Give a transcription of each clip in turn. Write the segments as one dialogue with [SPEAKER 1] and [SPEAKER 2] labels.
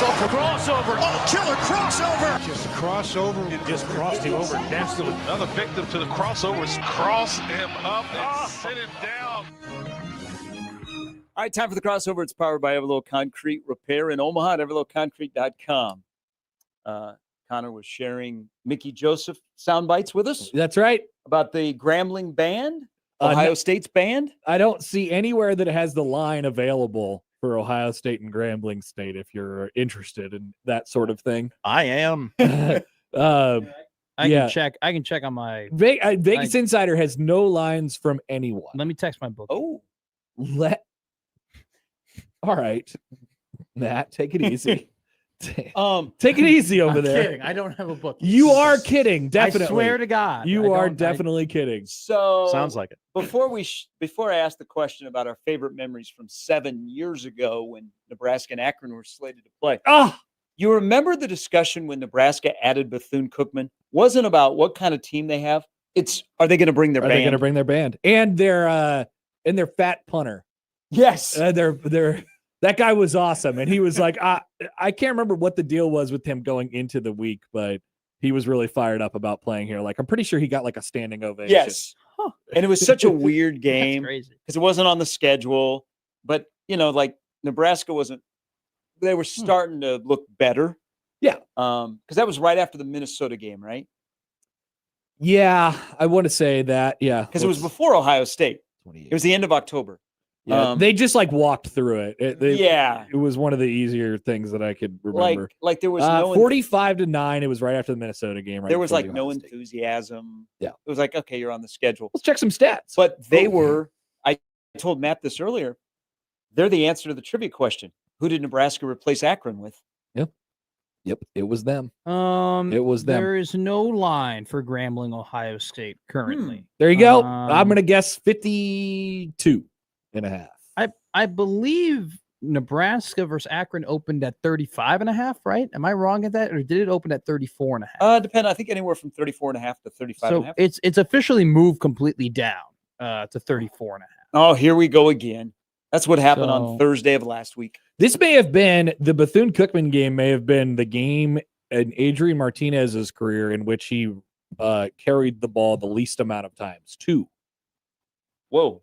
[SPEAKER 1] Crossover.
[SPEAKER 2] Oh, killer crossover.
[SPEAKER 1] Just crossover. It just crossed him over. Danced to it.
[SPEAKER 3] Another victim to the crossovers. Cross him up and sit him down.
[SPEAKER 4] All right, time for the crossover. It's powered by Everlow Concrete Repair in Omaha at everlowconcrete.com. Connor was sharing Mickey Joseph sound bites with us.
[SPEAKER 5] That's right.
[SPEAKER 4] About the Grambling band, Ohio State's band.
[SPEAKER 5] I don't see anywhere that it has the line available for Ohio State and Grambling State if you're interested in that sort of thing.
[SPEAKER 6] I am.
[SPEAKER 5] I
[SPEAKER 6] can check. I can check on my
[SPEAKER 5] Vegas Insider has no lines from anyone.
[SPEAKER 6] Let me text my book.
[SPEAKER 4] Oh,
[SPEAKER 5] all right, Matt, take it easy. Take it easy over
[SPEAKER 6] I'm
[SPEAKER 5] there.
[SPEAKER 6] kidding. I don't have a book.
[SPEAKER 5] You are kidding, definitely.
[SPEAKER 6] I swear to God,
[SPEAKER 5] you are definitely kidding.
[SPEAKER 4] So
[SPEAKER 6] sounds like it.
[SPEAKER 4] Before I ask the question about our favorite memories from 7 years ago when Nebraska and Akron were slated to play. You remember the discussion when Nebraska added Bethune-Cookman? Wasn't about what kind of team they have. It's are they going to bring their band?
[SPEAKER 5] Are they going to bring their band and their fat punter?
[SPEAKER 4] Yes,
[SPEAKER 5] that guy was awesome, and he was like, I can't remember what the deal was with him going into the week, but he was really fired up about playing here. Like I'm pretty sure he got like a standing ovation.
[SPEAKER 4] Yes, and it was such a weird game
[SPEAKER 6] because
[SPEAKER 4] it wasn't on the schedule, but like Nebraska wasn't. They were starting to look better.
[SPEAKER 5] Yeah,
[SPEAKER 4] because that was right after the Minnesota game, right?
[SPEAKER 5] Yeah, I want to say that. Yeah,
[SPEAKER 4] because it was before Ohio State. It was the end of October.
[SPEAKER 5] Yeah, they just like walked through it. It was one of the easier things that I could remember.
[SPEAKER 4] Like there was no
[SPEAKER 5] 45-9. It was right after the Minnesota game. Right,
[SPEAKER 4] there was like no enthusiasm.
[SPEAKER 5] Yeah,
[SPEAKER 4] it was like, okay, you're on the schedule.
[SPEAKER 5] Let's check some stats.
[SPEAKER 4] But they were. I told Matt this earlier. They're the answer to the trivia question: who did Nebraska replace Akron with?
[SPEAKER 5] Yep, it was them.
[SPEAKER 6] It
[SPEAKER 5] was them.
[SPEAKER 6] There is no line for Grambling, Ohio State currently.
[SPEAKER 5] There you go. I'm gonna guess 52.5.
[SPEAKER 6] I believe Nebraska versus Akron opened at 35.5, right? Am I wrong at that? Or did it open at 34.5?
[SPEAKER 4] Depend. I think anywhere from 34.5 to 35.5.
[SPEAKER 6] So it's officially moved completely down to 34.5.
[SPEAKER 4] Oh, here we go again. That's what happened on Thursday of last week.
[SPEAKER 5] This may have been the Bethune-Cookman game. May have been the game in Adrian Martinez's career in which he carried the ball the least amount of times. 2.
[SPEAKER 4] Whoa!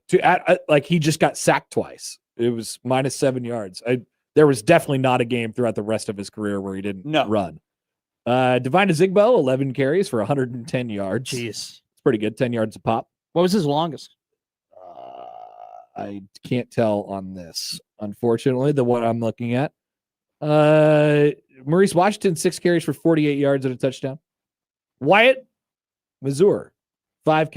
[SPEAKER 5] Like he just got sacked twice. It was -7 yards. There was definitely not a game throughout the rest of his career where he didn't run. Divine Zigbo, 11 carries for 110 yards.
[SPEAKER 6] Jeez,
[SPEAKER 5] it's pretty good. 10 yards a pop.
[SPEAKER 6] What was his longest?
[SPEAKER 5] I can't tell on this, unfortunately. The one I'm looking at. Maurice Washington, 6 carries for 48 yards and a touchdown. Wyatt Mazur, 5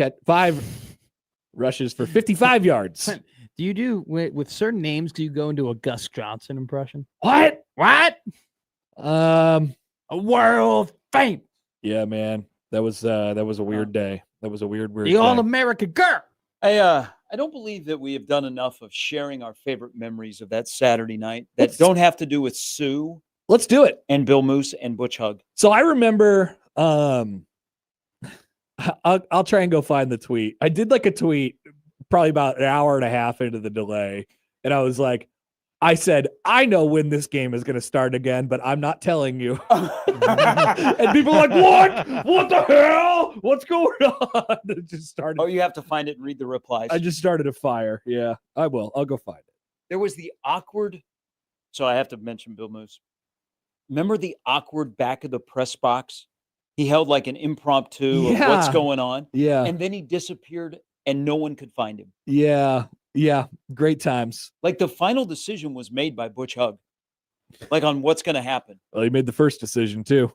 [SPEAKER 5] rushes for 55 yards.
[SPEAKER 6] Do you do with certain names? Do you go into a Gus Johnson impression?
[SPEAKER 5] What?
[SPEAKER 6] A world fame.
[SPEAKER 5] Yeah, man. That was a weird day. That was a weird
[SPEAKER 6] the
[SPEAKER 5] day.
[SPEAKER 6] All-American girl.
[SPEAKER 4] I don't believe that we have done enough of sharing our favorite memories of that Saturday night that don't have to do with Sue.
[SPEAKER 5] Let's do it.
[SPEAKER 4] And Bill Moose and Butch Hug.
[SPEAKER 5] So I remember I'll try and go find the tweet. I did like a tweet probably about an hour and a half into the delay. And I was like, I said, I know when this game is going to start again, but I'm not telling you. And people are like, what? What the hell? What's going on? It just started.
[SPEAKER 4] Oh, you have to find it and read the replies.
[SPEAKER 5] I just started a fire. Yeah, I will. I'll go find it.
[SPEAKER 4] There was the awkward. So I have to mention Bill Moose. Remember the awkward back of the press box? He held like an impromptu of what's going on.
[SPEAKER 5] Yeah.
[SPEAKER 4] And then he disappeared and no one could find him.
[SPEAKER 5] Yeah. Yeah. Great times.
[SPEAKER 4] Like the final decision was made by Butch Hug. Like on what's going to happen.
[SPEAKER 5] Well, he made the first decision too.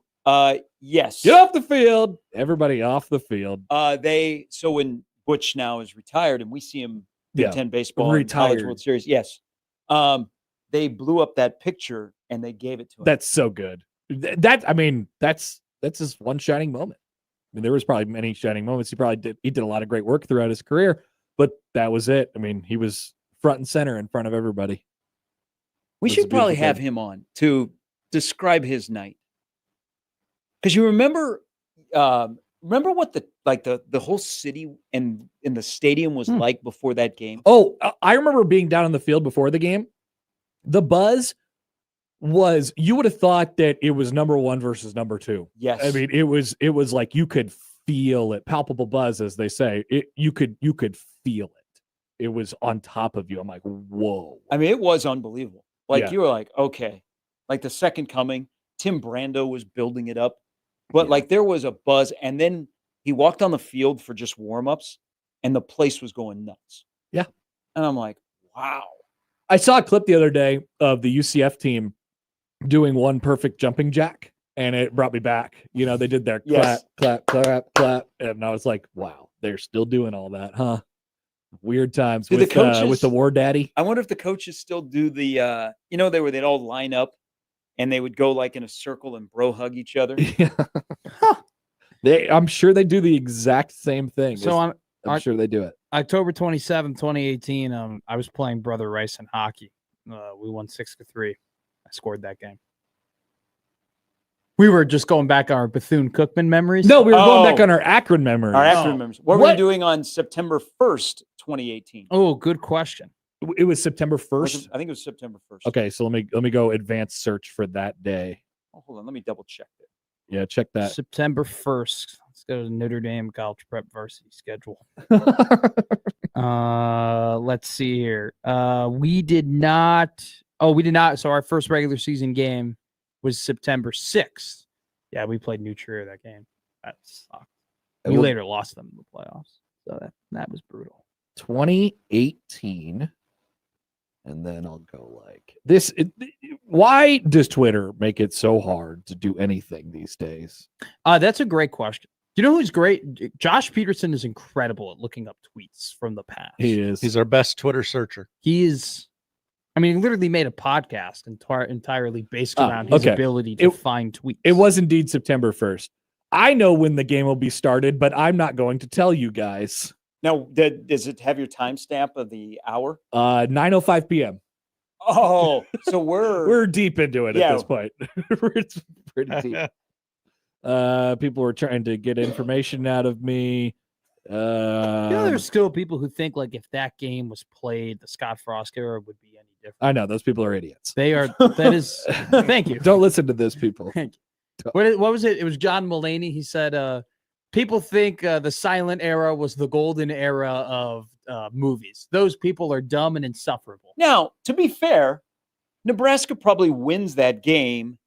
[SPEAKER 4] Yes.
[SPEAKER 5] Get off the field. Everybody off the field.
[SPEAKER 4] So when Butch now is retired and we see him Big Ten baseball and College World Series. Yes. They blew up that picture and they gave it to him.
[SPEAKER 5] That's so good. That's just one shining moment. I mean, there was probably many shining moments. He did a lot of great work throughout his career, but that was it. I mean, he was front and center in front of everybody.
[SPEAKER 4] We should probably have him on to describe his night. Because you remember what the whole city and in the stadium was like before that game?
[SPEAKER 5] Oh, I remember being down on the field before the game. The buzz was you would have thought that it was number 1 versus number 2.
[SPEAKER 4] Yes.
[SPEAKER 5] I mean, it was like you could feel it, palpable buzz, as they say. You could feel it. It was on top of you. I'm like, whoa.
[SPEAKER 4] I mean, it was unbelievable. Like
[SPEAKER 5] Yeah.
[SPEAKER 4] you were like, okay, like the second coming. Tim Brando was building it up, but like there was a buzz, and then he walked on the field for just warm-ups, and the place was going nuts.
[SPEAKER 5] Yeah.
[SPEAKER 4] And I'm like, wow.
[SPEAKER 5] I saw a clip the other day of the UCF team doing one perfect jumping jack, and it brought me back. You know, they did their
[SPEAKER 4] Yes.
[SPEAKER 5] clap, clap, clap, clap, and I was like, wow, they're still doing all that, huh? Weird times
[SPEAKER 4] Do
[SPEAKER 5] with
[SPEAKER 4] the coaches,
[SPEAKER 5] with the War Daddy.
[SPEAKER 4] I wonder if the coaches still do the, they'd all line up and they would go like in a circle and bro hug each other.
[SPEAKER 5] Yeah. I'm sure they do the exact same thing.
[SPEAKER 6] So
[SPEAKER 5] I'm sure they do it.
[SPEAKER 6] October 27, 2018, I was playing Brother Rice in hockey. We won 6-3. I scored that game. We were just going back on our Bethune-Cookman memories.
[SPEAKER 5] No, we were going back on our Akron memories.
[SPEAKER 4] Our Akron memories. What were you doing on September 1st, 2018?
[SPEAKER 6] Oh, good question.
[SPEAKER 5] It was September 1st.
[SPEAKER 4] I think it was September 1st.
[SPEAKER 5] Okay, so let me go advanced search for that day.
[SPEAKER 4] Oh, hold on, let me double check it.
[SPEAKER 5] Yeah, check that.
[SPEAKER 6] September 1st. Let's go to Notre Dame College Prep varsity schedule. Let's see here. We did not. So our first regular season game was September 6th. Yeah, we played New Trier that game. That sucked. We later lost them in the playoffs. So that was brutal.
[SPEAKER 5] 2018. And then I'll go like this. Why does Twitter make it so hard to do anything these days?
[SPEAKER 6] That's a great question. You know who's great? Josh Peterson is incredible at looking up tweets from the past.
[SPEAKER 5] He is.
[SPEAKER 3] He's our best Twitter searcher.
[SPEAKER 6] He is. I mean, he literally made a podcast entirely based around his ability to find tweets.
[SPEAKER 5] It was indeed September 1st. I know when the game will be started, but I'm not going to tell you guys.
[SPEAKER 4] Now, does it have your timestamp of the hour?
[SPEAKER 5] 9:05 p.m.
[SPEAKER 4] Oh, so we're
[SPEAKER 5] deep into it at this point. It's pretty deep. People were trying to get information out of me.
[SPEAKER 6] There's still people who think like if that game was played, the Scott Frost era would be any different.
[SPEAKER 5] I know those people are idiots.
[SPEAKER 6] They are. That is. Thank you.
[SPEAKER 5] Don't listen to those people.
[SPEAKER 6] Thank you. What was it? It was John Mulaney. He said, people think the silent era was the golden era of movies. Those people are dumb and insufferable.
[SPEAKER 4] Now, to be fair, Nebraska probably wins that game,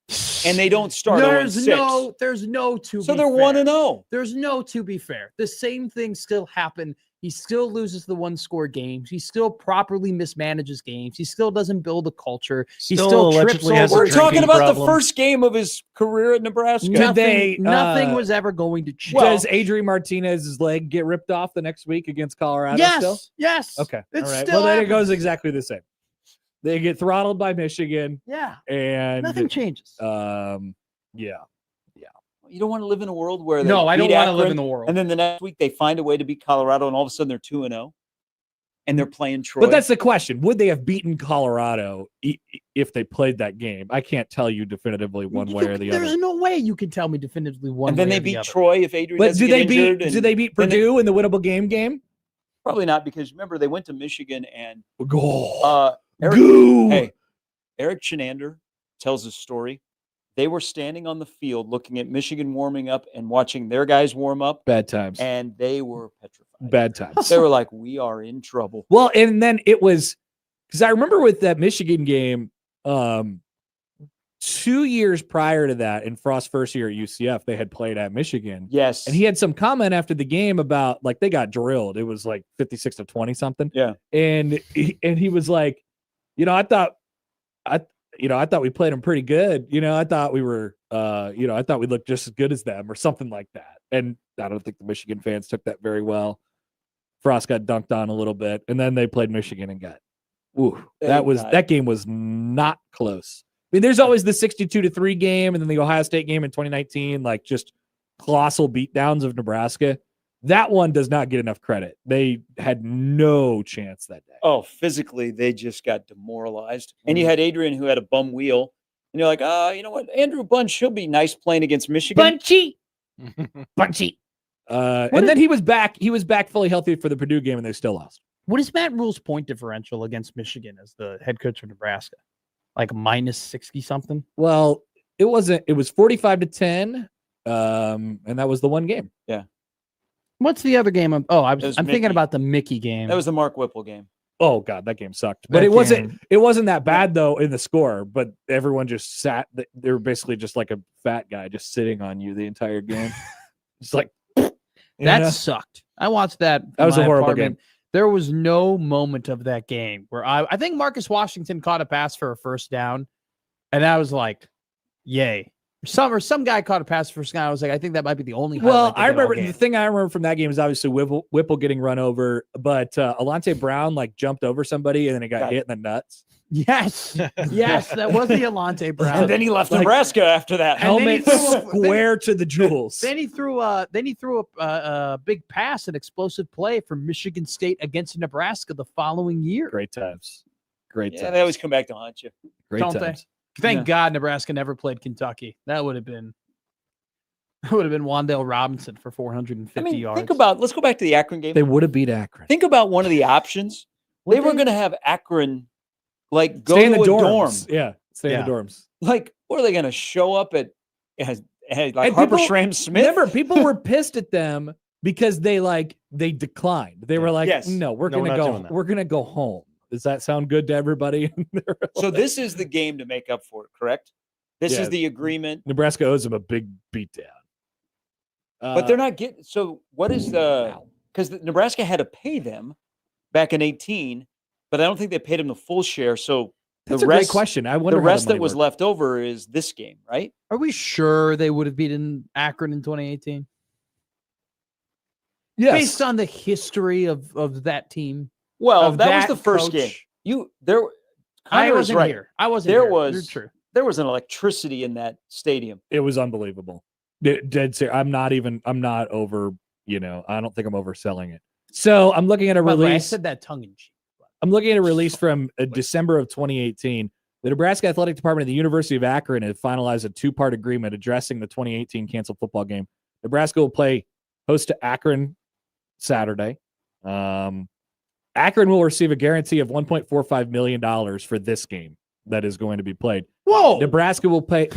[SPEAKER 4] and they don't start.
[SPEAKER 6] There's no to.
[SPEAKER 4] So
[SPEAKER 6] be
[SPEAKER 4] they're
[SPEAKER 6] fair.
[SPEAKER 4] 1-0.
[SPEAKER 6] There's no to be fair. The same thing still happened. He still loses the one-score games. He still properly mismanages games. He still doesn't build a culture. He still trips over.
[SPEAKER 4] We're talking about the first game of his career at Nebraska.
[SPEAKER 6] Nothing was ever going to change.
[SPEAKER 5] Does Adrian Martinez's leg get ripped off the next week against Colorado?
[SPEAKER 6] Yes.
[SPEAKER 5] Okay.
[SPEAKER 6] It's
[SPEAKER 5] all right.
[SPEAKER 6] still
[SPEAKER 5] Well, then it
[SPEAKER 6] happens.
[SPEAKER 5] goes exactly the same. They get throttled by Michigan.
[SPEAKER 6] Yeah.
[SPEAKER 5] And
[SPEAKER 6] Nothing changes.
[SPEAKER 5] Yeah.
[SPEAKER 4] You don't want to live in a world where
[SPEAKER 6] No, I don't want to live
[SPEAKER 4] Akron,
[SPEAKER 6] in the world.
[SPEAKER 4] and then the next week they find a way to beat Colorado, and all of a sudden they're 2-0, and they're playing Troy.
[SPEAKER 5] But that's the question. Would they have beaten Colorado if they played that game? I can't tell you definitively one way or the other.
[SPEAKER 6] There's no way you can tell me definitively one
[SPEAKER 4] and
[SPEAKER 6] way
[SPEAKER 4] then they
[SPEAKER 6] or the
[SPEAKER 4] beat
[SPEAKER 6] other.
[SPEAKER 4] Troy if Adrian
[SPEAKER 5] But
[SPEAKER 4] doesn't get injured.
[SPEAKER 5] did they beat Purdue in the winnable game?
[SPEAKER 4] Probably not, because remember they went to Michigan and
[SPEAKER 5] Go.
[SPEAKER 4] Eric Chenander tells a story. They were standing on the field looking at Michigan warming up and watching their guys warm up.
[SPEAKER 5] Bad times.
[SPEAKER 4] And they were petrified.
[SPEAKER 5] Bad times.
[SPEAKER 4] They were like, we are in trouble.
[SPEAKER 5] Well, and then it was because I remember with that Michigan game, 2 years prior to that, in Frost's first year at UCF, they had played at Michigan.
[SPEAKER 4] Yes.
[SPEAKER 5] And he had some comment after the game about like they got drilled. It was like 56-20 something.
[SPEAKER 4] Yeah.
[SPEAKER 5] And he was like, I thought we played them pretty good. I thought we were, I thought we looked just as good as them or something like that. And I don't think the Michigan fans took that very well. Frost got dunked on a little bit, and then they played Michigan and that game was not close. I mean, there's always the 62-3 game, and then the Ohio State game in 2019, like just colossal beatdowns of Nebraska. That one does not get enough credit. They had no chance that day.
[SPEAKER 4] Oh, physically, they just got demoralized. And you had Adrian who had a bum wheel. And you're like, you know what? Andrew Bunch, he'll be nice playing against Michigan.
[SPEAKER 5] Bunchy. And then he was back. He was back fully healthy for the Purdue game, and they still lost.
[SPEAKER 6] What is Matt Rule's point differential against Michigan as the head coach of Nebraska? like minus 60 something.
[SPEAKER 5] Well, it wasn't. It was 45-10, and that was the one game.
[SPEAKER 6] What's the other game? I'm
[SPEAKER 4] was
[SPEAKER 6] thinking
[SPEAKER 4] Mickey.
[SPEAKER 6] about the Mickey game.
[SPEAKER 4] That was the Mark Whipple game.
[SPEAKER 5] Oh God, that game sucked. But
[SPEAKER 6] That
[SPEAKER 5] it wasn't.
[SPEAKER 6] game-
[SPEAKER 5] It wasn't that bad though in the score. But everyone just sat. They were basically just like a fat guy just sitting on you the entire game. It's like
[SPEAKER 6] that sucked. I watched that.
[SPEAKER 5] That was
[SPEAKER 6] in
[SPEAKER 5] a
[SPEAKER 6] my
[SPEAKER 5] horrible
[SPEAKER 6] apartment. There was no moment of that game where I think Marcus Washington caught a pass for a first down, and I was like, "Yay!" Some guy caught a pass for first down. I was like, I think that might be the only.
[SPEAKER 5] Well,
[SPEAKER 6] highlight they
[SPEAKER 5] I
[SPEAKER 6] did all
[SPEAKER 5] remember
[SPEAKER 6] game.
[SPEAKER 5] the thing I remember from that game is obviously Whipple getting run over, but Alante Brown like jumped over somebody and then he got hit in the nuts.
[SPEAKER 6] Yes, yes, that was the Alante Brown.
[SPEAKER 4] And then he left
[SPEAKER 5] Like-
[SPEAKER 4] Nebraska after that.
[SPEAKER 6] And then he
[SPEAKER 5] Helmet
[SPEAKER 6] threw a-
[SPEAKER 5] square to the jewels.
[SPEAKER 6] Then he threw a big pass, an explosive play for Michigan State against Nebraska the following year.
[SPEAKER 5] Great times. Great
[SPEAKER 4] Yeah,
[SPEAKER 5] times.
[SPEAKER 4] they always come back to haunt you.
[SPEAKER 5] Great
[SPEAKER 6] Don't they?
[SPEAKER 5] times.
[SPEAKER 6] Thank
[SPEAKER 4] Yeah.
[SPEAKER 6] God Nebraska never played Kentucky. That would have been Wan'Dale Robinson for 450
[SPEAKER 4] I mean,
[SPEAKER 6] yards.
[SPEAKER 4] let's go back to the Akron game.
[SPEAKER 5] They would have beat Akron.
[SPEAKER 4] Think about one of the options. They were going to have Akron like go
[SPEAKER 5] Stay in
[SPEAKER 4] to
[SPEAKER 5] the
[SPEAKER 4] a dorm.
[SPEAKER 5] dorms. Yeah. Stay in the dorms.
[SPEAKER 4] Like, what are they going to show up at like
[SPEAKER 5] And
[SPEAKER 4] Harper
[SPEAKER 5] people-
[SPEAKER 4] Schramm Smith?
[SPEAKER 5] Remember, people were pissed at them because they declined. They were like,
[SPEAKER 4] Yes.
[SPEAKER 5] no, we're
[SPEAKER 7] No, we're
[SPEAKER 5] gonna
[SPEAKER 7] not
[SPEAKER 5] go.
[SPEAKER 7] doing that.
[SPEAKER 5] We're gonna go home. Does that sound good to everybody?
[SPEAKER 4] So this is the game to make up for it, correct? This
[SPEAKER 5] Yeah.
[SPEAKER 4] is the agreement.
[SPEAKER 5] Nebraska owes them a big beatdown.
[SPEAKER 4] But they're not getting. So what is the? Because Nebraska had to pay them back in 18, but I don't think they paid them the full share. So
[SPEAKER 5] That's
[SPEAKER 4] the
[SPEAKER 5] a
[SPEAKER 4] rest,
[SPEAKER 5] great question. I wonder
[SPEAKER 4] the
[SPEAKER 5] how
[SPEAKER 4] rest that
[SPEAKER 5] money
[SPEAKER 4] was
[SPEAKER 5] worked.
[SPEAKER 4] left over is this game, right?
[SPEAKER 6] Are we sure they would have beaten Akron in 2018?
[SPEAKER 5] Yes.
[SPEAKER 6] Based on the history of that team.
[SPEAKER 4] Well,
[SPEAKER 6] Of
[SPEAKER 4] that was
[SPEAKER 6] that
[SPEAKER 4] the first game.
[SPEAKER 6] coach.
[SPEAKER 4] I
[SPEAKER 6] I wasn't
[SPEAKER 4] right.
[SPEAKER 6] here. I wasn't
[SPEAKER 4] There
[SPEAKER 6] here.
[SPEAKER 4] was-
[SPEAKER 6] You're true.
[SPEAKER 4] There was an electricity in that stadium.
[SPEAKER 5] It was unbelievable. Dead serious. I'm not over, I don't think I'm overselling it. So I'm looking at a
[SPEAKER 6] By the way, I
[SPEAKER 5] release.
[SPEAKER 6] said that tongue in cheek.
[SPEAKER 5] I'm looking at a release from December of 2018. The Nebraska Athletic Department of the University of Akron had finalized a two-part agreement addressing the 2018 canceled football game. Nebraska will play host to Akron Saturday. Akron will receive a guarantee of $1.45 million for this game that is going to be played.
[SPEAKER 6] Whoa!
[SPEAKER 5] Nebraska will pay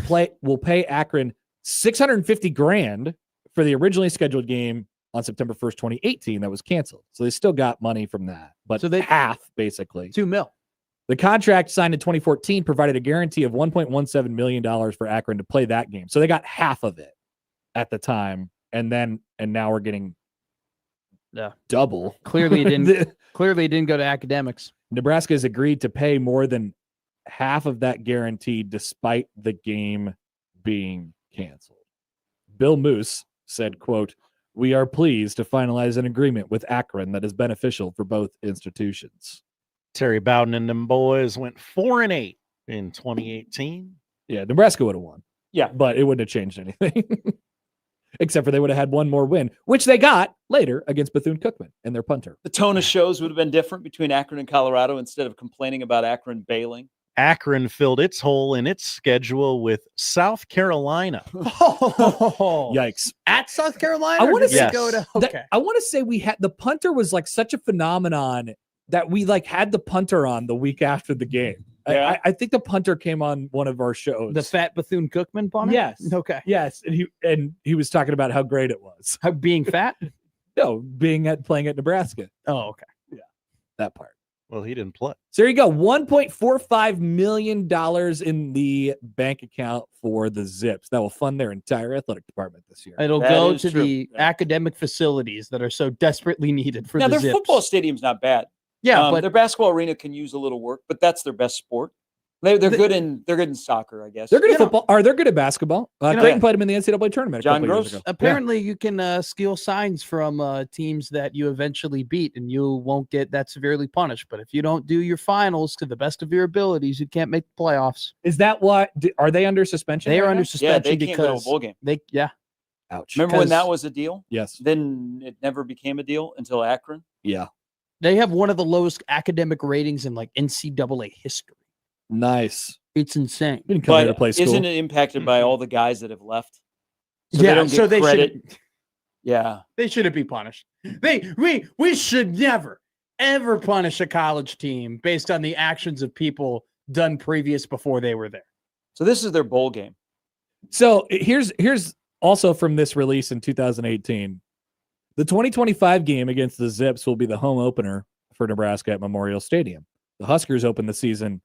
[SPEAKER 5] Akron $650,000 for the originally scheduled game on September 1st, 2018 that was canceled. So they still got money from that, but
[SPEAKER 6] So they-
[SPEAKER 5] half basically.
[SPEAKER 6] $2 million.
[SPEAKER 5] The contract signed in 2014 provided a guarantee of $1.17 million for Akron to play that game. So they got half of it at the time. And now we're getting double.
[SPEAKER 6] Clearly it didn't. Clearly it didn't go to academics.
[SPEAKER 5] Nebraska has agreed to pay more than half of that guarantee despite the game being canceled. Bill Moose said, quote, "We are pleased to finalize an agreement with Akron that is beneficial for both institutions."
[SPEAKER 7] Terry Bowden and them boys went 4-8 in 2018.
[SPEAKER 5] Yeah, Nebraska would have won.
[SPEAKER 4] Yeah.
[SPEAKER 5] But it wouldn't have changed anything. Except for they would have had one more win, which they got later against Bethune-Cookman and their punter.
[SPEAKER 4] The tone of shows would have been different between Akron and Colorado instead of complaining about Akron bailing.
[SPEAKER 7] Akron filled its hole in its schedule with South Carolina.
[SPEAKER 5] Yikes.
[SPEAKER 6] At South Carolina?
[SPEAKER 5] I wanna
[SPEAKER 6] or did
[SPEAKER 7] say-
[SPEAKER 6] they go to
[SPEAKER 5] That- I want to say we had the punter was like such a phenomenon that we like had the punter on the week after the game.
[SPEAKER 4] Yeah.
[SPEAKER 5] I think the punter came on one of our shows.
[SPEAKER 6] the fat Bethune-Cookman punter?
[SPEAKER 5] Yes.
[SPEAKER 6] Okay.
[SPEAKER 5] Yes, and he was talking about how great it was.
[SPEAKER 6] How being fat?
[SPEAKER 5] No, playing at Nebraska.
[SPEAKER 6] Oh, okay.
[SPEAKER 5] That part.
[SPEAKER 7] Well, he didn't play.
[SPEAKER 5] So there you go. $1.45 million in the bank account for the Zips. That will fund their entire athletic department this year.
[SPEAKER 6] It'll
[SPEAKER 4] That
[SPEAKER 6] go
[SPEAKER 4] is
[SPEAKER 6] to
[SPEAKER 4] true.
[SPEAKER 6] the
[SPEAKER 4] Yeah.
[SPEAKER 6] academic facilities that are so desperately needed for
[SPEAKER 4] Now,
[SPEAKER 6] the
[SPEAKER 4] their
[SPEAKER 6] Zips.
[SPEAKER 4] football stadium's not bad.
[SPEAKER 6] Yeah, but
[SPEAKER 4] their basketball arena can use a little work, but that's their best sport. They're good in soccer, I guess.
[SPEAKER 5] They're good
[SPEAKER 6] You
[SPEAKER 5] at
[SPEAKER 6] know-
[SPEAKER 5] football. Are they good at basketball?
[SPEAKER 6] You know-
[SPEAKER 5] Creighton played them in the NCAA tournament a
[SPEAKER 4] John
[SPEAKER 5] couple years
[SPEAKER 4] Gross.
[SPEAKER 5] ago.
[SPEAKER 6] apparently you can steal signs from teams that you eventually beat and you won't get that severely punished. But if you don't do your finals to the best of your abilities, you can't make the playoffs.
[SPEAKER 5] Is that what? Are they under suspension?
[SPEAKER 6] They are
[SPEAKER 5] right
[SPEAKER 6] under
[SPEAKER 5] now?
[SPEAKER 4] Yeah,
[SPEAKER 6] suspension
[SPEAKER 4] they can't go to a
[SPEAKER 6] because
[SPEAKER 4] bowl game.
[SPEAKER 5] Ouch.
[SPEAKER 4] Remember when that
[SPEAKER 6] because-
[SPEAKER 4] was a deal?
[SPEAKER 5] Yes.
[SPEAKER 4] Then it never became a deal until Akron.
[SPEAKER 5] Yeah.
[SPEAKER 6] they have one of the lowest academic ratings in like NCAA history.
[SPEAKER 5] Nice.
[SPEAKER 6] It's insane.
[SPEAKER 5] You didn't come here to
[SPEAKER 4] But
[SPEAKER 5] play school.
[SPEAKER 4] isn't it impacted by all the guys that have left? So
[SPEAKER 6] Yeah,
[SPEAKER 4] they don't get
[SPEAKER 6] so they
[SPEAKER 4] credit.
[SPEAKER 6] should-
[SPEAKER 4] Yeah.
[SPEAKER 6] They shouldn't be punished. We should never ever punish a college team based on the actions of people done previous before they were there.
[SPEAKER 4] So this is their bowl game.
[SPEAKER 5] So here's also from this release in 2018. The 2025 game against the Zips will be the home opener for Nebraska at Memorial Stadium. The Huskers open the season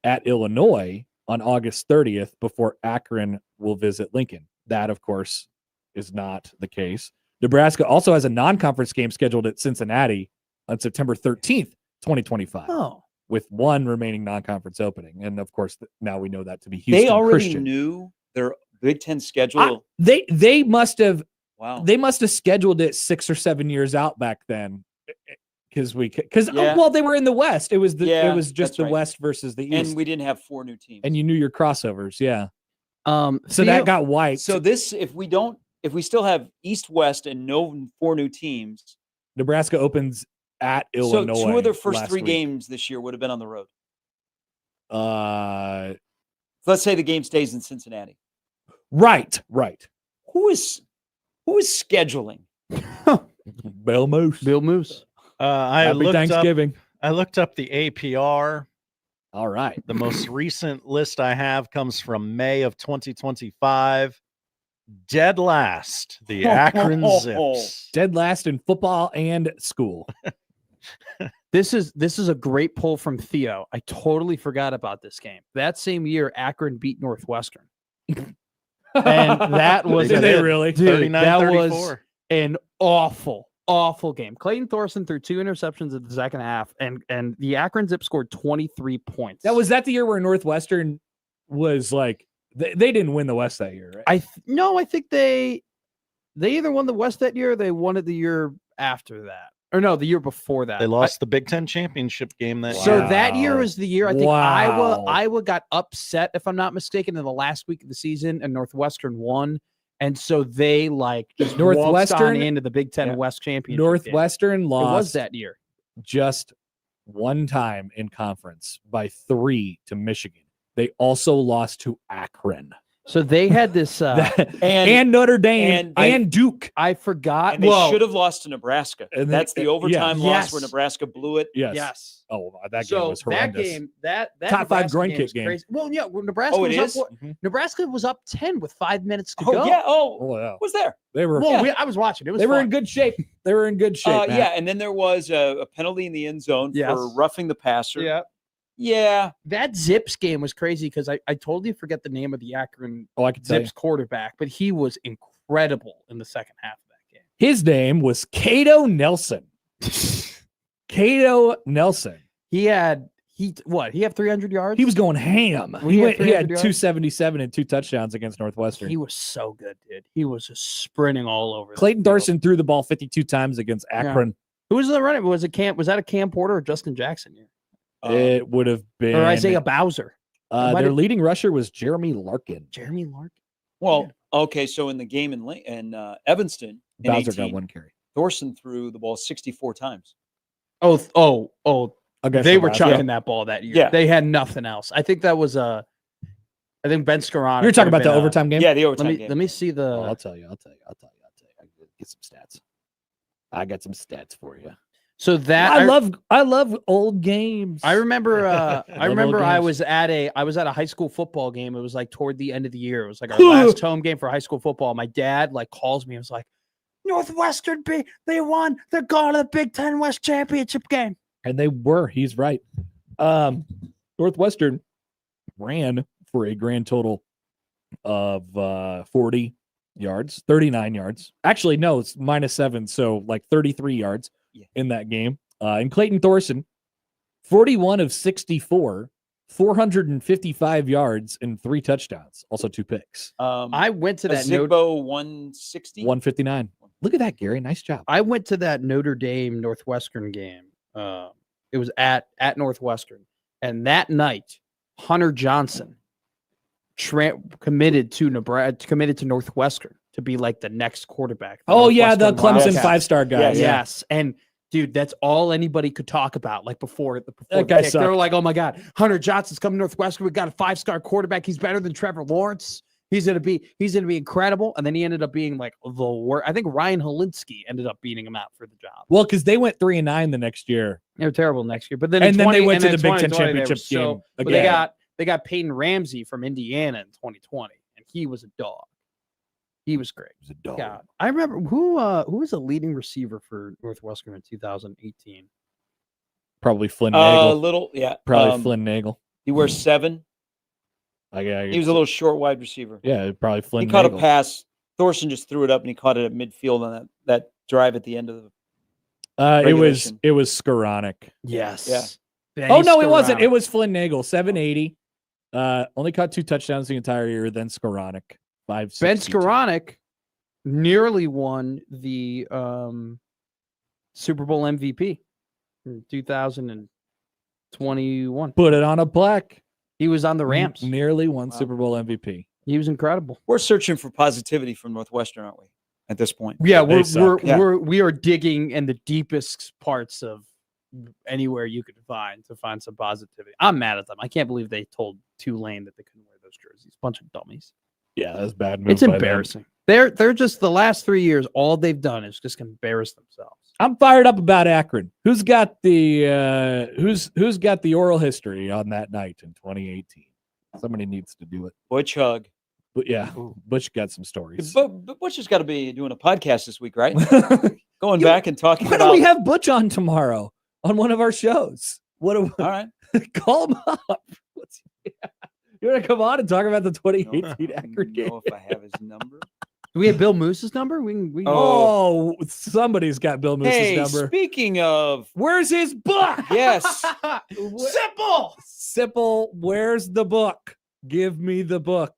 [SPEAKER 5] at Illinois on August 30th before Akron will visit Lincoln. That, of course, is not the case. Nebraska also has a non-conference game scheduled at Cincinnati on September 13th, 2025.
[SPEAKER 6] Oh.
[SPEAKER 5] With one remaining non-conference opening. And of course, now we know that to be Houston
[SPEAKER 4] They already
[SPEAKER 5] Christian.
[SPEAKER 4] knew their Big Ten schedule.
[SPEAKER 5] They must have
[SPEAKER 4] Wow.
[SPEAKER 5] they must have scheduled it 6 or 7 years out back then. Because
[SPEAKER 4] Yeah.
[SPEAKER 5] well, they were in the West. It was
[SPEAKER 4] Yeah,
[SPEAKER 5] it was just
[SPEAKER 4] that's
[SPEAKER 5] the
[SPEAKER 4] right.
[SPEAKER 5] West versus the East.
[SPEAKER 4] And we didn't have 4 new teams.
[SPEAKER 5] And you knew your crossovers, yeah. So
[SPEAKER 6] Theo-
[SPEAKER 5] that got wiped.
[SPEAKER 4] So this, if we still have East, West, and no 4 new teams,
[SPEAKER 5] Nebraska opens at Illinois.
[SPEAKER 4] so 2 of their first
[SPEAKER 5] last
[SPEAKER 4] 3
[SPEAKER 5] week.
[SPEAKER 4] games this year would have been on the road.
[SPEAKER 5] Uh,
[SPEAKER 4] Let's say the game stays in Cincinnati.
[SPEAKER 5] right.
[SPEAKER 4] Who is scheduling?
[SPEAKER 5] Bill Moose.
[SPEAKER 6] Bill Moose.
[SPEAKER 7] I
[SPEAKER 5] Happy
[SPEAKER 7] looked
[SPEAKER 5] Thanksgiving.
[SPEAKER 7] I looked up the APR.
[SPEAKER 5] All right.
[SPEAKER 7] The most recent list I have comes from May of 2025. Dead last, the Akron Zips.
[SPEAKER 5] Dead last in football and school.
[SPEAKER 6] This is a great pull from Theo. I totally forgot about this game. That same year, Akron beat Northwestern. And that was
[SPEAKER 5] Did they really?
[SPEAKER 6] Dude, that
[SPEAKER 7] 39-34.
[SPEAKER 6] was an awful game. Clayton Thorson threw 2 interceptions at the second half, and the Akron Zips scored 23 points.
[SPEAKER 5] Was that the year where Northwestern was like they didn't win the West that year, right?
[SPEAKER 6] I think they either won the West that year or they won it the year after that. Or no, the year before that.
[SPEAKER 7] They lost the Big Ten championship game that
[SPEAKER 6] So
[SPEAKER 7] year.
[SPEAKER 6] that year was the year I think
[SPEAKER 5] Wow.
[SPEAKER 6] Iowa got upset, if I'm not mistaken, in the last week of the season, and Northwestern won. And so they just
[SPEAKER 5] Northwestern-
[SPEAKER 6] Northwestern into the Big Ten
[SPEAKER 5] Yeah.
[SPEAKER 6] West championship.
[SPEAKER 5] Northwestern
[SPEAKER 6] game. It
[SPEAKER 5] lost
[SPEAKER 6] was that year.
[SPEAKER 5] just one time in conference by 3 to Michigan. They also lost to Akron.
[SPEAKER 6] So they had this.
[SPEAKER 5] and Notre Dame and Duke.
[SPEAKER 6] I forgot.
[SPEAKER 4] And they should have lost to Nebraska.
[SPEAKER 5] And then-
[SPEAKER 4] That's the overtime
[SPEAKER 6] yeah.
[SPEAKER 4] loss
[SPEAKER 6] Yes.
[SPEAKER 4] where Nebraska blew it.
[SPEAKER 5] Yes.
[SPEAKER 6] Yes.
[SPEAKER 5] Oh, that game
[SPEAKER 6] So
[SPEAKER 5] was horrendous.
[SPEAKER 6] that
[SPEAKER 5] Top 5
[SPEAKER 6] Nebraska
[SPEAKER 5] Grunt
[SPEAKER 6] game
[SPEAKER 5] kick
[SPEAKER 6] was
[SPEAKER 5] game.
[SPEAKER 6] crazy. Well, yeah, Nebraska
[SPEAKER 4] Oh, it
[SPEAKER 6] was
[SPEAKER 4] is?
[SPEAKER 6] up.
[SPEAKER 5] Mhm.
[SPEAKER 6] Nebraska was up 10 with 5 minutes to
[SPEAKER 4] Oh
[SPEAKER 6] go.
[SPEAKER 4] yeah. Oh,
[SPEAKER 5] Oh, yeah.
[SPEAKER 4] was there?
[SPEAKER 5] They were
[SPEAKER 6] Well, I was watching. It was.
[SPEAKER 5] they were
[SPEAKER 6] fun.
[SPEAKER 5] in good shape. They were in good shape. Matt.
[SPEAKER 4] Yeah, and then there was a penalty in the end zone
[SPEAKER 6] Yes.
[SPEAKER 4] for roughing the passer.
[SPEAKER 6] Yeah.
[SPEAKER 4] Yeah.
[SPEAKER 6] That Zips game was crazy because I totally forget the name of the Akron
[SPEAKER 5] Oh, I can tell you.
[SPEAKER 6] Zips quarterback, but he was incredible in the second half of that game.
[SPEAKER 5] His name was Cato Nelson. Cato Nelson.
[SPEAKER 6] He had 300 yards?
[SPEAKER 5] He was going ham.
[SPEAKER 6] He had
[SPEAKER 5] He had
[SPEAKER 6] 300 yards?
[SPEAKER 5] 277 and 2 touchdowns against Northwestern.
[SPEAKER 6] He was so good, dude. He was just sprinting all over. the
[SPEAKER 5] Clayton
[SPEAKER 6] field.
[SPEAKER 5] Thorson threw the ball 52 times against Akron.
[SPEAKER 6] Who was the running? Was that a Cam Porter or Justin Jackson here?
[SPEAKER 5] It would have been
[SPEAKER 6] Or Isaiah Bowser? It might
[SPEAKER 5] their
[SPEAKER 6] have-
[SPEAKER 5] leading rusher was Jeremy Larkin.
[SPEAKER 6] Jeremy Larkin.
[SPEAKER 4] Well, okay. So in the game in Evanston, in
[SPEAKER 5] Bowser
[SPEAKER 4] 18,
[SPEAKER 5] got 1 carry.
[SPEAKER 4] Thorson threw the ball 64 times.
[SPEAKER 6] Oh!
[SPEAKER 5] Okay,
[SPEAKER 6] They
[SPEAKER 5] so
[SPEAKER 6] were
[SPEAKER 5] Bowser-
[SPEAKER 6] chucking that ball that year.
[SPEAKER 4] Yeah.
[SPEAKER 6] They had nothing else. I think that was I think Ben Scarano.
[SPEAKER 5] You're talking about the overtime game?
[SPEAKER 4] Yeah, the overtime game.
[SPEAKER 6] Let me see the.
[SPEAKER 5] Oh, I'll tell you. I get some stats. I got some stats for you.
[SPEAKER 6] So that
[SPEAKER 5] I love old games.
[SPEAKER 6] I remember
[SPEAKER 5] Love
[SPEAKER 6] I remember
[SPEAKER 5] old
[SPEAKER 6] I
[SPEAKER 5] games.
[SPEAKER 6] was at a high school football game. It was like toward the end of the year. It was like our last home game for high school football. My dad calls me and was like, Northwestern they won. They're going to the Big Ten West Championship game.
[SPEAKER 5] And they were. He's right. Northwestern ran for a grand total of 40 yards, 39 yards. Actually, no, it's -7, so 33 yards in that game. And Clayton Thorson, 41 of 64, 455 yards and 3 touchdowns, also 2 picks.
[SPEAKER 6] I went to that
[SPEAKER 4] Zigbo 160.
[SPEAKER 5] 159. Look at that, Gary. Nice job.
[SPEAKER 6] I went to that Notre Dame Northwestern game. It was at Northwestern, and that night, Hunter Johnson committed to Northwestern to be the next quarterback.
[SPEAKER 5] Oh yeah, the
[SPEAKER 6] Northwestern
[SPEAKER 5] Clemson
[SPEAKER 6] Wildcats.
[SPEAKER 5] 5-star guy.
[SPEAKER 4] Yes.
[SPEAKER 5] Yeah.
[SPEAKER 6] Yes, and dude, that's all anybody could talk about. Before
[SPEAKER 5] That
[SPEAKER 6] the
[SPEAKER 5] guy
[SPEAKER 6] pick. They were
[SPEAKER 5] sucked.
[SPEAKER 6] like, "Oh my God, Hunter Johnson's coming to Northwestern. We got a 5-star quarterback. He's better than Trevor Lawrence." He's gonna be incredible. And then he ended up being like the worst. I think Ryan Holinsky ended up beating him out for the job.
[SPEAKER 5] Well, because they went 3-9 the next year.
[SPEAKER 6] They were terrible next year. But then
[SPEAKER 5] And then they
[SPEAKER 6] 20
[SPEAKER 5] went to
[SPEAKER 6] and
[SPEAKER 5] the
[SPEAKER 6] then
[SPEAKER 5] Big Ten
[SPEAKER 6] 2020, they were
[SPEAKER 5] championship game
[SPEAKER 6] But
[SPEAKER 5] again.
[SPEAKER 6] they got Peyton Ramsey from Indiana in 2020, and he was a dog. He was great.
[SPEAKER 5] It was a dog.
[SPEAKER 6] God, I remember who was the leading receiver for Northwestern in 2018.
[SPEAKER 5] Probably Flynn Nagel. Probably Flynn Nagel.
[SPEAKER 4] He wears 7.
[SPEAKER 5] He
[SPEAKER 4] He was a little short wide receiver.
[SPEAKER 5] Yeah, probably Flynn
[SPEAKER 4] He caught a
[SPEAKER 5] Nagel.
[SPEAKER 4] pass. Thorson just threw it up, and he caught it at midfield on that drive at the end of the.
[SPEAKER 5] It was
[SPEAKER 4] regulation.
[SPEAKER 5] Skowronek.
[SPEAKER 6] Yes.
[SPEAKER 4] Yeah.
[SPEAKER 5] Oh no, it wasn't. It was Flynn Nagel, 780. Only caught 2 touchdowns the entire year. Then Skowronek, 562.
[SPEAKER 6] Ben Skowronek nearly won the Super Bowl MVP in 2021.
[SPEAKER 5] Put it on a plaque.
[SPEAKER 6] He was on the Rams.
[SPEAKER 5] Nearly won Super Bowl MVP.
[SPEAKER 6] He was incredible.
[SPEAKER 4] We're searching for positivity from Northwestern, aren't we? At this point.
[SPEAKER 6] Yeah,
[SPEAKER 5] They suck.
[SPEAKER 6] we are digging in the deepest parts of anywhere you could find to find some positivity. I'm mad at them. I can't believe they told Tulane that they couldn't wear those jerseys. Bunch of dummies.
[SPEAKER 5] Yeah, that's a bad move.
[SPEAKER 6] It's
[SPEAKER 5] by them.
[SPEAKER 6] embarrassing. They're just the last 3 years. All they've done is just embarrass themselves.
[SPEAKER 5] I'm fired up about Akron. Who's got the who's got the oral history on that night in 2018? Somebody needs to do it.
[SPEAKER 4] Butch Hug.
[SPEAKER 5] But yeah, Butch got some stories.
[SPEAKER 4] But Butch has got to be doing a podcast this week, right? Going back and talking
[SPEAKER 5] Why
[SPEAKER 4] about.
[SPEAKER 5] don't we have Butch on tomorrow on one of our shows? What do
[SPEAKER 4] All right.
[SPEAKER 5] call him up? You want to come on and talk about the 2018
[SPEAKER 4] I
[SPEAKER 5] Akron
[SPEAKER 4] don't
[SPEAKER 5] game?
[SPEAKER 4] know if I have his number.
[SPEAKER 6] Do we have Bill Moose's number? We can
[SPEAKER 5] Oh, somebody's got Bill Moose's
[SPEAKER 4] Hey,
[SPEAKER 5] number.
[SPEAKER 4] speaking of,
[SPEAKER 5] Where's his book?
[SPEAKER 4] yes,
[SPEAKER 5] Sipple, where's the book? Give me the book.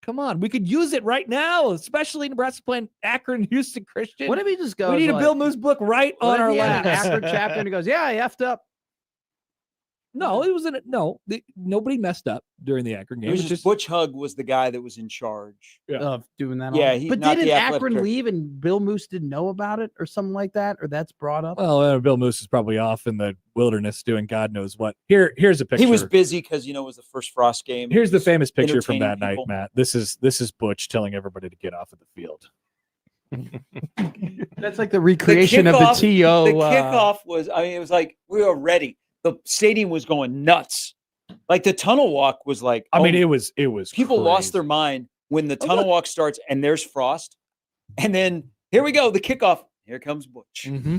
[SPEAKER 5] Come on, we could use it right now, especially Nebraska playing Akron, Houston Christian.
[SPEAKER 6] What if he just goes?
[SPEAKER 5] we need
[SPEAKER 6] like,
[SPEAKER 5] a Bill Moose book right
[SPEAKER 6] what
[SPEAKER 5] on
[SPEAKER 6] if
[SPEAKER 5] our
[SPEAKER 6] he had an
[SPEAKER 5] laps.
[SPEAKER 6] Akron chapter and he goes, "Yeah, I effed up."
[SPEAKER 5] No, it wasn't. No, nobody messed up during the Akron game.
[SPEAKER 4] it was
[SPEAKER 5] It's
[SPEAKER 4] just Butch Hug was the guy that was in charge.
[SPEAKER 5] Yeah.
[SPEAKER 6] Of doing that.
[SPEAKER 4] Yeah,
[SPEAKER 6] but
[SPEAKER 4] not
[SPEAKER 6] didn't
[SPEAKER 4] the athletic
[SPEAKER 6] Akron
[SPEAKER 4] director.
[SPEAKER 6] leave and Bill Moose didn't know about it or something like that, or that's brought up?
[SPEAKER 5] well, Bill Moose is probably off in the wilderness doing God knows what. Here's a picture.
[SPEAKER 4] He was busy because it was the first Frost game.
[SPEAKER 5] Here's the
[SPEAKER 4] He was
[SPEAKER 5] famous picture from that
[SPEAKER 4] entertaining people.
[SPEAKER 5] night, Matt. This is Butch telling everybody to get off of the field.
[SPEAKER 6] That's like the recreation of the
[SPEAKER 4] kickoff-
[SPEAKER 6] TO.
[SPEAKER 4] The kickoff was. I mean, it was like we were ready. The stadium was going nuts. Like the tunnel walk was like.
[SPEAKER 5] I mean,
[SPEAKER 4] oh,
[SPEAKER 5] it was
[SPEAKER 4] people lost
[SPEAKER 5] crazy.
[SPEAKER 4] their mind when the
[SPEAKER 5] Oh,
[SPEAKER 4] tunnel
[SPEAKER 5] look.
[SPEAKER 4] walk starts and there's Frost, and then here we go, the kickoff. Here comes Butch.
[SPEAKER 5] Mm-hmm.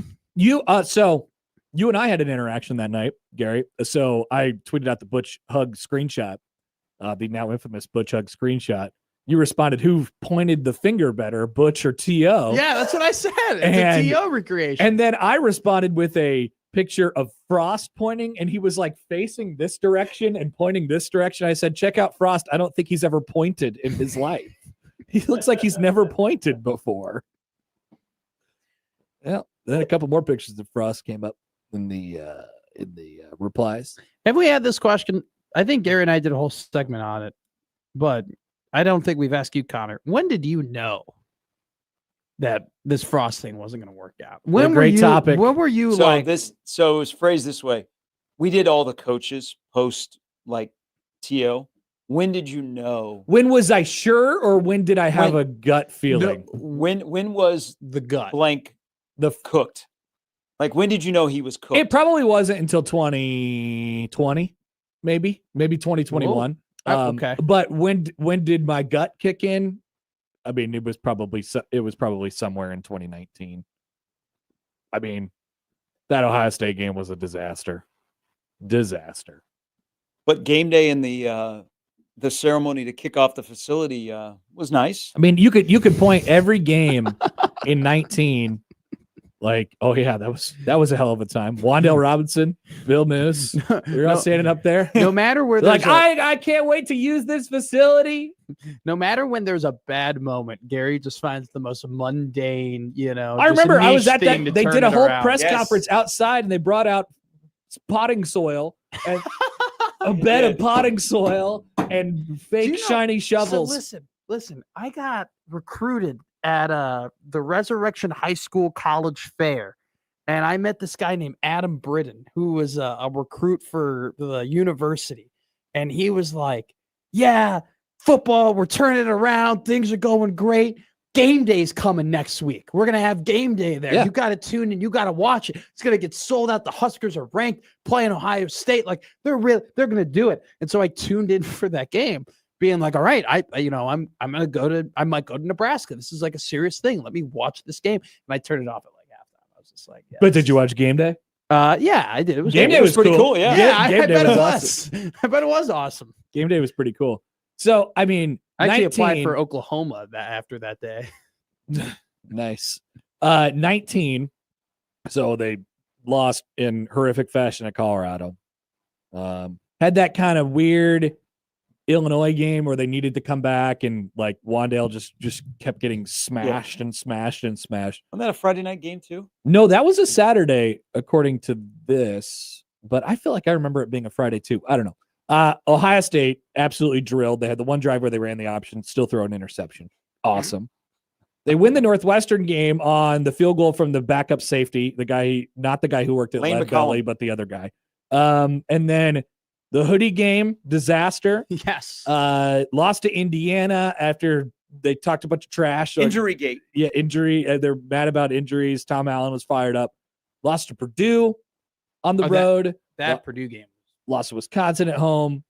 [SPEAKER 5] So you and I had an interaction that night, Gary. So I tweeted out the Butch Hug screenshot, the now infamous Butch Hug screenshot. You responded, "Who pointed the finger better, Butch or T.O.?"
[SPEAKER 6] Yeah, that's what I said. It's
[SPEAKER 5] And-
[SPEAKER 6] a TO recreation.
[SPEAKER 5] And then I responded with a picture of Frost pointing, and he was like facing this direction and pointing this direction. I said, "Check out Frost. I don't think he's ever pointed in his life. He looks like he's never pointed before." Well, then a couple more pictures of Frost came up in the replies.
[SPEAKER 6] Have we had this question? I think Gary and I did a whole segment on it, but I don't think we've asked you, Connor. When did you know that this Frost thing wasn't going to work out? When
[SPEAKER 5] great topic.
[SPEAKER 6] When were you
[SPEAKER 4] So
[SPEAKER 6] like?
[SPEAKER 4] so it was phrased this way. We did all the coaches post like TO. When did you know?
[SPEAKER 5] When was I sure, or when did I have
[SPEAKER 4] When-
[SPEAKER 5] a gut feeling?
[SPEAKER 4] When was
[SPEAKER 5] The gut.
[SPEAKER 4] blank
[SPEAKER 5] The
[SPEAKER 4] cooked? Like when did you know he was cooked?
[SPEAKER 5] It probably wasn't until 2020, maybe 2021.
[SPEAKER 6] Okay.
[SPEAKER 5] But when did my gut kick in? I mean, it was probably somewhere in 2019. I mean, that Ohio State game was a disaster.
[SPEAKER 4] But game day and the ceremony to kick off the facility was nice.
[SPEAKER 5] I mean, you could point every game in 19. Like, oh yeah, that was a hell of a time. Wandale Robinson, Bill Moose, you're all
[SPEAKER 6] No.
[SPEAKER 5] standing up there.
[SPEAKER 6] no matter where
[SPEAKER 5] Like,
[SPEAKER 6] there's
[SPEAKER 5] I can't wait to use this facility.
[SPEAKER 6] no matter when there's a bad moment, Gary just finds the most mundane,
[SPEAKER 5] I remember I was at that. They did a whole press
[SPEAKER 4] Yes.
[SPEAKER 5] conference outside, and they brought out potting soil and a bed of potting soil and fake
[SPEAKER 6] you know-
[SPEAKER 5] shiny shovels.
[SPEAKER 6] So listen. I got recruited at the Resurrection High School College Fair, and I met this guy named Adam Britton, who was a recruit for the university, and he was like, "Yeah, football, we're turning it around. Things are going great. Game day's coming next week. We're going to have game day there.
[SPEAKER 5] Yeah.
[SPEAKER 6] You got to tune in. You got to watch it. It's going to get sold out. The Huskers are ranked playing Ohio State. Like they're going to do it. And so I tuned in for that game being like, all right, I might go to Nebraska. This is like a serious thing. Let me watch this game. And I turned it off at like halftime. I was just like, yeah,
[SPEAKER 5] But did you watch game day?
[SPEAKER 6] Yeah, I did. It was
[SPEAKER 5] Game
[SPEAKER 6] great.
[SPEAKER 5] day was
[SPEAKER 4] pretty cool.
[SPEAKER 6] Yeah,
[SPEAKER 5] Game
[SPEAKER 6] I
[SPEAKER 5] day
[SPEAKER 6] bet it
[SPEAKER 5] was
[SPEAKER 6] was.
[SPEAKER 5] awesome.
[SPEAKER 6] I bet it was awesome.
[SPEAKER 5] Game day was pretty cool. So, I mean,
[SPEAKER 6] I actually
[SPEAKER 5] 19
[SPEAKER 6] applied for Oklahoma after that day.
[SPEAKER 5] Nice. 19. So they lost in horrific fashion at Colorado. Had that kind of weird Illinois game where they needed to come back and like Wandale just kept getting smashed and smashed and smashed.
[SPEAKER 4] Wasn't that a Friday night game too?
[SPEAKER 5] No, that was a Saturday according to this, but I feel like I remember it being a Friday too. I don't know. Ohio State absolutely drilled. They had the one drive where they ran the option, still throw an interception. Awesome. They win the Northwestern game on the field goal from the backup safety, not the guy who worked at
[SPEAKER 4] Lane
[SPEAKER 5] Lead Belly, but the other guy. And then the hoodie game, disaster.
[SPEAKER 6] Yes.
[SPEAKER 5] Lost to Indiana after they talked a bunch of trash.
[SPEAKER 4] Injury gate.
[SPEAKER 5] Yeah, injury. They're mad about injuries. Tom Allen was fired up. Lost to Purdue on the road.
[SPEAKER 6] That Purdue game.
[SPEAKER 5] Lost to Wisconsin at home.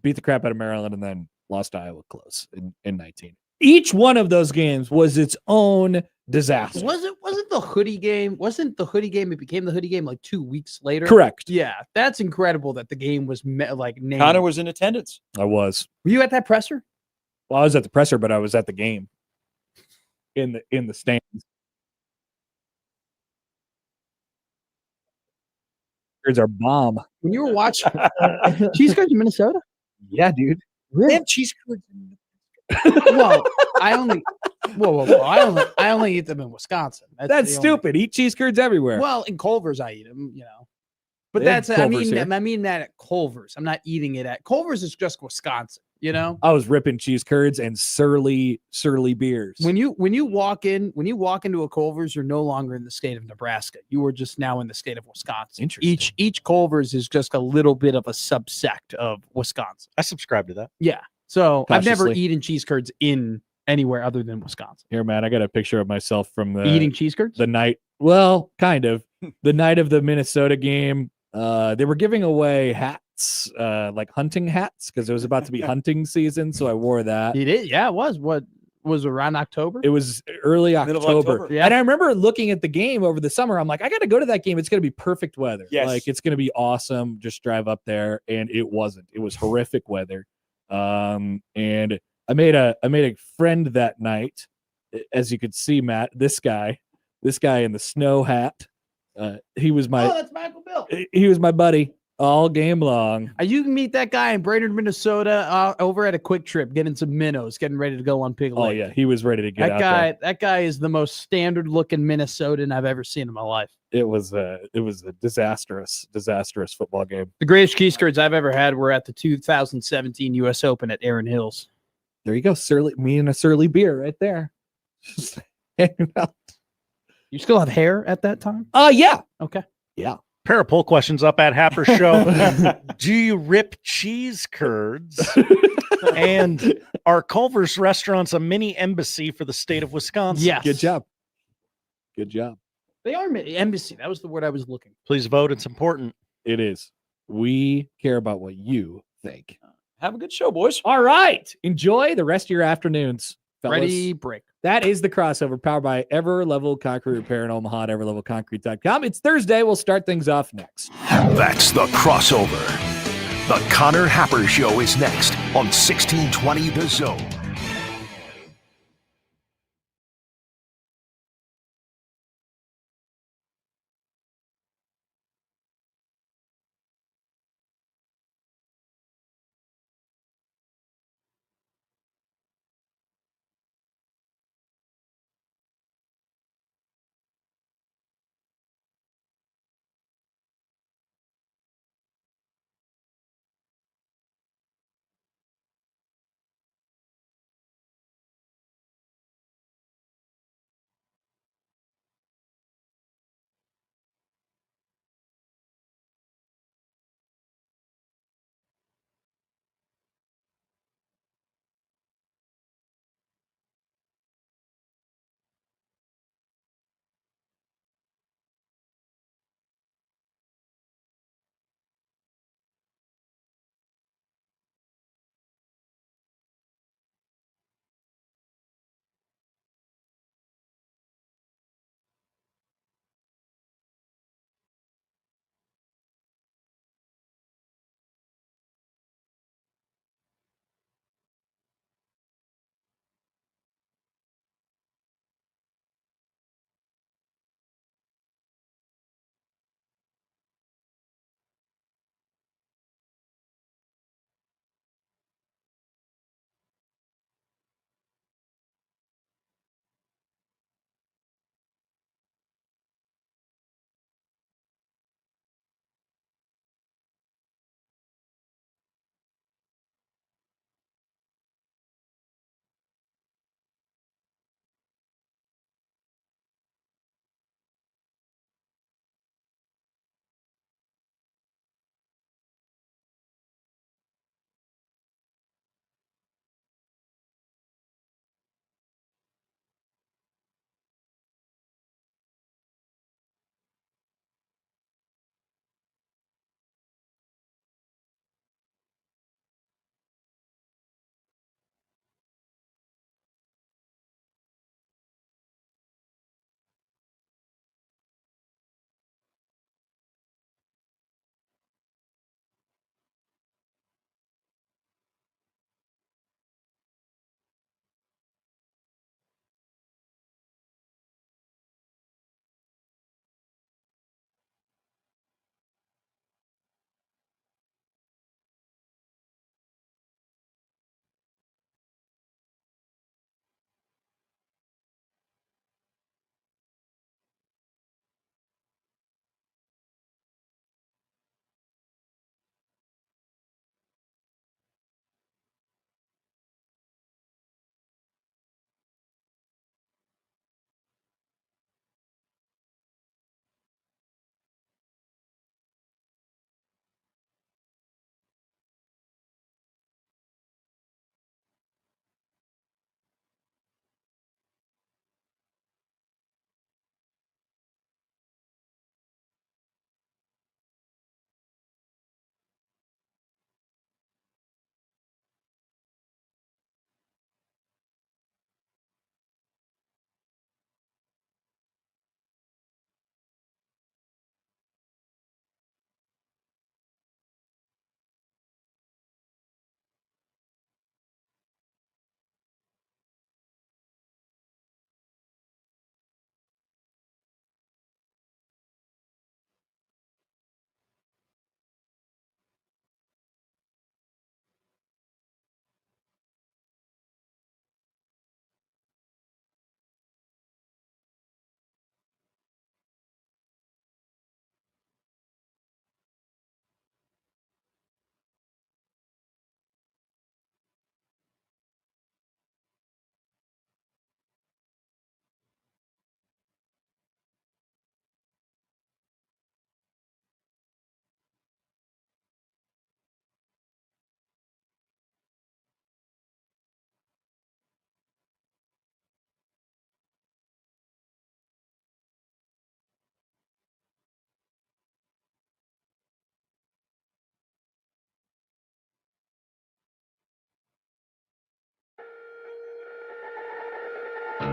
[SPEAKER 5] Beat the crap out of Maryland, and then lost to Iowa close in 19. Each one of those games was its own disaster.
[SPEAKER 6] Wasn't the hoodie game? It became the hoodie game like 2 weeks later.
[SPEAKER 5] Correct.
[SPEAKER 6] Yeah, that's incredible that the game was named.
[SPEAKER 4] Connor was in attendance.
[SPEAKER 5] I was.
[SPEAKER 6] Were you at that presser?
[SPEAKER 5] Well, I was at the presser, but I was at the game in the stands. Here's our bomb.
[SPEAKER 6] When you were watching Cheese Curds in Minnesota?
[SPEAKER 5] Yeah, dude.
[SPEAKER 4] They have cheese curds.
[SPEAKER 6] Well, I only eat them in Wisconsin.
[SPEAKER 5] That's
[SPEAKER 6] the only-
[SPEAKER 5] stupid. Eat cheese curds everywhere.
[SPEAKER 6] Well, in Culver's I eat them, But
[SPEAKER 5] They have
[SPEAKER 6] that's I
[SPEAKER 5] Culver's here.
[SPEAKER 6] mean that at Culver's. I'm not eating it at Culver's. Is just Wisconsin.
[SPEAKER 5] I was ripping cheese curds and surly beers.
[SPEAKER 6] When you walk into a Culver's, you're no longer in the state of Nebraska. You are just now in the state of Wisconsin.
[SPEAKER 5] Interesting.
[SPEAKER 6] Each Culver's is just a little bit of a subsect of Wisconsin.
[SPEAKER 7] I subscribe to that.
[SPEAKER 6] Yeah. So I've never
[SPEAKER 5] Cautiously.
[SPEAKER 6] eaten cheese curds in anywhere other than Wisconsin.
[SPEAKER 5] Here, man, I got a picture of myself from the
[SPEAKER 6] Eating cheese curds?
[SPEAKER 5] the night. Well, kind of the night of the Minnesota game. They were giving away hats, like hunting hats, because it was about to be hunting season. So I wore that.
[SPEAKER 6] It is. Yeah, it was. What was around October?
[SPEAKER 5] It was early
[SPEAKER 4] Middle of
[SPEAKER 5] October.
[SPEAKER 4] October.
[SPEAKER 6] Yeah.
[SPEAKER 5] And I remember looking at the game over the summer. I'm like, I got to go to that game. It's going to be perfect weather.
[SPEAKER 4] Yes.
[SPEAKER 5] Like, it's going to be awesome. Just drive up there. And it wasn't. It was horrific weather. And I made a friend that night. As you could see, Matt, this guy in the snow hat. He was
[SPEAKER 6] that's Michael Bill.
[SPEAKER 5] he was my buddy all game long.
[SPEAKER 6] You can meet that guy in Brainerd, Minnesota, over at a Quick Trip, getting some minnows, getting ready to go on Pig
[SPEAKER 5] Oh
[SPEAKER 6] Lake.
[SPEAKER 5] yeah, he was ready to get
[SPEAKER 6] That
[SPEAKER 5] out
[SPEAKER 6] guy,
[SPEAKER 5] there.
[SPEAKER 6] that guy is the most standard looking Minnesotan I've ever seen in my life.
[SPEAKER 5] It was a disastrous football game.
[SPEAKER 6] The greatest cheese curds I've ever had were at the 2017 U.S. Open at Erin Hills.
[SPEAKER 5] There you go, me and a surly beer right there. Just hanging out.
[SPEAKER 6] You still have hair at that time?
[SPEAKER 5] Yeah.
[SPEAKER 6] Okay.
[SPEAKER 7] Pair of poll questions up at Happer Show. Do you rip cheese curds? And are Culver's restaurants a mini embassy for the state of Wisconsin?
[SPEAKER 6] Yes.
[SPEAKER 5] Good job.
[SPEAKER 6] They are embassy. That was the word I was looking for.
[SPEAKER 7] Please vote. It's important.
[SPEAKER 5] It is. We care about what you think.
[SPEAKER 4] Have a good show, boys.
[SPEAKER 5] All right. Enjoy the rest of your afternoons, fellas.
[SPEAKER 6] Ready, break.
[SPEAKER 5] That is the crossover powered by Ever Level Concrete Repair in Omaha at everlevelconcrete.com. It's Thursday. We'll start things off next.
[SPEAKER 2] That's the crossover. The Connor Happer Show is next on 1620 The Zone.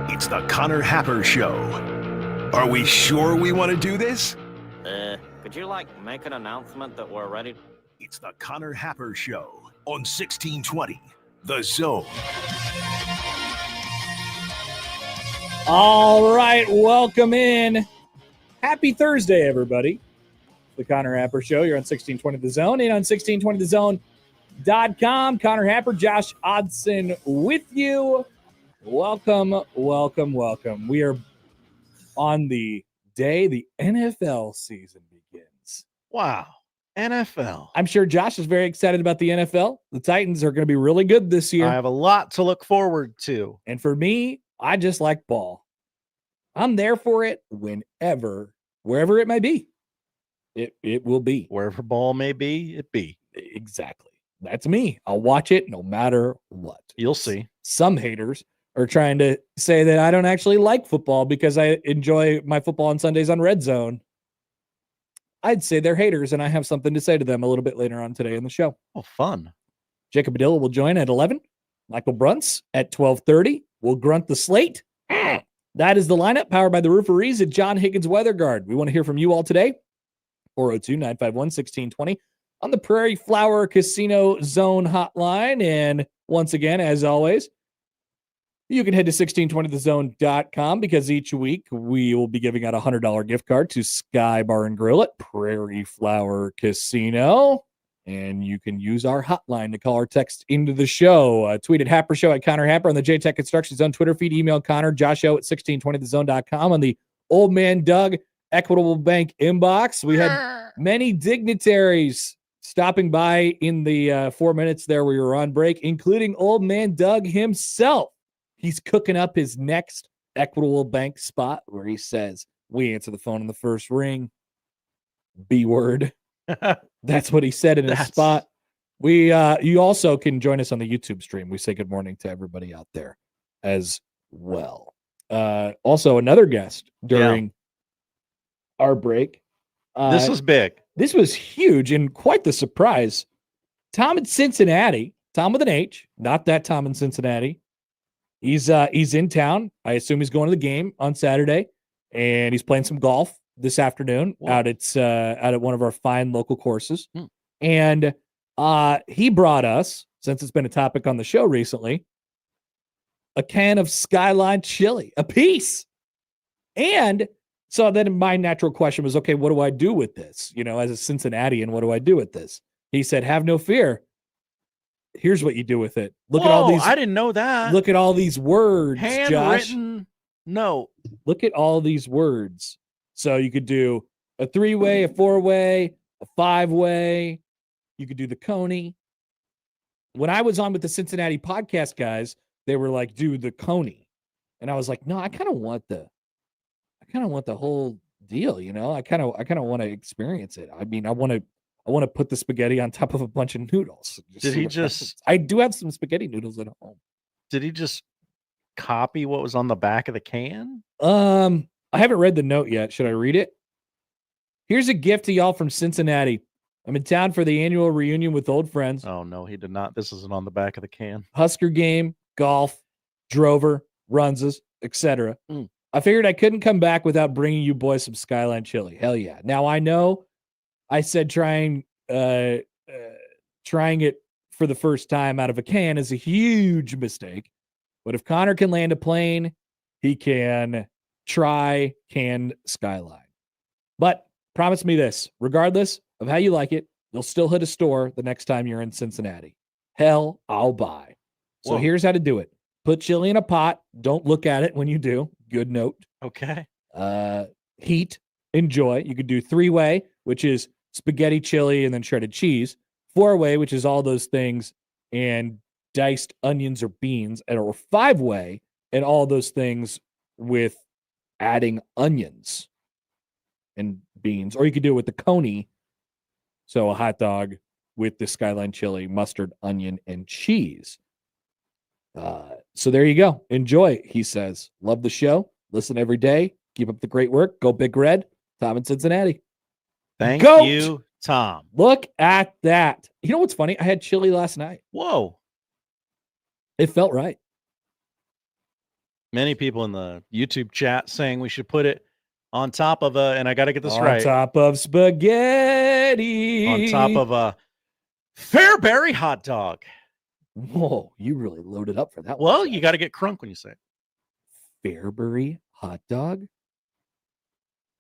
[SPEAKER 2] It's the Connor Happer Show. Are we sure we want to do this?
[SPEAKER 8] Could you, make an announcement that we're ready?
[SPEAKER 2] It's the Connor Happer Show on 1620, The Zone.
[SPEAKER 5] All right, welcome in. Happy Thursday, everybody. The Connor Happer Show. You're on 1620 The Zone and on 1620thezone.com. Connor Happer, Josh Odson with you. Welcome, welcome, welcome. We are on the day the NFL season begins.
[SPEAKER 7] Wow. NFL.
[SPEAKER 5] I'm sure Josh is very excited about the NFL. The Titans are going to be really good this year.
[SPEAKER 7] I have a lot to look forward to.
[SPEAKER 5] And for me, I just like ball. I'm there for it wherever it may be. It will be.
[SPEAKER 7] Wherever ball may be, it be.
[SPEAKER 5] Exactly. That's me. I'll watch it no matter what.
[SPEAKER 7] You'll see.
[SPEAKER 5] Some haters are trying to say that I don't actually like football because I enjoy my football on Sundays on Red Zone. I'd say they're haters, and I have something to say to them a little bit later on today in the show.
[SPEAKER 7] Oh, fun.
[SPEAKER 5] Jacob Padilla will join at 11. Michael Bruntz at 12:30. We'll grunt the slate. That is the lineup, powered by the Rooferees at John Higgins Weather Guard. We want to hear from you all today. 402-951-1620 on the Prairie Flower Casino Zone hotline. And once again, as always, you can head to 1620thezone.com because each week we will be giving out a $100 gift card to Sky Bar and Grill at Prairie Flower Casino. And you can use our hotline to call or text into the show. Tweet at Happer Show at Connor Happer on the JTech Construction Zone Twitter feed. Email Connor, Josh O at 1620thezone.com on the Old Man Doug Equitable Bank inbox. We had many dignitaries stopping by in the 4 minutes there we were on break, including Old Man Doug himself. He's cooking up his next Equitable Bank spot where he says, we answer the phone in the first ring. B word. That's what he said in his spot. You also can join us on the YouTube stream. We say good morning to everybody out there as well. Also, another guest during our break.
[SPEAKER 7] This was big.
[SPEAKER 5] This was huge and quite the surprise. Tom in Cincinnati, Tom with an H, not that Tom in Cincinnati. He's in town. I assume he's going to the game on Saturday, and he's playing some golf this afternoon out at one of our fine local courses. And he brought us, since it's been a topic on the show recently, a can of Skyline chili, a piece. And so then my natural question was, okay, what do I do with this? As a Cincinnatian, what do I do with this? He said, have no fear. Here's what you do with it. Look at all these.
[SPEAKER 7] I didn't know that.
[SPEAKER 5] Look at all these words,
[SPEAKER 7] handwritten.
[SPEAKER 5] Josh.
[SPEAKER 7] No.
[SPEAKER 5] Look at all these words. So you could do a 3-way, a 4-way, a 5-way. You could do the Coney. When I was on with the Cincinnati podcast guys, they were like, do the Coney. And I was like, no, I kind of want the whole deal, I kind of want to experience it. I mean, I want to put the spaghetti on top of a bunch of noodles. I do have some spaghetti noodles at home.
[SPEAKER 7] Did he just copy what was on the back of the can?
[SPEAKER 5] I haven't read the note yet. Should I read it? Here's a gift to y'all from Cincinnati. I'm in town for the annual reunion with old friends.
[SPEAKER 7] Oh, no, he did not. This isn't on the back of the can.
[SPEAKER 5] Husker game, golf, drover, runses, etc. I figured I couldn't come back without bringing you boys some Skyline chili. Hell yeah. Now, I know I said trying it for the first time out of a can is a huge mistake. But if Connor can land a plane, he can try canned Skyline. But promise me this, regardless of how you like it, you'll still hit a store the next time you're in Cincinnati. Hell, I'll buy. So here's how to do it. Put chili in a pot. Don't look at it when you do. Good note.
[SPEAKER 7] Okay.
[SPEAKER 5] Heat. Enjoy. You could do 3-way, which is spaghetti, chili, and then shredded cheese. 4-way, which is all those things, and diced onions or beans. Or 5-way, and all those things with adding onions and beans. Or you could do it with the Coney. So a hot dog with the Skyline chili, mustard, onion, and cheese. So there you go. Enjoy, he says. Love the show. Listen every day. Keep up the great work. Go Big Red. Tom in Cincinnati.
[SPEAKER 7] Thank
[SPEAKER 5] Goat.
[SPEAKER 7] you, Tom.
[SPEAKER 5] Look at that. You know what's funny? I had chili last night.
[SPEAKER 7] Whoa.
[SPEAKER 5] It felt right.
[SPEAKER 7] Many people in the YouTube chat saying we should put it on top of and I got to get this
[SPEAKER 5] on
[SPEAKER 7] right.
[SPEAKER 5] top of spaghetti.
[SPEAKER 7] On top of a Fairberry hot dog.
[SPEAKER 5] Whoa, you really loaded up for that one.
[SPEAKER 7] Well, you got to get crunk when you say it.
[SPEAKER 5] Fairberry hot dog?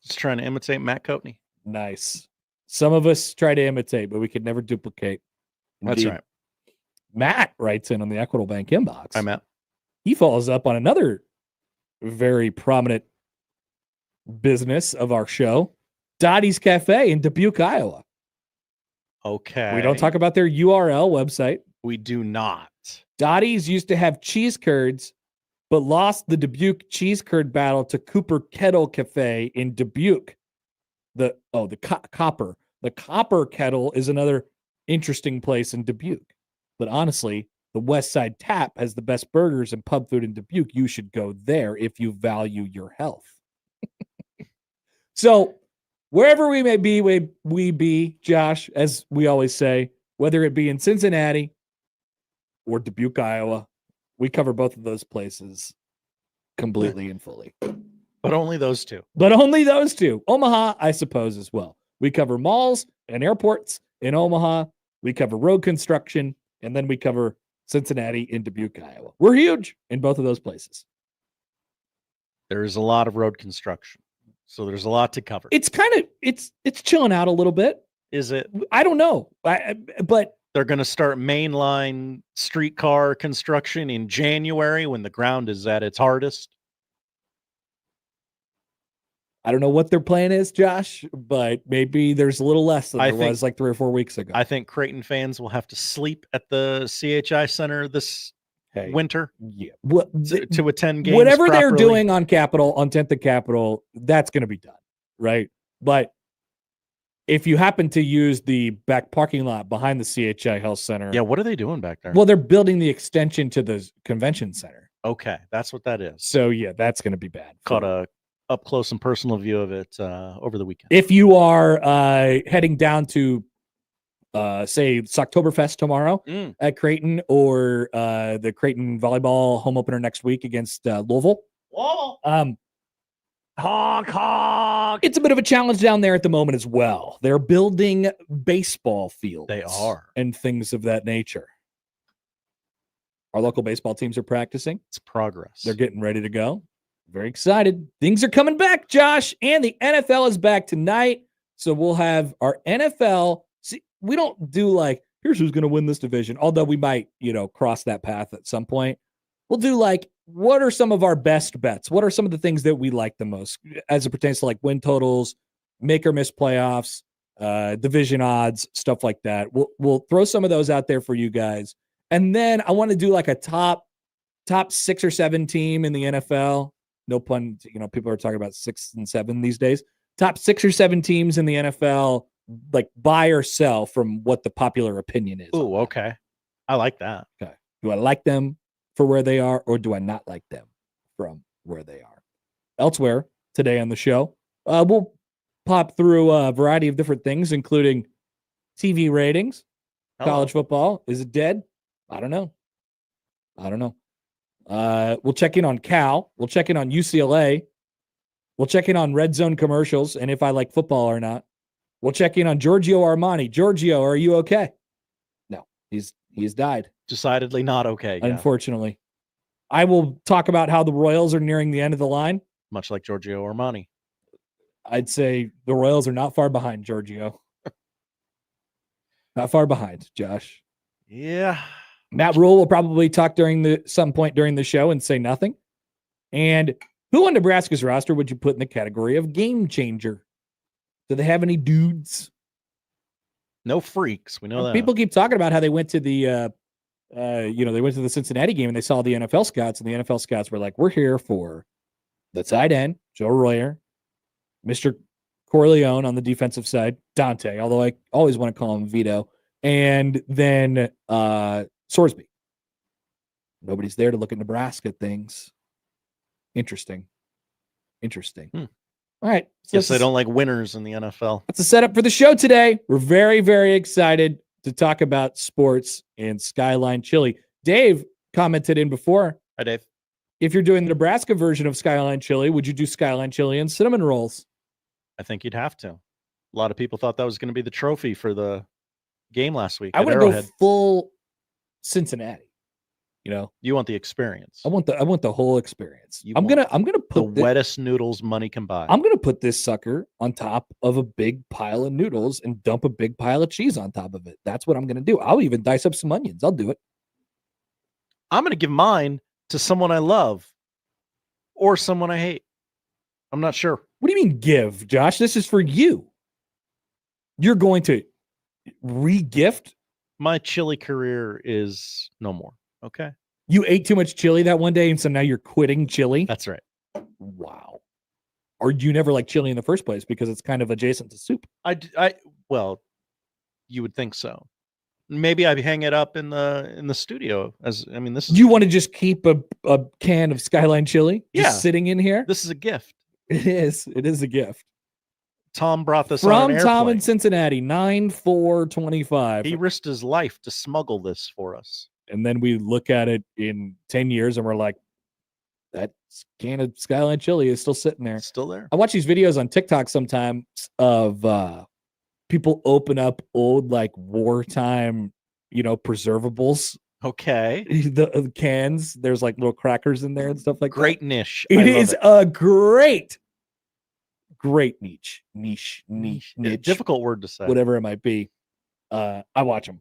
[SPEAKER 7] Just trying to imitate Matt Coatney.
[SPEAKER 5] Nice. Some of us try to imitate, but we could never duplicate.
[SPEAKER 7] That's
[SPEAKER 5] Indeed.
[SPEAKER 7] right.
[SPEAKER 5] Matt writes in on the Equitable Bank inbox.
[SPEAKER 7] Hi, Matt.
[SPEAKER 5] He follows up on another very prominent business of our show, Dottie's Cafe in Dubuque, Iowa.
[SPEAKER 7] Okay.
[SPEAKER 5] We don't talk about their URL website.
[SPEAKER 7] We do not.
[SPEAKER 5] Dottie's used to have cheese curds, but lost the Dubuque cheese curd battle to Cooper Kettle Cafe in Dubuque. The Copper. The Copper Kettle is another interesting place in Dubuque. But honestly, the West Side Tap has the best burgers and pub food in Dubuque. You should go there if you value your health. So wherever we may be, we be, Josh, as we always say, whether it be in Cincinnati or Dubuque, Iowa, we cover both of those places completely and fully.
[SPEAKER 7] But only those two.
[SPEAKER 5] But only those two. Omaha, I suppose, as well. We cover malls and airports in Omaha. We cover road construction, and then we cover Cincinnati in Dubuque, Iowa. We're huge in both of those places.
[SPEAKER 7] There is a lot of road construction, so there's a lot to cover.
[SPEAKER 5] It's kind of it's chilling out a little bit.
[SPEAKER 7] Is it?
[SPEAKER 5] I don't know, but
[SPEAKER 7] they're going to start mainline streetcar construction in January when the ground is at its hardest.
[SPEAKER 5] I don't know what their plan is, Josh, but maybe there's a little less than there was like 3 or 4 weeks ago.
[SPEAKER 7] I think Creighton fans will have to sleep at the CHI Center this winter to attend games.
[SPEAKER 5] Whatever
[SPEAKER 7] properly.
[SPEAKER 5] they're doing on 10th and Capitol, that's going to be done, right? But if you happen to use the back parking lot behind the CHI Health Center.
[SPEAKER 7] Yeah, what are they doing back there?
[SPEAKER 5] Well, they're building the extension to the convention center.
[SPEAKER 7] Okay, that's what that is.
[SPEAKER 5] So, yeah, that's going to be bad.
[SPEAKER 7] Caught a up close and personal view of it over the weekend.
[SPEAKER 5] If you are heading down to, say, it's Oktoberfest tomorrow at Creighton or the Creighton volleyball home opener next week against Louisville.
[SPEAKER 7] Honk, honk.
[SPEAKER 5] It's a bit of a challenge down there at the moment as well. They're building baseball fields.
[SPEAKER 7] They are.
[SPEAKER 5] And things of that nature. Our local baseball teams are practicing.
[SPEAKER 7] It's progress.
[SPEAKER 5] They're getting ready to go. Very excited. Things are coming back, Josh, and the NFL is back tonight. So we'll have our NFL. See, we don't do like, here's who's going to win this division, although we might, cross that path at some point. We'll do like, what are some of our best bets? What are some of the things that we like the most as it pertains to like win totals, make or miss playoffs, division odds, stuff like that. We'll throw some of those out there for you guys. And then I want to do like a top 6 or 7 team in the NFL. No pun, people are talking about 6 and 7 these days. Top 6 or 7 teams in the NFL, like buy or sell from what the popular opinion is.
[SPEAKER 7] Oh, okay. I like that.
[SPEAKER 5] Okay. Do I like them for where they are, or do I not like them from where they are? Elsewhere today on the show, we'll pop through a variety of different things, including TV ratings, college football. Is it dead? I don't know. We'll check in on Cal. We'll check in on UCLA. We'll check in on red zone commercials and if I like football or not. We'll check in on Giorgio Armani. Giorgio, are you okay? No, he's died.
[SPEAKER 7] Decidedly not okay. Yeah.
[SPEAKER 5] Unfortunately. I will talk about how the Royals are nearing the end of the line.
[SPEAKER 7] Much like Giorgio Armani.
[SPEAKER 5] I'd say the Royals are not far behind, Giorgio. Not far behind, Josh.
[SPEAKER 7] Yeah.
[SPEAKER 5] Matt Rule will probably talk some point during the show and say nothing. And who on Nebraska's roster would you put in the category of game changer? Do they have any dudes?
[SPEAKER 7] No freaks. We know that.
[SPEAKER 5] People keep talking about how they went to the, they went to the Cincinnati game and they saw the NFL scouts, and the NFL scouts were like, "We're here for the tight end, Joe Royer, Mr. Corleone on the defensive side, Dante, although I always want to call him Vito, and then Sorsby." Nobody's there to look at Nebraska things. Interesting. All right. So
[SPEAKER 7] Guess they don't like winners in the NFL.
[SPEAKER 5] That's a setup for the show today. We're very, very excited to talk about sports and Skyline Chili. Dave commented in before.
[SPEAKER 7] Hi, Dave.
[SPEAKER 5] If you're doing the Nebraska version of Skyline chili, would you do Skyline chili and cinnamon rolls?
[SPEAKER 7] I think you'd have to. A lot of people thought that was going to be the trophy for the game last week.
[SPEAKER 5] I
[SPEAKER 7] at
[SPEAKER 5] want to go
[SPEAKER 7] Arrowhead.
[SPEAKER 5] full Cincinnati. You know,
[SPEAKER 7] You want the experience.
[SPEAKER 5] I want the whole experience.
[SPEAKER 7] You
[SPEAKER 5] I'm
[SPEAKER 7] want
[SPEAKER 5] gonna
[SPEAKER 7] the
[SPEAKER 5] put
[SPEAKER 7] wettest noodles money can buy.
[SPEAKER 5] I'm gonna put this sucker on top of a big pile of noodles and dump a big pile of cheese on top of it. That's what I'm gonna do. I'll even dice up some onions. I'll do it.
[SPEAKER 7] I'm going to give mine to someone I love or someone I hate. I'm not sure.
[SPEAKER 5] What do you mean give, Josh? This is for you. You're going to re-gift?
[SPEAKER 7] My chili career is no more. Okay.
[SPEAKER 5] You ate too much chili that one day, and so now you're quitting chili?
[SPEAKER 7] That's right.
[SPEAKER 5] Wow. Or you never liked chili in the first place because it's kind of adjacent to soup.
[SPEAKER 7] Well, you would think so. Maybe I hang it up in the studio this is
[SPEAKER 5] You want to just keep a can of Skyline chili just sitting in here?
[SPEAKER 7] This is a gift.
[SPEAKER 5] It is. It is a gift.
[SPEAKER 7] Tom brought this on
[SPEAKER 5] From
[SPEAKER 7] an
[SPEAKER 5] Tom
[SPEAKER 7] airplane.
[SPEAKER 5] in Cincinnati, 9/4/25.
[SPEAKER 7] He risked his life to smuggle this for us.
[SPEAKER 5] And then we look at it in 10 years and we're like, that can of Skyline chili is still sitting there.
[SPEAKER 7] It's still there.
[SPEAKER 5] I watch these videos on TikTok sometimes of people open up old like wartime, preservables.
[SPEAKER 7] Okay.
[SPEAKER 5] The cans, there's like little crackers in there and stuff like
[SPEAKER 7] Great
[SPEAKER 5] that.
[SPEAKER 7] niche.
[SPEAKER 5] It is a great niche,
[SPEAKER 7] Difficult word to say.
[SPEAKER 5] whatever it might be. I watch them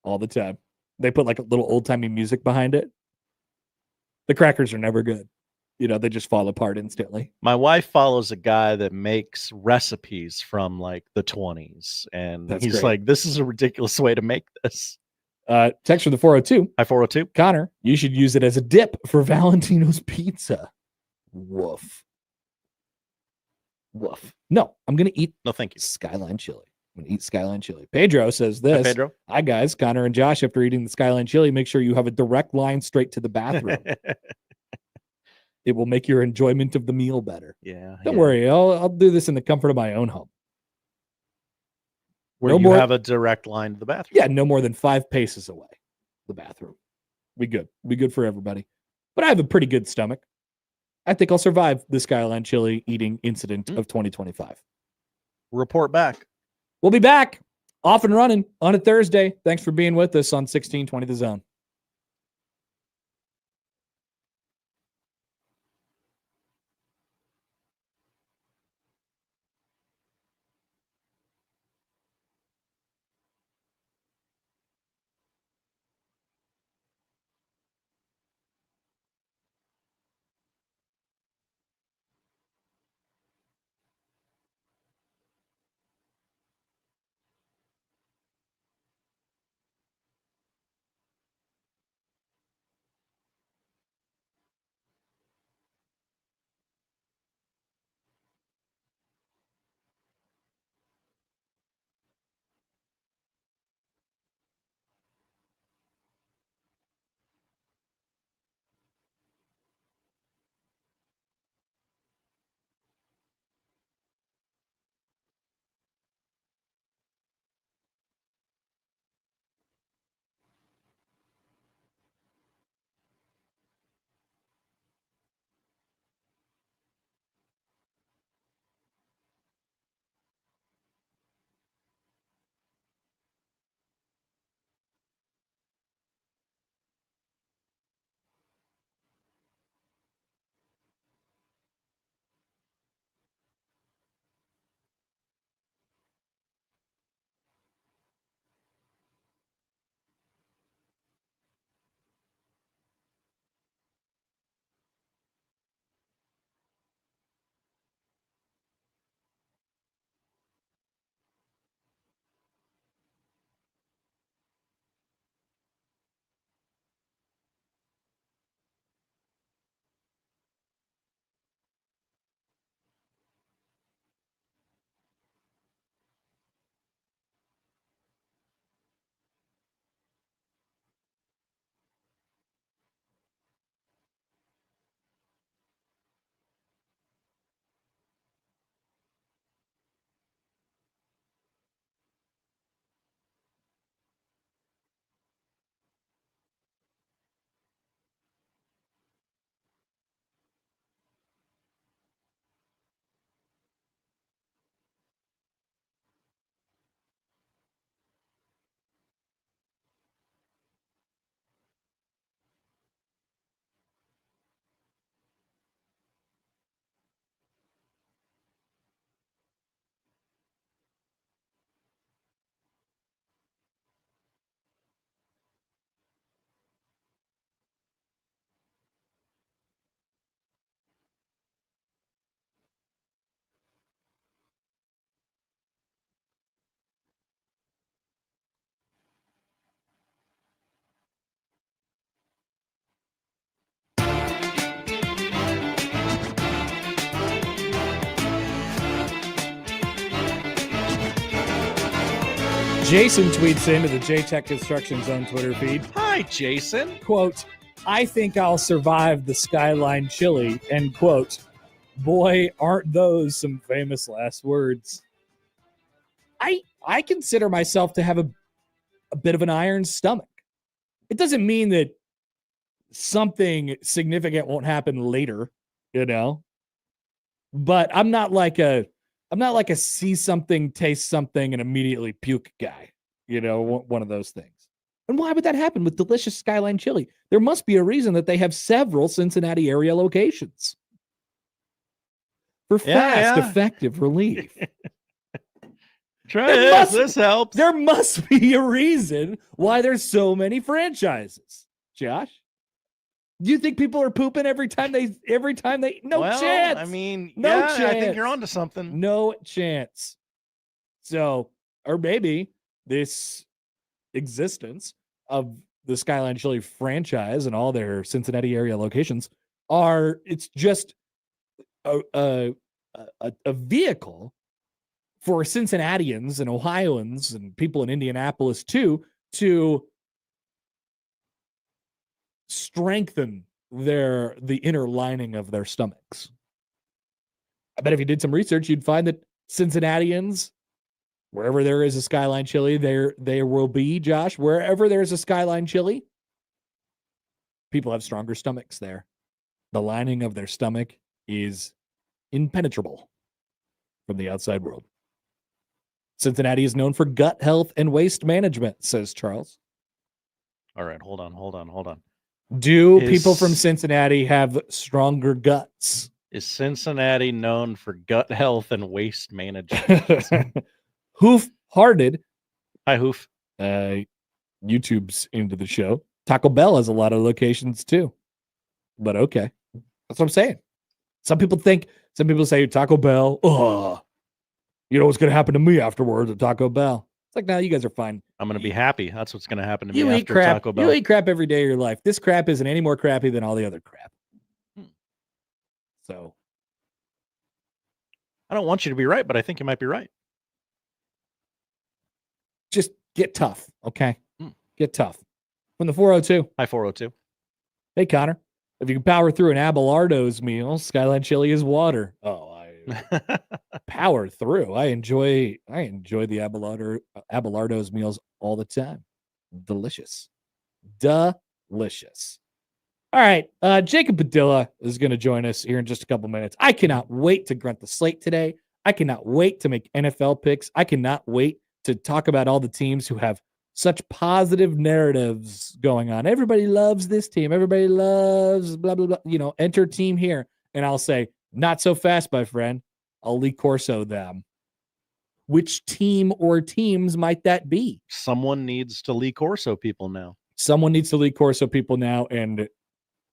[SPEAKER 5] all the time. They put like a little old timey music behind it. The crackers are never good. They just fall apart instantly.
[SPEAKER 7] My wife follows a guy that makes recipes from like the 20s. And
[SPEAKER 5] That's
[SPEAKER 7] he's
[SPEAKER 5] great.
[SPEAKER 7] like, this is a ridiculous way to make this.
[SPEAKER 5] Text from the 402.
[SPEAKER 7] Hi, 402.
[SPEAKER 5] Connor, you should use it as a dip for Valentino's pizza. Woof. No, I'm going to eat
[SPEAKER 7] No, thank you.
[SPEAKER 5] Skyline chili. I'm going to eat Skyline chili. Pedro says this.
[SPEAKER 7] Hi, Pedro.
[SPEAKER 5] Hi, guys. Connor and Josh, after eating the Skyline chili, make sure you have a direct line straight to the bathroom. It will make your enjoyment of the meal better.
[SPEAKER 7] Yeah.
[SPEAKER 5] Don't worry. I'll do this in the comfort of my own home.
[SPEAKER 7] Where
[SPEAKER 5] No
[SPEAKER 7] you
[SPEAKER 5] more-
[SPEAKER 7] have a direct line to the bathroom.
[SPEAKER 5] Yeah, no more than 5 paces away. The bathroom. We good. We good for everybody. But I have a pretty good stomach. I think I'll survive the Skyline chili eating incident of 2025.
[SPEAKER 7] Report back.
[SPEAKER 5] We'll be back off and running on a Thursday. Thanks for being with us on 1620 The Zone. Jason tweets into the J-Tech Construction Zone Twitter feed,
[SPEAKER 7] Hi, Jason.
[SPEAKER 5] quote, I think I'll survive the Skyline chili, end quote. Boy, aren't those some famous last words. I consider myself to have a bit of an iron stomach. It doesn't mean that something significant won't happen later, but I'm not like a see something, taste something, and immediately puke guy, one of those things. And why would that happen with delicious Skyline chili? There must be a reason that they have several Cincinnati area locations for fast, effective relief.
[SPEAKER 7] Try this. This helps.
[SPEAKER 5] There must be a reason why there's so many franchises. Josh, do you think people are pooping every time they? No chance.
[SPEAKER 7] I mean,
[SPEAKER 5] no chance.
[SPEAKER 7] I think you're onto something.
[SPEAKER 5] No chance. So, or maybe this existence of the Skyline Chili franchise and all their Cincinnati area locations it's just a vehicle for Cincinnatians and Ohioans and people in Indianapolis too to strengthen the inner lining of their stomachs. I bet if you did some research, you'd find that Cincinnatians, wherever there is a Skyline chili, there will be, Josh, wherever there's a Skyline chili, people have stronger stomachs there. The lining of their stomach is impenetrable from the outside world. Cincinnati is known for gut health and waste management, says Charles.
[SPEAKER 7] All right, hold on.
[SPEAKER 5] Do people from Cincinnati have stronger guts?
[SPEAKER 7] Is Cincinnati known for gut health and waste management?
[SPEAKER 5] Hoof-hearted.
[SPEAKER 7] Hi, Hoof.
[SPEAKER 5] YouTube's into the show. Taco Bell has a lot of locations too. But okay. That's what I'm saying. Some people say Taco Bell, you know what's going to happen to me afterwards at Taco Bell. It's like, no, you guys are fine.
[SPEAKER 7] I'm going to be happy. That's what's going to happen to me after
[SPEAKER 5] crap.
[SPEAKER 7] Taco Bell.
[SPEAKER 5] You eat crap every day of your life. This crap isn't any more crappy than all the other crap. So.
[SPEAKER 7] I don't want you to be right, but I think you might be right.
[SPEAKER 5] Just get tough, okay? Get tough. From the 402.
[SPEAKER 7] Hi, 402.
[SPEAKER 5] Hey, Connor. If you can power through an Abelardo's meal, Skyline chili is water. Oh, I power through. I enjoy the Abelardo's meals all the time. Delicious. Delicious. All right. Jacob Padilla is going to join us here in just a couple minutes. I cannot wait to grunt the slate today. I cannot wait to make NFL picks. I cannot wait to talk about all the teams who have such positive narratives going on. Everybody loves this team. Everybody loves blah, blah, blah. Enter team here. And I'll say, not so fast, my friend. I'll Lee Corso them. Which team or teams might that be?
[SPEAKER 7] Someone needs to Lee Corso people now.
[SPEAKER 5] Someone needs to Lee Corso people now, and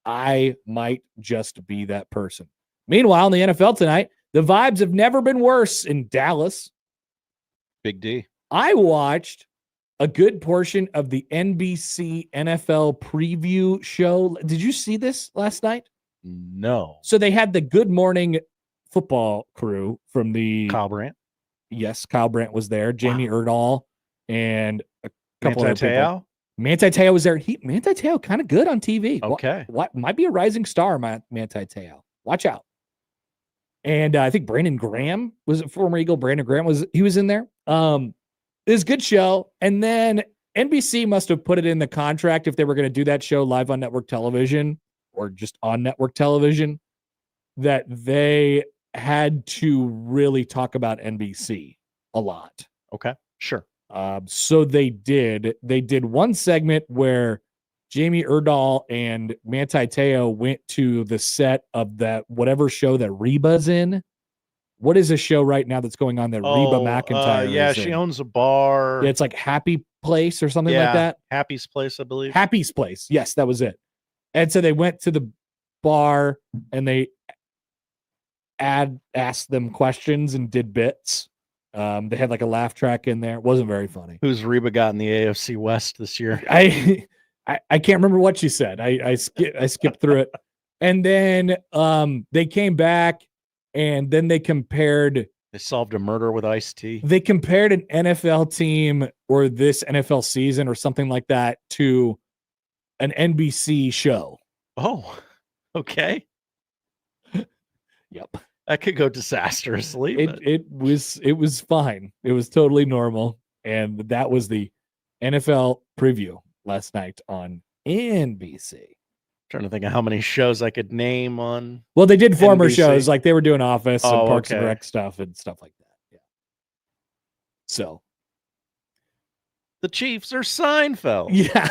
[SPEAKER 5] I might just be that person. Meanwhile, in the NFL tonight, the vibes have never been worse in Dallas.
[SPEAKER 7] Big D.
[SPEAKER 5] I watched a good portion of the NBC NFL preview show. Did you see this last night?
[SPEAKER 7] No.
[SPEAKER 5] So they had the Good Morning Football crew from the
[SPEAKER 7] Kyle Brandt.
[SPEAKER 5] Yes, Kyle Brandt was there. Jamie Erdahl and a couple of people. Manti Te'o was there. Manti Te'o kind of good on TV.
[SPEAKER 7] Okay.
[SPEAKER 5] What might be a rising star, Manti Te'o. Watch out. And I think Brandon Graham was a former Eagle. Brandon Graham was in there. It was a good show. And then NBC must have put it in the contract if they were going to do that show live on network television or just on network television, that they had to really talk about NBC a lot.
[SPEAKER 7] Okay, sure.
[SPEAKER 5] So they did one segment where Jamie Erdahl and Manti Te'o went to the set of that whatever show that Reba's in. What is a show right now that's going on that Reba McEntire is
[SPEAKER 7] she
[SPEAKER 5] in?
[SPEAKER 7] owns a bar.
[SPEAKER 5] Yeah, it's like Happy Place or something like that.
[SPEAKER 7] Happy's Place, I believe.
[SPEAKER 5] Happy's Place. Yes, that was it. And so they went to the bar and they asked them questions and did bits. They had like a laugh track in there. It wasn't very funny.
[SPEAKER 7] Who's Reba got in the AFC West this year?
[SPEAKER 5] I can't remember what she said. I skipped through it. And then they came back and then they compared
[SPEAKER 7] They solved a murder with iced tea.
[SPEAKER 5] They compared an NFL team or this NFL season or something like that to an NBC show.
[SPEAKER 7] Oh, okay.
[SPEAKER 5] Yep.
[SPEAKER 7] That could go disastrously.
[SPEAKER 5] It was fine. It was totally normal. And that was the NFL preview last night on NBC.
[SPEAKER 7] Trying to think of how many shows I could name on.
[SPEAKER 5] Well, they did former
[SPEAKER 7] NBC.
[SPEAKER 5] shows, like they were doing Office and
[SPEAKER 7] Oh,
[SPEAKER 5] Parks and
[SPEAKER 7] okay.
[SPEAKER 5] Rec stuff and stuff like that. Yeah. So
[SPEAKER 7] The Chiefs are Seinfeld.
[SPEAKER 5] yeah,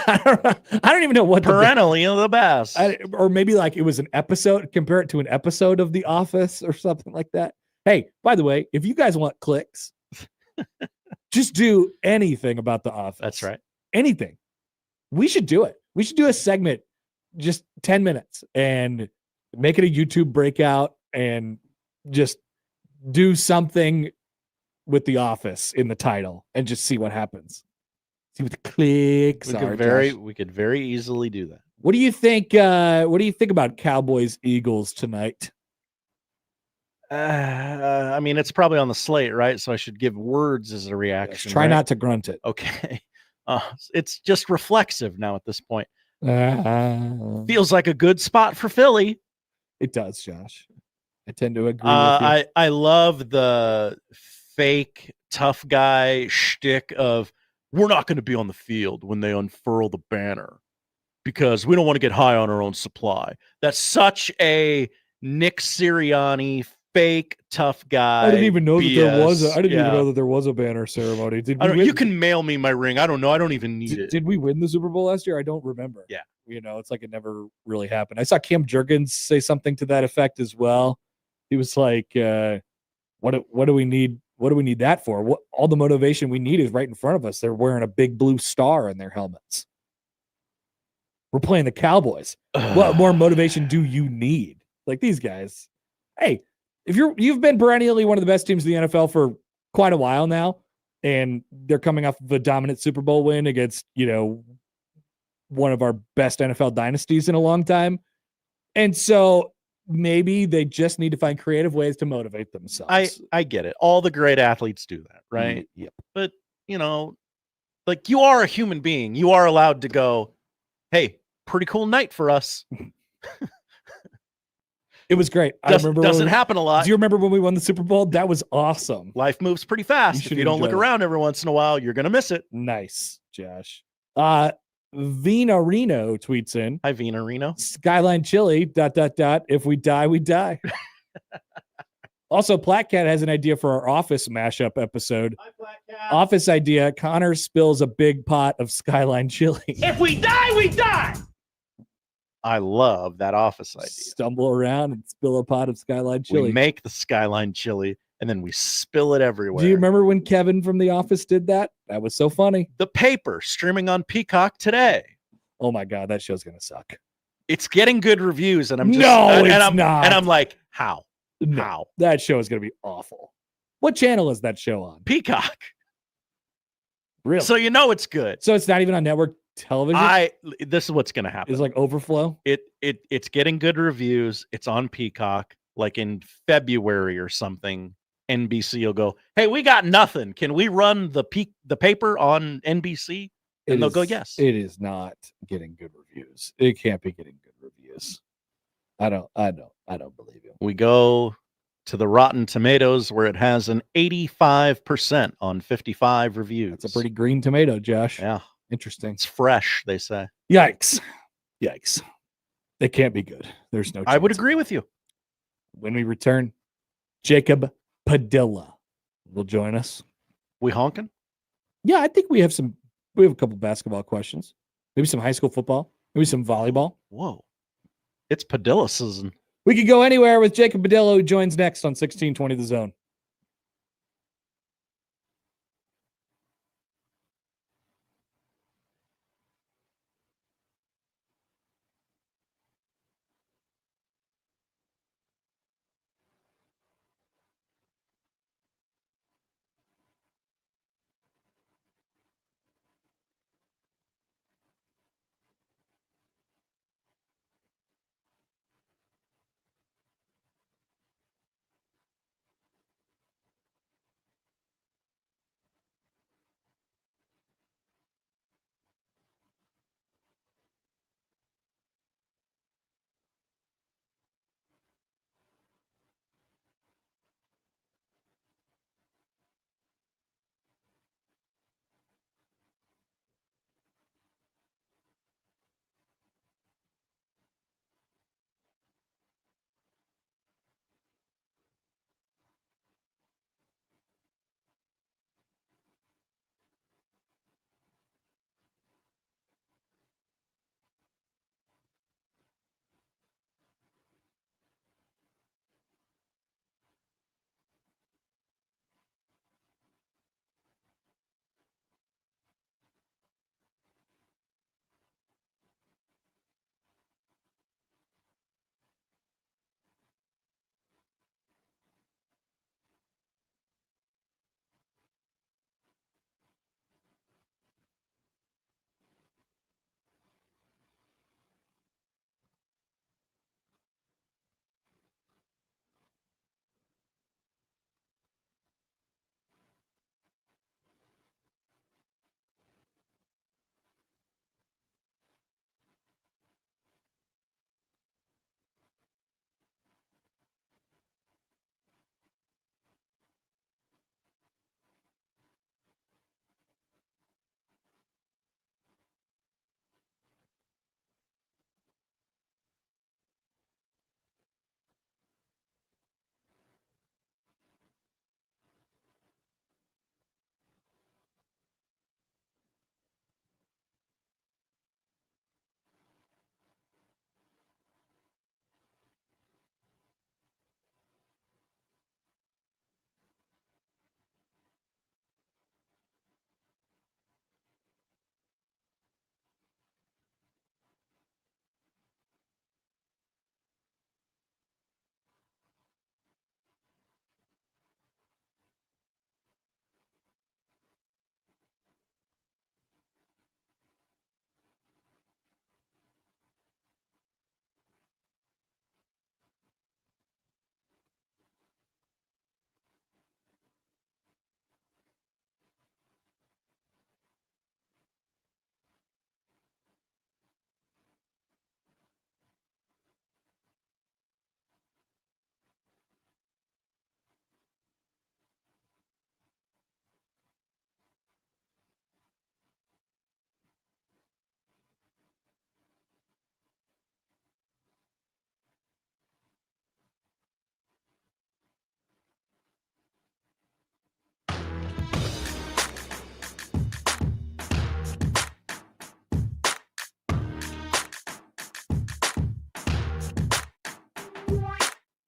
[SPEAKER 5] I don't even know what
[SPEAKER 7] Perennially the best.
[SPEAKER 5] or maybe like it was an episode. Compare it to an episode of The Office or something like that. Hey, by the way, if you guys want clicks, just do anything about The Office.
[SPEAKER 7] That's right.
[SPEAKER 5] Anything. We should do it. We should do a segment, just 10 minutes, and make it a YouTube breakout and just do something with The Office in the title and just see what happens. See what the clicks are.
[SPEAKER 7] We could very easily do that.
[SPEAKER 5] What do you think? What do you think about Cowboys Eagles tonight?
[SPEAKER 7] I mean, it's probably on the slate, right? So I should give words as a reaction.
[SPEAKER 5] Try
[SPEAKER 7] right?
[SPEAKER 5] not to grunt it.
[SPEAKER 7] Okay. It's just reflexive now at this point. Feels like a good spot for Philly.
[SPEAKER 5] It does, Josh. I tend to agree with you.
[SPEAKER 7] I love the fake tough guy shtick of we're not going to be on the field when they unfurl the banner because we don't want to get high on our own supply. That's such a Nick Sirianni fake tough guy.
[SPEAKER 5] I didn't even know that there was. I didn't even
[SPEAKER 7] Yeah.
[SPEAKER 5] know that there was a banner ceremony. Did
[SPEAKER 7] I
[SPEAKER 5] we
[SPEAKER 7] don't,
[SPEAKER 5] win?
[SPEAKER 7] you can mail me my ring. I don't know. I don't even need it.
[SPEAKER 5] Did we win the Super Bowl last year? I don't remember.
[SPEAKER 7] Yeah.
[SPEAKER 5] You know, it's like it never really happened. I saw Cam Jurgens say something to that effect as well. He was like, what do we need? What do we need that for? What all the motivation we need is right in front of us. They're wearing a big blue star in their helmets. We're playing the Cowboys. What more motivation do you need? Like these guys. Hey, if you've been perennially one of the best teams in the NFL for quite a while now, and they're coming off of a dominant Super Bowl win against, you know, one of our best NFL dynasties in a long time. And so maybe they just need to find creative ways to motivate themselves.
[SPEAKER 7] I get it. All the great athletes do that, right?
[SPEAKER 5] Yep.
[SPEAKER 7] But, you know, like you are a human being. You are allowed to go, hey, pretty cool night for us.
[SPEAKER 5] It was great.
[SPEAKER 7] Doesn't happen a lot.
[SPEAKER 5] Do you remember when we won the Super Bowl? That was awesome.
[SPEAKER 7] Life moves pretty fast.
[SPEAKER 5] You
[SPEAKER 7] If
[SPEAKER 5] should
[SPEAKER 7] you don't look
[SPEAKER 5] enjoy it.
[SPEAKER 7] around every once in a while, you're going to miss it.
[SPEAKER 5] Nice, Josh. Vina Reno tweets in.
[SPEAKER 7] Hi, Vina Reno.
[SPEAKER 5] Skyline Chili, ... If we die, we die. Also, Platcat has an idea for our Office mashup episode.
[SPEAKER 7] Hi, Platcat.
[SPEAKER 5] Office idea. Connor spills a big pot of Skyline Chili.
[SPEAKER 1] If we die, we die.
[SPEAKER 7] I love that Office idea.
[SPEAKER 5] Stumble around and spill a pot of Skyline Chili.
[SPEAKER 7] We make the Skyline chili and then we spill it everywhere.
[SPEAKER 5] Do you remember when Kevin from The Office did that? That was so funny.
[SPEAKER 7] The Paper streaming on Peacock today?
[SPEAKER 5] Oh my God, that show's gonna suck.
[SPEAKER 7] It's getting good reviews, and I'm just
[SPEAKER 5] it's not.
[SPEAKER 7] And I'm like, how?
[SPEAKER 5] No,
[SPEAKER 7] How?
[SPEAKER 5] that show is gonna be awful. What channel is that show on?
[SPEAKER 7] Peacock.
[SPEAKER 5] Really?
[SPEAKER 7] So you know it's good.
[SPEAKER 5] So it's not even on network television.
[SPEAKER 7] This is what's going to happen.
[SPEAKER 5] It's like Overflow.
[SPEAKER 7] It's getting good reviews. It's on Peacock. Like in February or something, NBC will go, "Hey, we got nothing. Can we run the Paper on NBC?" And they'll go, "Yes."
[SPEAKER 5] It is not getting good reviews. It can't be getting good reviews. I don't believe you.
[SPEAKER 7] We go to the Rotten Tomatoes where it has an 85% on 55 reviews.
[SPEAKER 5] It's a pretty green tomato, Josh.
[SPEAKER 7] Yeah.
[SPEAKER 5] Interesting.
[SPEAKER 7] It's fresh, they say.
[SPEAKER 5] Yikes. It can't be good. There's no chance.
[SPEAKER 7] I would agree with you.
[SPEAKER 5] When we return, Jacob Padilla will join us.
[SPEAKER 7] We honking?
[SPEAKER 5] Yeah, I think we have a couple basketball questions. Maybe some high school football. Maybe some volleyball.
[SPEAKER 7] Whoa. It's Padilla season.
[SPEAKER 5] We could go anywhere with Jacob Padilla, who joins next on 1620 The Zone.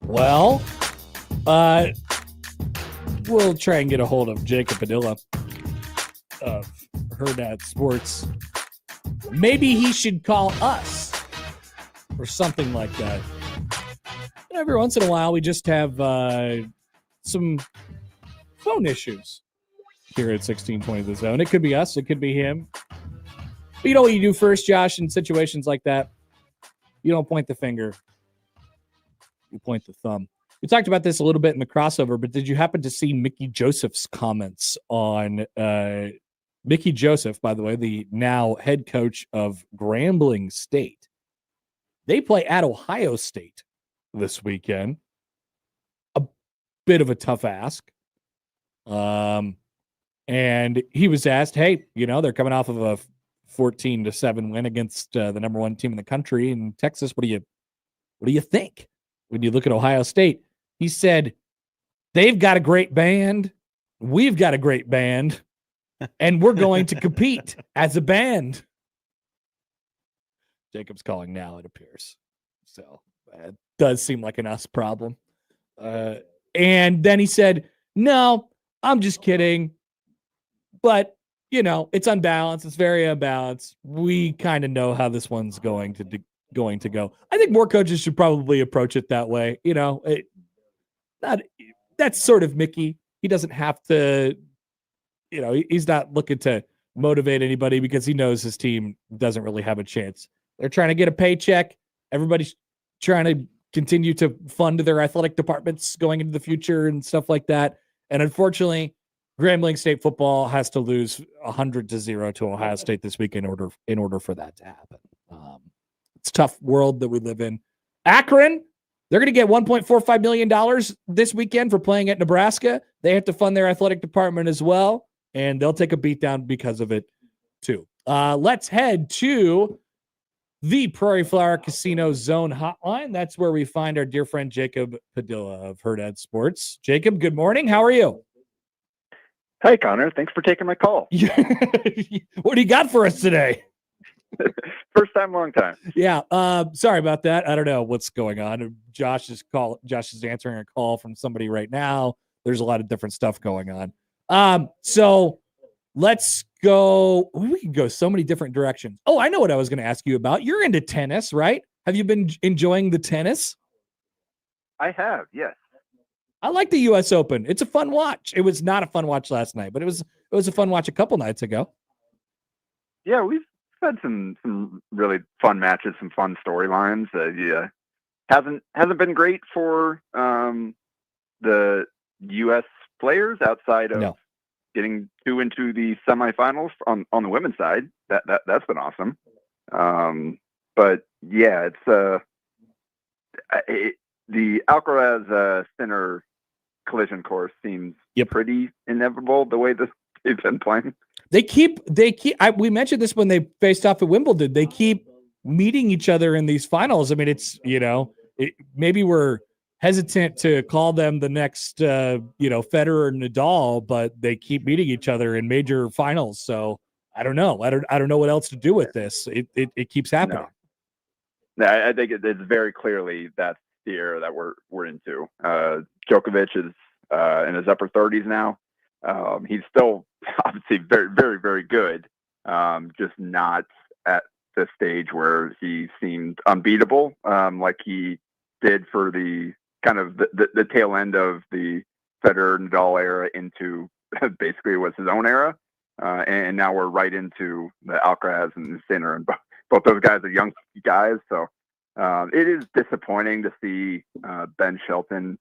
[SPEAKER 5] Well, we'll try and get a hold of Jacob Padilla of Her Dad Sports. Maybe he should call us or something like that. And every once in a while, we just have some phone issues here at 1620 The Zone. It could be us. It could be him. But you know what you do first, Josh, in situations like that? You don't point the finger. You point the thumb. We talked about this a little bit in the crossover, but did you happen to see Mickey Joseph's comments on Mickey Joseph, by the way, the now head coach of Grambling State? They play at Ohio State this weekend. A bit of a tough ask. And he was asked, hey, you know, they're coming off of a 14-7 win against the number one team in the country in Texas. What do you think when you look at Ohio State? He said, they've got a great band. We've got a great band. And we're going to compete as a band. Jacob's calling now, it appears. So it does seem like an us problem. And then he said, no, I'm just kidding. But, you know, it's unbalanced. It's very unbalanced. We kind of know how this one's going to go. I think more coaches should probably approach it that way. You know, that's sort of Mickey. He doesn't have to, you know, he's not looking to motivate anybody because he knows his team doesn't really have a chance. They're trying to get a paycheck. Everybody's trying to continue to fund their athletic departments going into the future and stuff like that. And unfortunately, Grambling State football has to lose 100-0 to Ohio State this week in order for that to happen. It's a tough world that we live in. Akron, they're going to get $1.45 million this weekend for playing at Nebraska. They have to fund their athletic department as well, and they'll take a beatdown because of it too. Let's head to the Prairie Flower Casino Zone Hotline. That's where we find our dear friend Jacob Padilla of Her Dad Sports. Jacob, good morning. How are you?
[SPEAKER 9] Hi, Connor. Thanks for taking my call.
[SPEAKER 5] What do you got for us today?
[SPEAKER 9] First time, long time.
[SPEAKER 5] Yeah. Sorry about that. I don't know what's going on. Josh is answering a call from somebody right now. There's a lot of different stuff going on. So let's go. We can go so many different directions. Oh, I know what I was going to ask you about. You're into tennis, right? Have you been enjoying the tennis?
[SPEAKER 9] I have, yes.
[SPEAKER 5] I like the U.S. Open. It's a fun watch. It was not a fun watch last night, but it was a fun watch a couple nights ago.
[SPEAKER 9] Yeah, we've had some really fun matches, some fun storylines. Yeah, hasn't been great for the U.S. players outside of getting two into the semifinals on the women's side. That's been awesome. But yeah, it's the Alcaraz Sinner collision course seems pretty inevitable the way they've been playing.
[SPEAKER 5] We mentioned this when they faced off at Wimbledon. They keep meeting each other in these finals. I mean, it's, you know, maybe we're hesitant to call them the next, Federer and Nadal, but they keep meeting each other in major finals. So I don't know. I don't know what else to do with this. It keeps happening.
[SPEAKER 9] No, I think it's very clearly that's the era that we're into. Djokovic is in his upper 30s now. He's still obviously very, very, very good. Just not at the stage where he seemed unbeatable, like he did for the kind of the tail end of the Federer Nadal era into basically was his own era. And now we're right into the Alcaraz and the Sinner, and both those guys are young guys. So it is disappointing to see Ben Shelton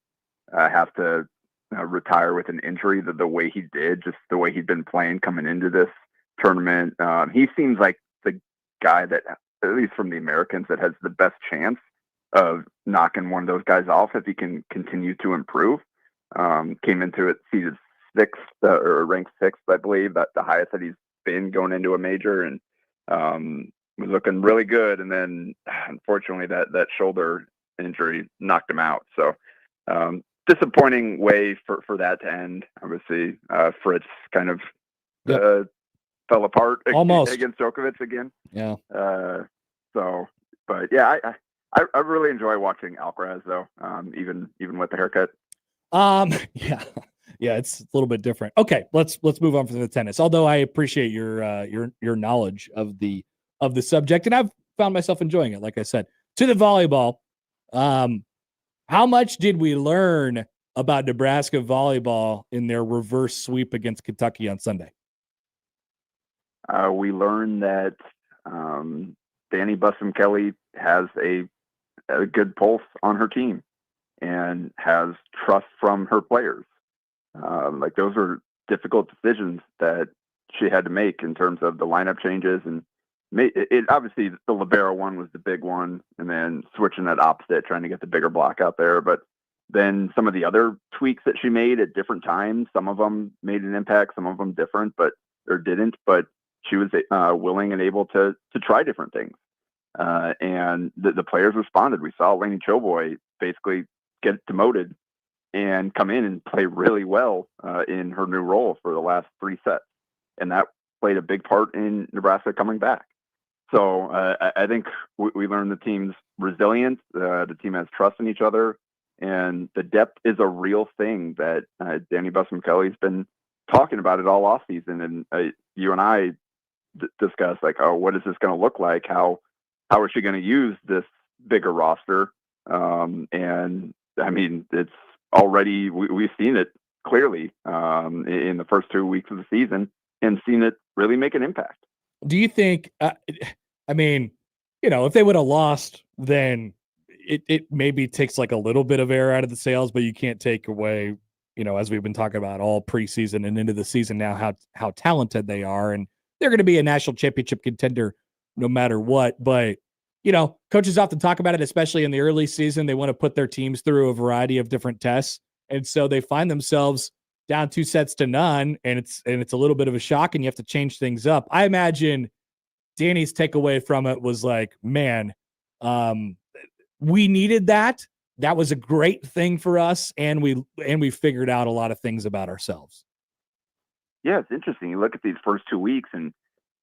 [SPEAKER 9] have to retire with an injury the way he did, just the way he'd been playing coming into this tournament. He seems like the guy that, at least from the Americans, that has the best chance of knocking one of those guys off if he can continue to improve. Came into it seeded sixth or ranked sixth, I believe, that the highest that he's been going into a major, and was looking really good. And then unfortunately that shoulder injury knocked him out. So disappointing way for that to end. Obviously, Fritz kind of fell apart
[SPEAKER 5] almost
[SPEAKER 9] against Djokovic again.
[SPEAKER 5] Yeah.
[SPEAKER 9] But yeah, I really enjoy watching Alcaraz though, even with the haircut.
[SPEAKER 5] Yeah, it's a little bit different. Okay, let's move on from the tennis. Although I appreciate your knowledge of the subject, and I've found myself enjoying it. Like I said, to the volleyball. How much did we learn about Nebraska volleyball in their reverse sweep against Kentucky on Sunday?
[SPEAKER 9] We learned that Danny Bussom-Kelly has a good pulse on her team and has trust from her players. Like those are difficult decisions that she had to make in terms of the lineup changes, and it obviously the libero one was the big one, and then switching that opposite, trying to get the bigger block out there. But then some of the other tweaks that she made at different times, some of them made an impact, some of them didn't. But she was willing and able to try different things. And the players responded. We saw Lainey Choboy basically get demoted and come in and play really well in her new role for the last 3 sets. And that played a big part in Nebraska coming back. So I think we learned the team's resilience. The team has trust in each other, and the depth is a real thing that Danny Bussom-Kelly's been talking about it all offseason. And you and I discussed like, oh, what is this going to look like? How is she going to use this bigger roster? And I mean, it's already, we've seen it clearly in the first 2 weeks of the season and seen it really make an impact.
[SPEAKER 5] Do you think, I mean, if they would have lost, then it maybe takes like a little bit of air out of the sails, but you can't take away, as we've been talking about all preseason and into the season now, how talented they are. And they're going to be a national championship contender no matter what. But, coaches often talk about it, especially in the early season. They want to put their teams through a variety of different tests. And so they find themselves down 2-0, and it's a little bit of a shock, and you have to change things up. I imagine Danny's takeaway from it was like, man, we needed that. That was a great thing for us, and we figured out a lot of things about ourselves.
[SPEAKER 9] Yeah, it's interesting. You look at these first 2 weeks, and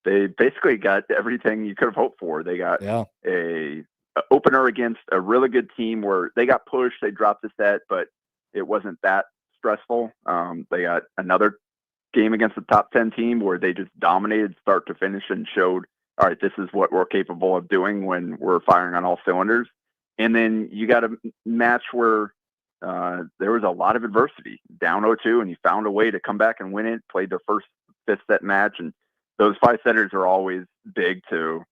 [SPEAKER 9] they basically got everything you could have hoped for. They got a opener against a really good team where they got pushed, they dropped a set, but it wasn't that stressful. They got another game against the top 10 team where they just dominated start to finish and showed, all right, this is what we're capable of doing when we're firing on all cylinders. And then you got a match where there was a lot of adversity, down 0-2, and you found a way to come back and win it, played their first 5th set match. And those 5-setters are always big to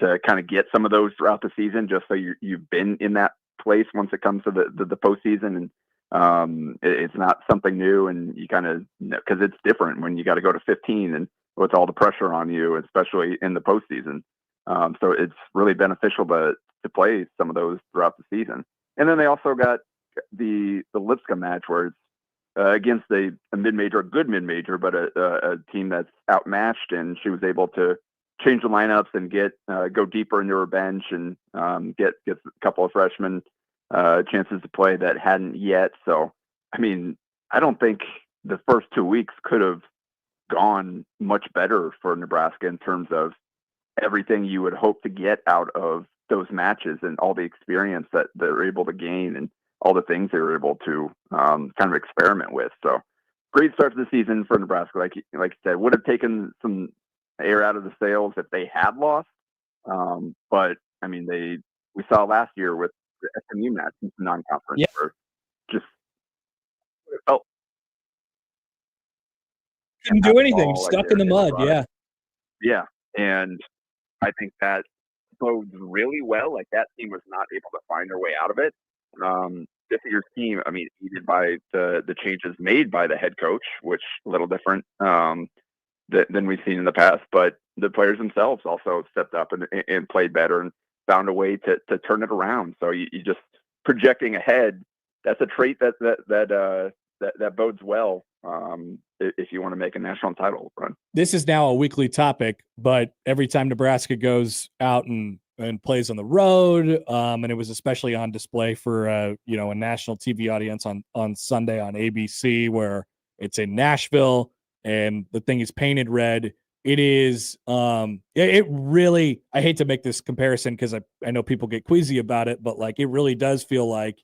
[SPEAKER 9] kind of get some of those throughout the season, just so you've been in that place once it comes to the postseason. And it's not something new, and you kind of, because it's different when you got to go to 15 and with all the pressure on you, especially in the postseason. So it's really beneficial to play some of those throughout the season. And then they also got the Lipscomb match where it's against a mid-major, a good mid-major, but a team that's outmatched, and she was able to change the lineups and go deeper into her bench and get a couple of freshmen chances to play that hadn't yet. So, I mean, I don't think the first 2 weeks could have gone much better for Nebraska in terms of everything you would hope to get out of those matches and all the experience that they're able to gain and all the things they were able to kind of experiment with. So great start to the season for Nebraska. Like you said, would have taken some air out of the sails if they had lost. But I mean, we saw last year with the SMU match in the non-conference where just
[SPEAKER 5] couldn't do anything, stuck in the mud.
[SPEAKER 9] Yeah. And I think that bodes really well. Like that team was not able to find their way out of it. This year's team, I mean, aided by the changes made by the head coach, which a little different than we've seen in the past, but the players themselves also stepped up and played better and found a way to turn it around. So you just projecting ahead, that's a trait that bodes well if you want to make a national title run. This
[SPEAKER 5] is now a weekly topic, but every time Nebraska goes out and plays on the road, and it was especially on display for a national TV audience on Sunday on ABC, where it's in Nashville and the thing is painted red. It is, it really, I hate to make this comparison because I know people get queasy about it, but like, it really does feel like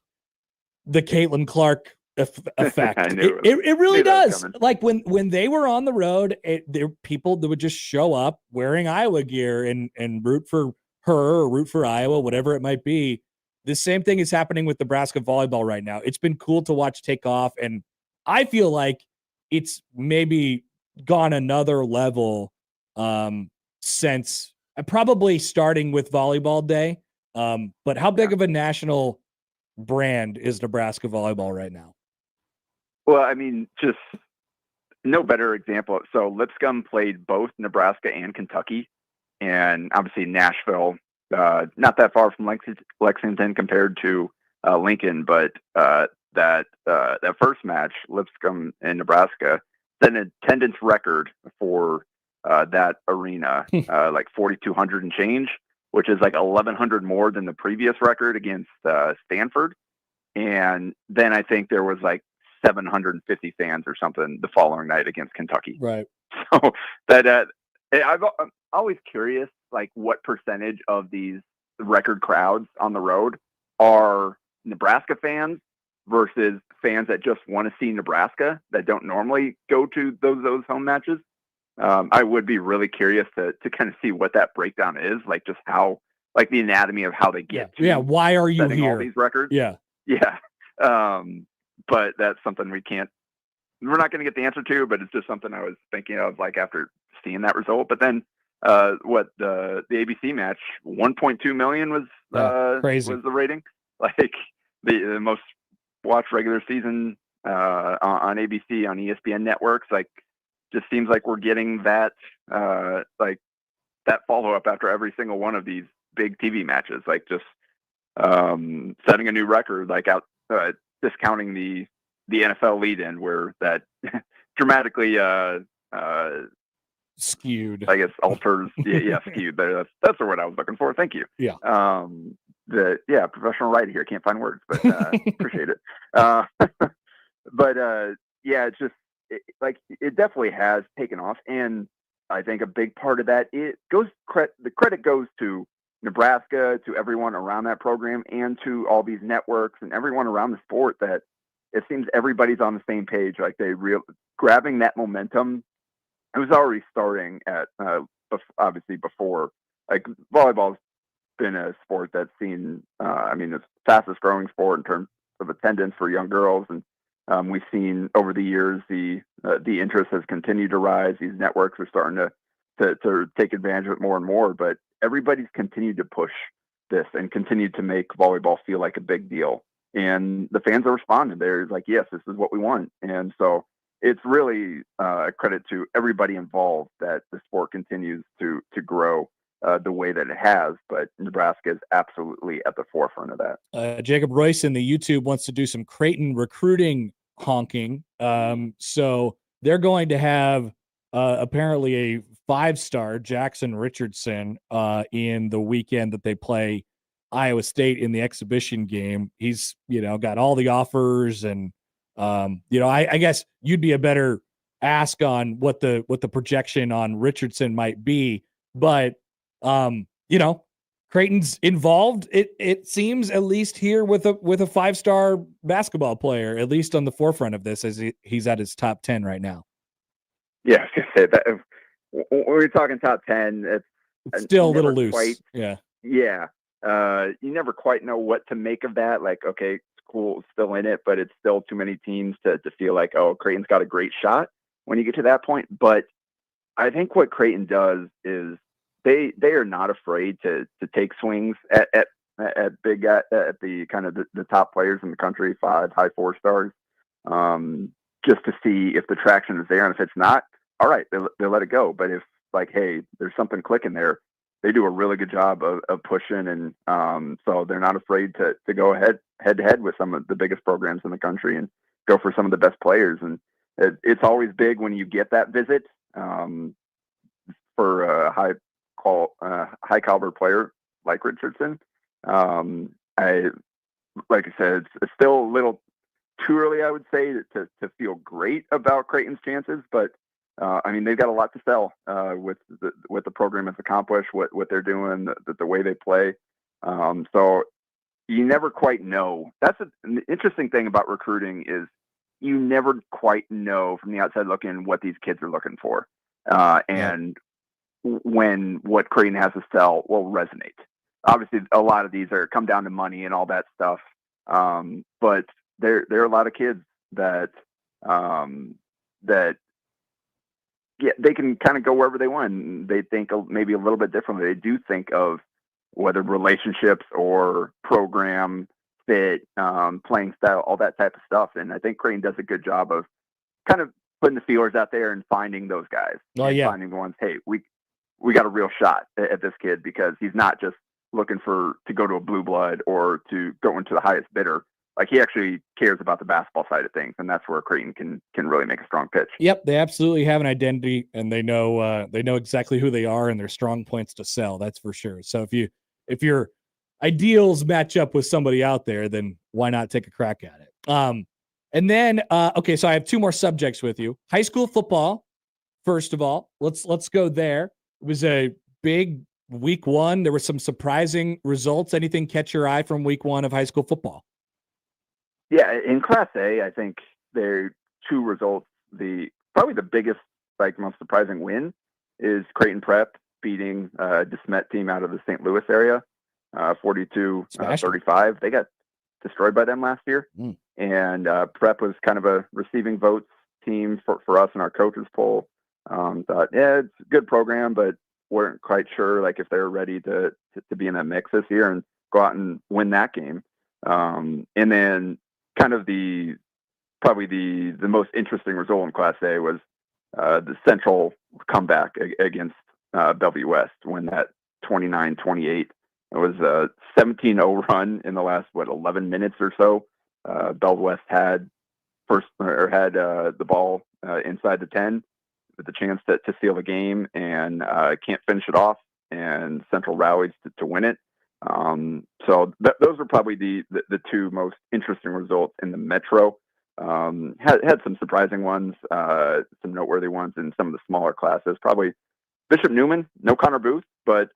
[SPEAKER 5] the Caitlin Clark effect. It really does. Like when they were on the road, there were people that would just show up wearing Iowa gear and root for her or root for Iowa, whatever it might be. The same thing is happening with Nebraska volleyball right now. It's been cool to watch take off, and I feel like it's maybe gone another level since probably starting with volleyball day. But how big of a national brand is Nebraska volleyball right now?
[SPEAKER 9] Well, I mean, just no better example. So Lipscomb played both Nebraska and Kentucky, and obviously Nashville, not that far from Lexington compared to Lincoln, but that first match, Lipscomb and Nebraska, set an attendance record for that arena, like 4,200 and change, which is like 1,100 more than the previous record against Stanford. And then I think there was like 750 fans or something the following night against Kentucky.
[SPEAKER 5] Right.
[SPEAKER 9] So that I'm always curious, like what percentage of these record crowds on the road are Nebraska fans versus fans that just want to see Nebraska that don't normally go to those home matches. I would be really curious to kind of see what that breakdown is, like just how, like the anatomy of how they get to
[SPEAKER 5] why are you here?
[SPEAKER 9] All these records.
[SPEAKER 5] Yeah.
[SPEAKER 9] But that's something we're not going to get the answer to, but it's just something I was thinking of, like after seeing that result. But then the ABC match, 1.2 million was
[SPEAKER 5] crazy.
[SPEAKER 9] Was the rating, like the most watched regular season on ABC on ESPN networks. Like, just seems like we're getting that like that follow up after every single one of these big TV matches, like just setting a new record, like out discounting the NFL lead in where that dramatically
[SPEAKER 5] skewed,
[SPEAKER 9] I guess, alters. Skewed. That's the word I was looking for. Thank you.
[SPEAKER 5] Yeah.
[SPEAKER 9] Professional writer here. Can't find words, but appreciate it. It's just it definitely has taken off, and I think a big part of that the credit goes to Nebraska, to everyone around that program, and to all these networks and everyone around the sport, that it seems everybody's on the same page. Like grabbing that momentum. It was already starting at obviously before, like volleyball's been a sport that's seen, it's the fastest growing sport in terms of attendance for young girls. And we've seen over the years, the interest has continued to rise. These networks are starting to take advantage of it more and more, but everybody's continued to push this and continued to make volleyball feel like a big deal. And the fans are responding. They're like, yes, this is what we want. And so it's really a credit to everybody involved that the sport continues to grow the way that it has. But Nebraska is absolutely at the forefront of that.
[SPEAKER 5] Jacob Royce in the YouTube wants to do some Creighton recruiting honking. So they're going to have apparently a 5-star Jackson Richardson in the weekend that they play Iowa State in the exhibition game. He's, got all the offers, and I guess you'd be a better ask on what the projection on Richardson might be, but Creighton's involved. It seems, at least here, with a 5-star basketball player, at least on the forefront of this, as he's at his top 10 right now.
[SPEAKER 9] Yeah, I was gonna say that when we're talking top 10,
[SPEAKER 5] it's still a little loose. Yeah.
[SPEAKER 9] You never quite know what to make of that. Like, okay, it's cool, it's still in it, but it's still too many teams to feel like, oh, Creighton's got a great shot when you get to that point. But I think what Creighton does is they are not afraid to take swings at the kind of the top players in the country, 5 high 4-stars, just to see if the traction is there. And if it's not, all right, they let it go. But if, like, hey, there's something clicking there, they do a really good job of pushing. And so they're not afraid to go head to head with some of the biggest programs in the country and go for some of the best players. And it's always big when you get that visit for a high caliber player like Richardson. Like I said, it's still a little too early, I would say, to feel great about Creighton's chances, but I mean, they've got a lot to sell with what the program has accomplished, what they're doing, the way they play. So you never quite know. That's an interesting thing about recruiting is you never quite know from the outside looking what these kids are looking for, and when what Creighton has to sell will resonate. Obviously, a lot of these come down to money and all that stuff, but there are a lot of kids that they can kind of go wherever they want. And they think maybe a little bit differently. They do think of whether relationships or program fit, playing style, all that type of stuff. And I think Creighton does a good job of kind of putting the feelers out there and finding those guys. Finding the ones, hey, we got a real shot at this kid because he's not just looking to go to a blue blood or to go into the highest bidder. Like he actually cares about the basketball side of things, and that's where Creighton can really make a strong pitch.
[SPEAKER 5] Yep, they absolutely have an identity, and they know exactly who they are and their strong points to sell. That's for sure. So if your ideals match up with somebody out there, then why not take a crack at it? And then okay, so I have two more subjects with you. High school football. First of all, let's go there. It was a big week one. There were some surprising results. Anything catch your eye from week one of high school football?
[SPEAKER 9] Yeah, in Class A, I think there are two results. Probably the biggest, most surprising win is Creighton Prep beating a DeSmet team out of the St. Louis area, 42-35. They got destroyed by them last year. And Prep was kind of a receiving votes team for us in our coaches poll. Thought, it's a good program, but weren't quite sure if they were ready to be in that mix this year and go out and win that game. And then kind of probably the most interesting result in Class A was the Central comeback against Bellevue West, when that 29-28. It was a 17-0 run in the last 11 minutes or so. Bellevue West had the ball inside the 10 with the chance to steal the game and can't finish it off, and Central rallies to win it. So those are probably the two most interesting results in the Metro. Had some surprising ones, some noteworthy ones in some of the smaller classes. Probably Bishop Neumann, no Connor Booth, but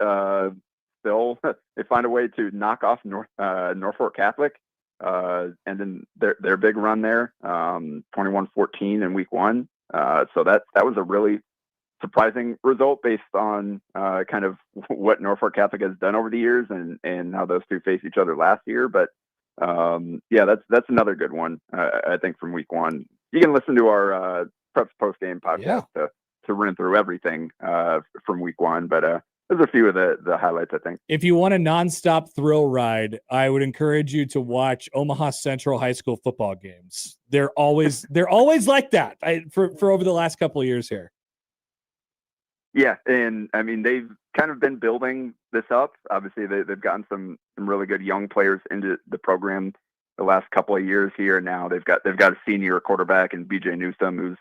[SPEAKER 9] still they find a way to knock off Norfolk Catholic, and then their big run there, 21-14 in week one. So that was a really surprising result based on kind of what Norfolk Catholic has done over the years and how those two faced each other last year. But that's another good one, I think, from week one. You can listen to our Preps post-game podcast to run through everything from week one. But there's a few of the highlights, I think.
[SPEAKER 5] If you want a nonstop thrill ride, I would encourage you to watch Omaha Central high school football games. They're always like that for over the last couple of years here.
[SPEAKER 9] Yeah, and I mean they've kind of been building this up. Obviously, they've gotten some really good young players into the program the last couple of years here. Now they've got a senior quarterback in BJ Newsome, who's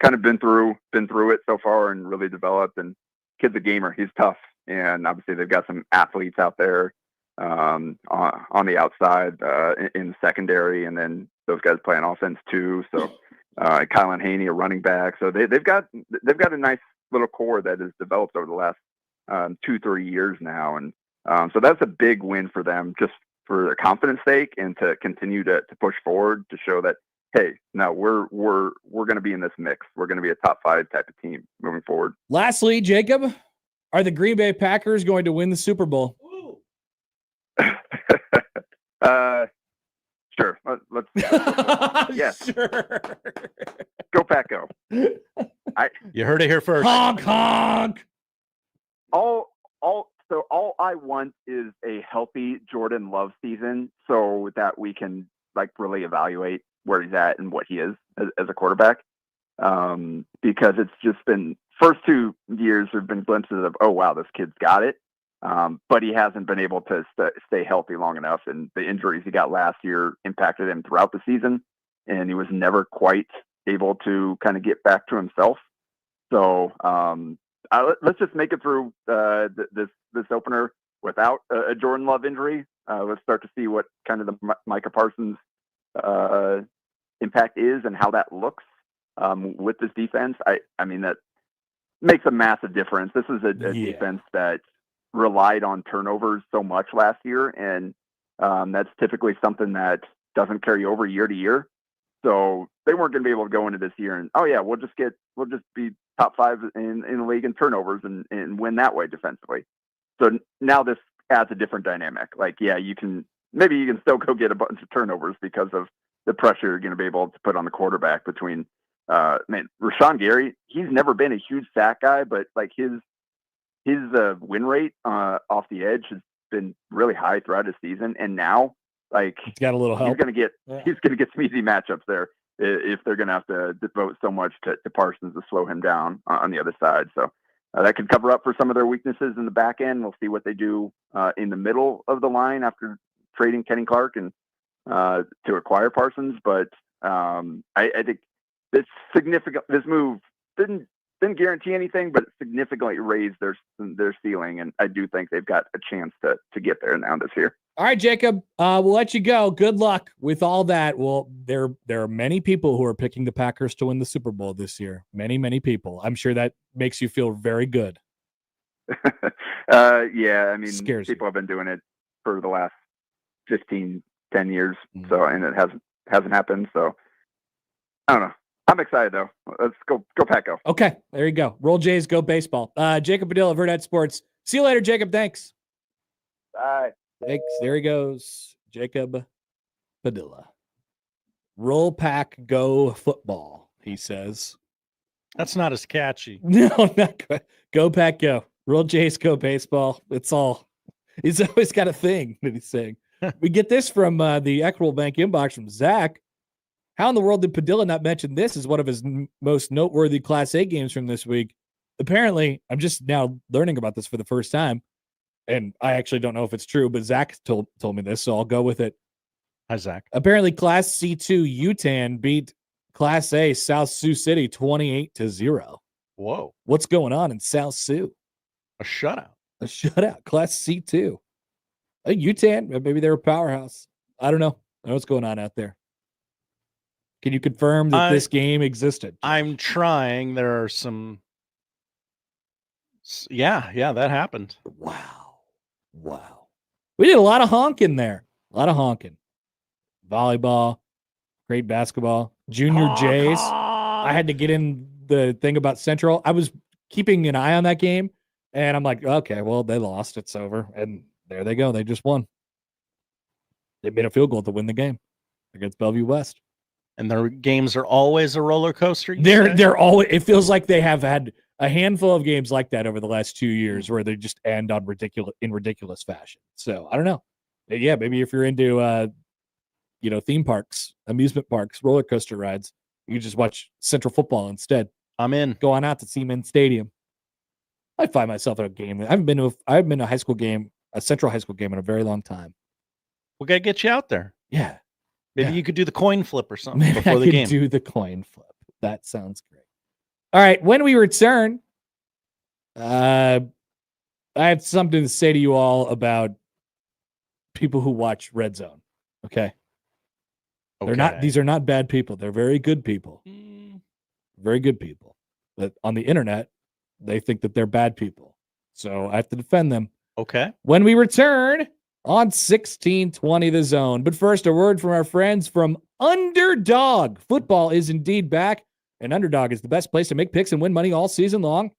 [SPEAKER 9] kind of been through it so far and really developed. And kid's a gamer; he's tough. And obviously, they've got some athletes out there on the outside in the secondary, and then those guys play on offense too. So Kylan Haney, a running back. So they've got a nice little core that has developed over the last 2-3 years now, and so that's a big win for them, just for their confidence sake, and to continue to push forward to show that, hey, now we're going to be in this mix. We're going to be a top 5 type of team moving forward.
[SPEAKER 5] Lastly, Jacob, are the Green Bay Packers going to win the Super Bowl?
[SPEAKER 9] Sure. Let's yes.
[SPEAKER 5] Sure.
[SPEAKER 9] Go Pack Go.
[SPEAKER 7] You heard it here first.
[SPEAKER 5] Honk, honk.
[SPEAKER 9] All I want is a healthy Jordan Love season, so that we can really evaluate where he's at and what he is as a quarterback. Because it's just been first 2 years have been glimpses of, oh wow, this kid's got it. But he hasn't been able to stay healthy long enough, and the injuries he got last year impacted him throughout the season, and he was never quite able to kind of get back to himself. So let's just make it through this opener without a Jordan Love injury. Let's start to see what kind of the Micah Parsons impact is and how that looks. with this defense. I mean, that makes a massive difference. This is a defense that relied on turnovers so much last year, and that's typically something that doesn't carry over year to year. So they weren't going to be able to go into this year and, we'll just be top 5 in the league in turnovers and win that way defensively. So now this adds a different dynamic. Like, you can still go get a bunch of turnovers because of the pressure you're going to be able to put on the quarterback between, Rashawn Gary. He's never been a huge sack guy, but like his win rate off the edge has been really high throughout his season. And now, like,
[SPEAKER 5] he's got a little help.
[SPEAKER 9] He's going to get some easy matchups there if they're going to have to devote so much to Parsons to slow him down on the other side. So that could cover up for some of their weaknesses in the back end. We'll see what they do in the middle of the line after trading Kenny Clark and to acquire Parsons. But I think this move didn't guarantee anything, but it significantly raised their ceiling. And I do think they've got a chance to get there now this year.
[SPEAKER 5] All right, Jacob, we'll let you go. Good luck with all that. Well, there are many people who are picking the Packers to win the Super Bowl this year. Many, many people. I'm sure that makes you feel very good.
[SPEAKER 9] I mean,
[SPEAKER 5] Scares
[SPEAKER 9] people
[SPEAKER 5] you.
[SPEAKER 9] have been doing it for the last 10 years. So, and it hasn't happened. So I don't know. I'm excited though. Let's go Pack-O.
[SPEAKER 5] Okay, there you go. Roll Jays, go baseball. Jacob Padilla, Verdad Sports. See you later, Jacob. Thanks.
[SPEAKER 9] Bye.
[SPEAKER 5] Thanks. There he goes. Jacob Padilla. Roll Pack, go football, he says.
[SPEAKER 7] That's not as catchy.
[SPEAKER 5] No, not good. Go Pack, go. Roll Jays, go baseball. It's all. He's always got a thing that he's saying. We get this from the Equitable Bank inbox from Zach. How in the world did Padilla not mention this as one of his most noteworthy Class A games from this week? Apparently, I'm just now learning about this for the first time, and I actually don't know if it's true, but Zach told me this, so I'll go with it.
[SPEAKER 7] Hi, Zach.
[SPEAKER 5] Apparently, Class C2 UTAN beat Class A South Sioux City 28-0.
[SPEAKER 7] Whoa.
[SPEAKER 5] What's going on in South Sioux?
[SPEAKER 7] A shutout.
[SPEAKER 5] A shutout. Class C2. UTAN, maybe they're a powerhouse. I don't know. I know what's going on out there. Can you confirm that this game existed?
[SPEAKER 7] I'm trying. There are some. Yeah, that happened.
[SPEAKER 5] Wow. We did a lot of honking there. A lot of honking. Volleyball, great basketball, junior Jays. I had to get in the thing about Central. I was keeping an eye on that game, and I'm like, okay, well, they lost. It's over. And there they go. They just won. They made a field goal to win the game against Bellevue West.
[SPEAKER 7] And their games are always a roller coaster.
[SPEAKER 5] They're always. It feels like they have had a handful of games like that over the last 2 years where they just end on ridiculous fashion. So I don't know. Yeah, maybe if you're into theme parks, amusement parks, roller coaster rides, you can just watch Central Football instead.
[SPEAKER 7] I'm in.
[SPEAKER 5] Go on out to Siemens Stadium. I find myself at a game. I haven't been to a high school game, a Central high school game in a very long time.
[SPEAKER 7] We gotta get you out there.
[SPEAKER 5] Yeah.
[SPEAKER 7] Maybe you could do the coin flip or something
[SPEAKER 5] Maybe
[SPEAKER 7] before
[SPEAKER 5] I
[SPEAKER 7] the
[SPEAKER 5] could
[SPEAKER 7] game.
[SPEAKER 5] do the coin flip. That sounds great. All right. When we return, I have something to say to you all about people who watch Red Zone. Okay. These are not bad people. They're very good people. Very good people. But on the internet, they think that they're bad people. So I have to defend them.
[SPEAKER 7] Okay.
[SPEAKER 5] When we return on 1620 The Zone. But first, a word from our friends from Underdog. Football is indeed back, and Underdog is the best place to make picks and win money all season long.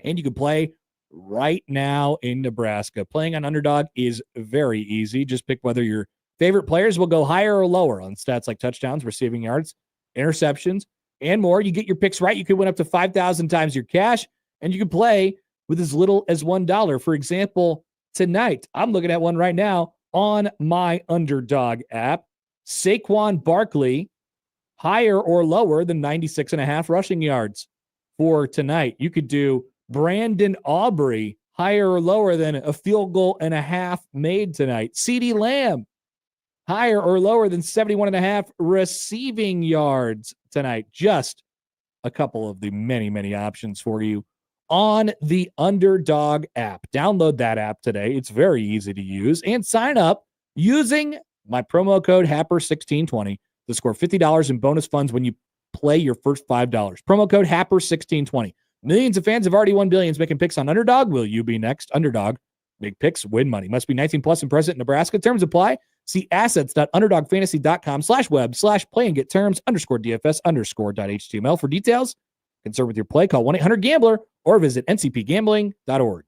[SPEAKER 5] And you can play right now in Nebraska. Playing on Underdog is very easy. Just pick whether your favorite players will go higher or lower on stats like touchdowns, receiving yards, interceptions, and more. You get your picks right, you can win up to 5,000 times your cash, and you can play with as little as $1. For example, tonight, I'm looking at one right now on my Underdog app. Saquon Barkley, higher or lower than 96.5 rushing yards for tonight. You could do Brandon Aubrey, higher or lower than a field goal and a half made tonight. CeeDee Lamb, higher or lower than 71.5 receiving yards tonight. Just a couple of the many, many options for you on the Underdog app. Download that app today. It's very easy to use, and sign up using my promo code HAPPER1620 to score $50 in bonus funds when you play your first $5. Promo code HAPPER1620. Millions of fans have already won billions making picks on Underdog. Will you be next? Underdog. Big picks, win money. Must be 19 plus and present in Nebraska. Terms apply. See assets.underdogfantasy.com/web/play and get terms _DFS_.html for details. Concerned with your play, call 1-800-GAMBLER or visit ncpgambling.org.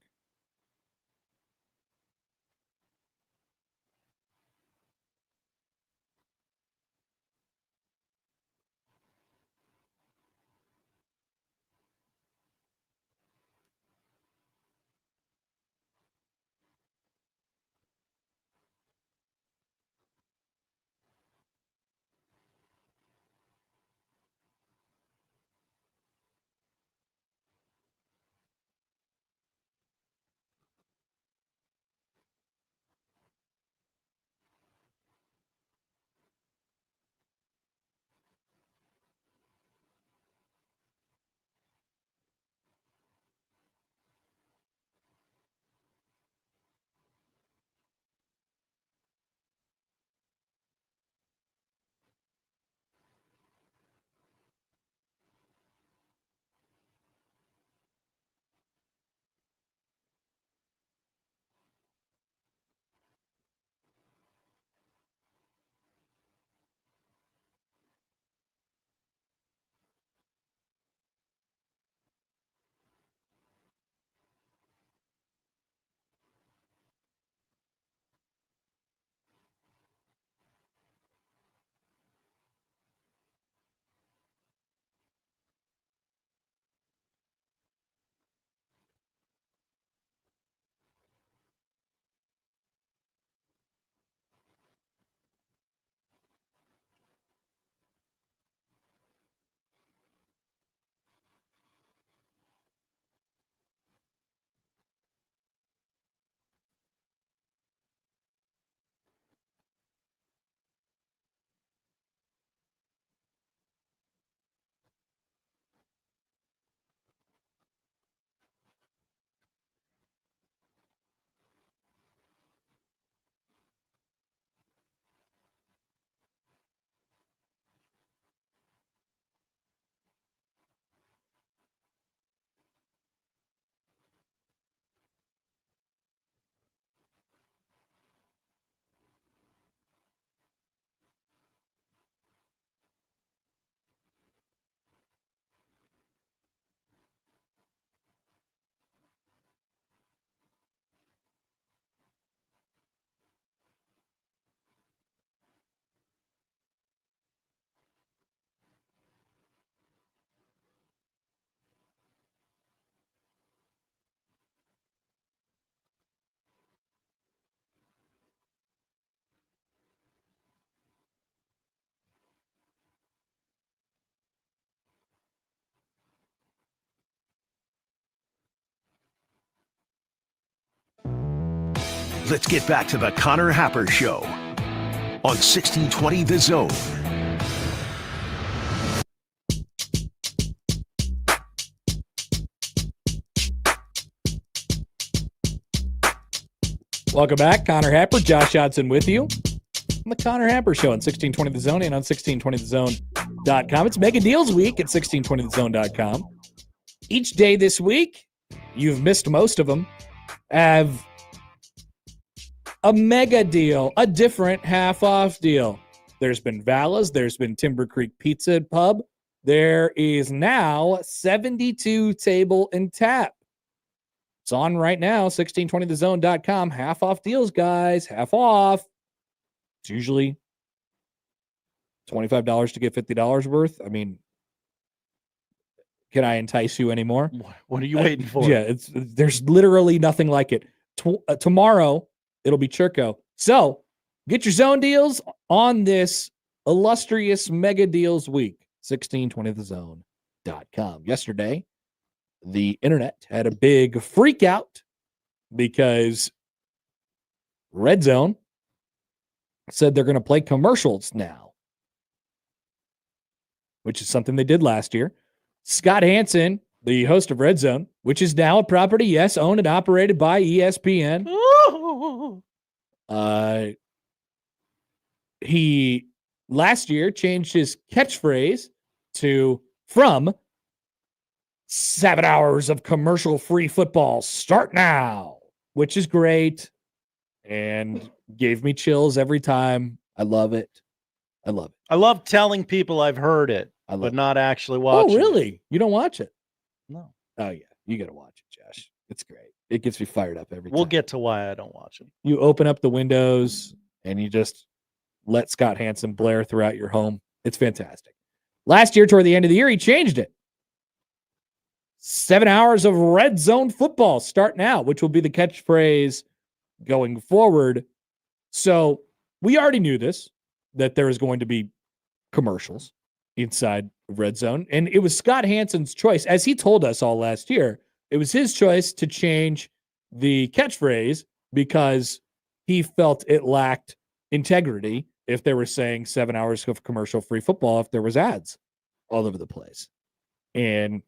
[SPEAKER 2] Let's get back to the Connor Happer Show on 1620 The Zone.
[SPEAKER 5] Welcome back. Connor Happer, Josh Hodson with you on the Connor Happer Show on 1620 The Zone and on 1620thezone.com. It's Mega Deals Week at 1620thezone.com. Each day this week, you've missed most of them, have a mega deal, a different half-off deal. There's been Vala's, there's been Timber Creek Pizza Pub. There is now 72 Table and Tap. It's on right now, 1620thezone.com. Half-off deals, guys. Half off. It's usually $25 to get $50 worth. I mean, can I entice you anymore?
[SPEAKER 7] What are you waiting for?
[SPEAKER 5] Yeah, there's literally nothing like it. Tomorrow, it'll be Churco. So get your zone deals on this illustrious Mega Deals Week, 1620thezone.com. Yesterday, the internet had a big freak out because Red Zone said they're going to play commercials now, which is something they did last year. Scott Hansen, the host of Red Zone, which is now a property, yes, owned and operated by ESPN. He last year changed his catchphrase from 7 hours of commercial-free football start now, which is great and gave me chills every time. I love it. I love it.
[SPEAKER 7] I love telling people I've heard it, but not actually watching.
[SPEAKER 5] Oh, really? You don't watch it?
[SPEAKER 7] No.
[SPEAKER 5] Oh, yeah. You got to watch it, Josh. It's great. It gets me fired up every time.
[SPEAKER 7] We'll get to why I don't watch it.
[SPEAKER 5] You open up the windows and you just let Scott Hansen blare throughout your home. It's fantastic. Last year, toward the end of the year, he changed it. 7 hours of red zone football start now, which will be the catchphrase going forward. So we already knew this, that there was going to be commercials inside red zone. And it was Scott Hansen's choice. As he told us all last year, it was his choice to change the catchphrase because he felt it lacked integrity if they were saying 7 hours of commercial-free football if there was ads all over the place. And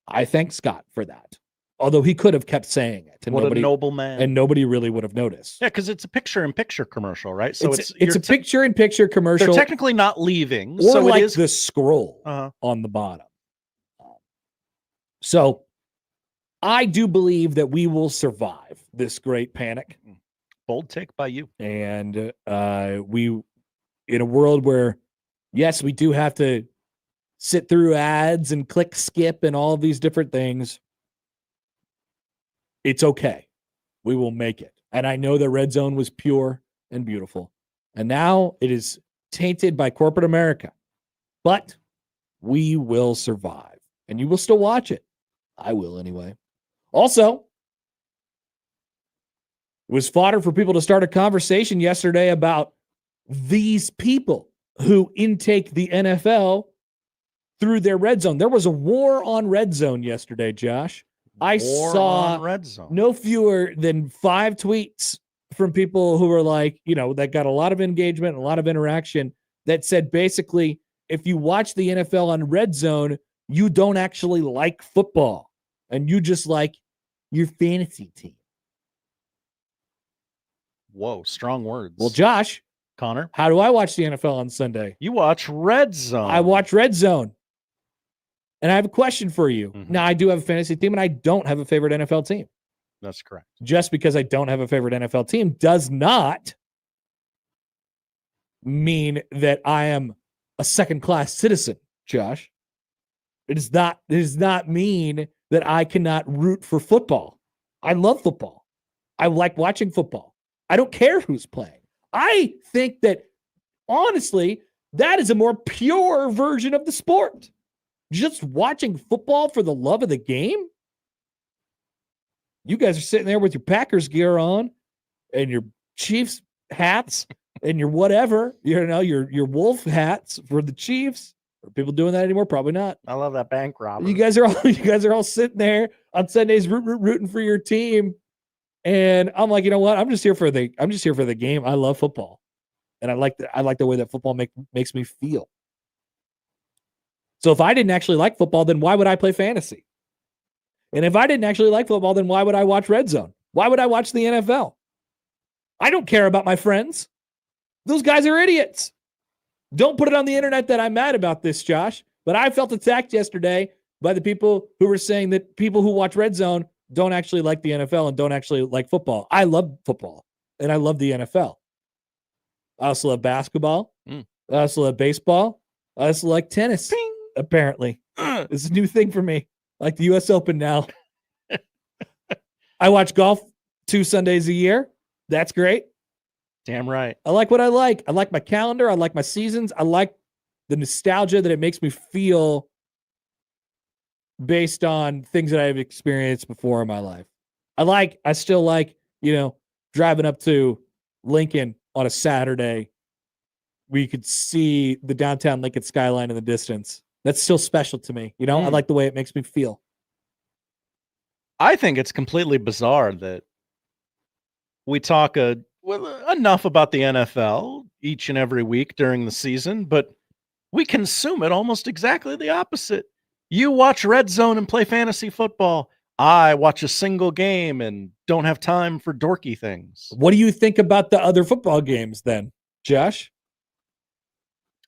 [SPEAKER 5] I thank Scott for that. Although he could have kept saying it. And
[SPEAKER 7] What a noble man.
[SPEAKER 5] And nobody really would have noticed.
[SPEAKER 7] Yeah, because it's a picture-in-picture commercial, right? So
[SPEAKER 5] it's a picture-in-picture commercial.
[SPEAKER 7] They're technically not leaving.
[SPEAKER 5] Or
[SPEAKER 7] so
[SPEAKER 5] like
[SPEAKER 7] it is
[SPEAKER 5] the scroll on the bottom. So I do believe that we will survive this great panic.
[SPEAKER 7] Bold take by you.
[SPEAKER 5] And we, in a world where, yes, we do have to sit through ads and click skip and all of these different things, it's okay. We will make it. And I know the red zone was pure and beautiful. And now it is tainted by corporate America. But we will survive. And you will still watch it. I will anyway. Also, it was fodder for people to start a conversation yesterday about these people who intake the NFL through their red zone. There was a war on red zone yesterday, Josh. I saw
[SPEAKER 7] red zone.
[SPEAKER 5] No fewer than 5 tweets from people who were like, that got a lot of engagement, a lot of interaction that said basically, if you watch the NFL on red zone, you don't actually like football and you just like your fantasy team.
[SPEAKER 7] Whoa, strong words.
[SPEAKER 5] Well, Josh,
[SPEAKER 7] Connor,
[SPEAKER 5] how do I watch the NFL on Sunday?
[SPEAKER 7] You watch red zone.
[SPEAKER 5] I watch red zone. And I have a question for you. Now, I do have a fantasy team, and I don't have a favorite NFL team.
[SPEAKER 7] That's correct.
[SPEAKER 5] Just because I don't have a favorite NFL team does not mean that I am a second-class citizen, Josh. It does not mean that I cannot root for football. I love football. I like watching football. I don't care who's playing. I think that, honestly, that is a more pure version of the sport. Just watching football for the love of the game? You guys are sitting there with your Packers gear on and your Chiefs hats and your whatever, your Wolf hats for the Chiefs. Are people doing that anymore? Probably not.
[SPEAKER 7] I love that bank robber.
[SPEAKER 5] You guys are all sitting there on Sundays rooting for your team. And I'm like, you know what? I'm just here for the game. I love football. And I like the way that football makes me feel. So if I didn't actually like football, then why would I play fantasy? And if I didn't actually like football, then why would I watch Red Zone? Why would I watch the NFL? I don't care about my friends. Those guys are idiots. Don't put it on the internet that I'm mad about this, Josh. But I felt attacked yesterday by the people who were saying that people who watch Red Zone don't actually like the NFL and don't actually like football. I love football, and I love the NFL. I also love basketball. I also love baseball. I also like tennis. Ping. Apparently, it's a new thing for me. I like the U.S. Open now. I watch golf 2 Sundays a year. That's great.
[SPEAKER 7] Damn right.
[SPEAKER 5] I like what I like. I like my calendar. I like my seasons. I like the nostalgia that it makes me feel based on things that I've experienced before in my life. I still like, driving up to Lincoln on a Saturday where you could see the downtown Lincoln skyline in the distance. That's still special to me. I like the way it makes me feel.
[SPEAKER 7] I think it's completely bizarre that we talk enough about the NFL each and every week during the season, but we consume it almost exactly the opposite. You watch Red Zone and play fantasy football. I watch a single game and don't have time for dorky things.
[SPEAKER 5] What do you think about the other football games then, Josh?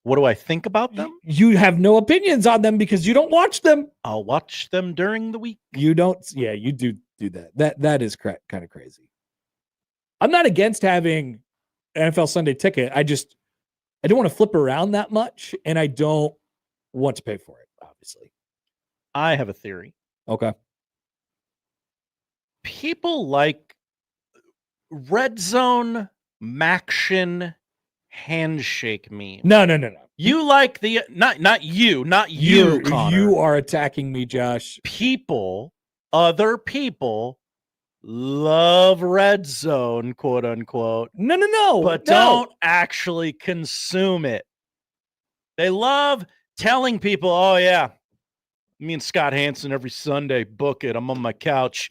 [SPEAKER 7] What do I think about them?
[SPEAKER 5] You have no opinions on them because you don't watch them.
[SPEAKER 7] I'll watch them during the week.
[SPEAKER 5] You don't. Yeah, you do that. That is kind of crazy. I'm not against having NFL Sunday ticket. I don't want to flip around that much, and I don't want to pay for it, obviously.
[SPEAKER 7] I have a theory.
[SPEAKER 5] Okay.
[SPEAKER 7] People like red zone Maction handshake meme.
[SPEAKER 5] No.
[SPEAKER 7] You like the not you, Connor.
[SPEAKER 5] You are attacking me, Josh.
[SPEAKER 7] Other people love red zone, quote unquote.
[SPEAKER 5] No.
[SPEAKER 7] But don't actually consume it. They love telling people, oh yeah, me and Scott Hansen every Sunday, book it. I'm on my couch,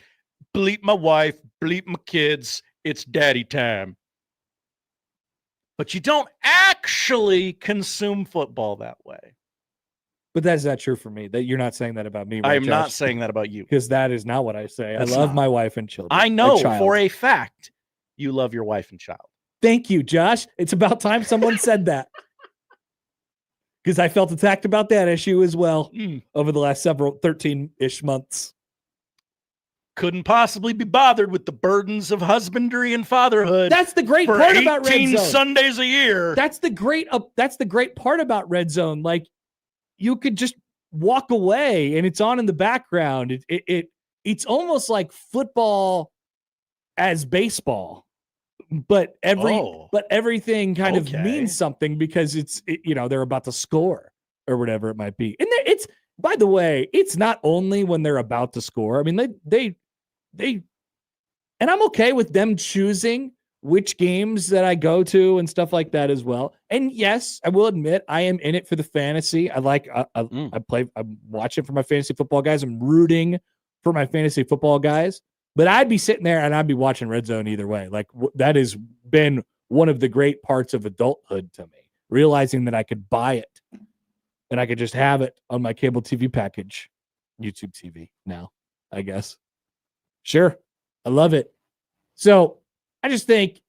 [SPEAKER 7] bleep my wife, bleep my kids. It's daddy time. But you don't actually consume football that way.
[SPEAKER 5] But that's not true for me. That you're not saying that about me. Right,
[SPEAKER 7] I am
[SPEAKER 5] Josh?
[SPEAKER 7] not saying that about you.
[SPEAKER 5] Because that is not what I say.
[SPEAKER 7] That's
[SPEAKER 5] I love
[SPEAKER 7] not.
[SPEAKER 5] my wife and children.
[SPEAKER 7] I know
[SPEAKER 5] child.
[SPEAKER 7] for a fact you love your wife and child.
[SPEAKER 5] Thank you, Josh. It's about time someone said that. Because I felt attacked about that issue as well over the last 13-ish months.
[SPEAKER 7] Couldn't possibly be bothered with the burdens of husbandry and fatherhood.
[SPEAKER 5] That's the great
[SPEAKER 7] for
[SPEAKER 5] part about Red
[SPEAKER 7] 18
[SPEAKER 5] Zone.
[SPEAKER 7] Sundays a year.
[SPEAKER 5] That's the great part about Red Zone. Like, you could just walk away and it's on in the background. It's almost like football as baseball, but everything kind of means something because they're about to score or whatever it might be. And it's, by the way, it's not only when they're about to score. I mean, they and I'm okay with them choosing which games that I go to and stuff like that as well. And yes, I will admit I am in it for the fantasy. I watch it for my fantasy football guys. I'm rooting for my fantasy football guys, but I'd be sitting there and I'd be watching Red Zone either way. Like that has been one of the great parts of adulthood to me, realizing that I could buy it and I could just have it on my cable TV package, YouTube TV now, I guess. Sure. I love it. So I just think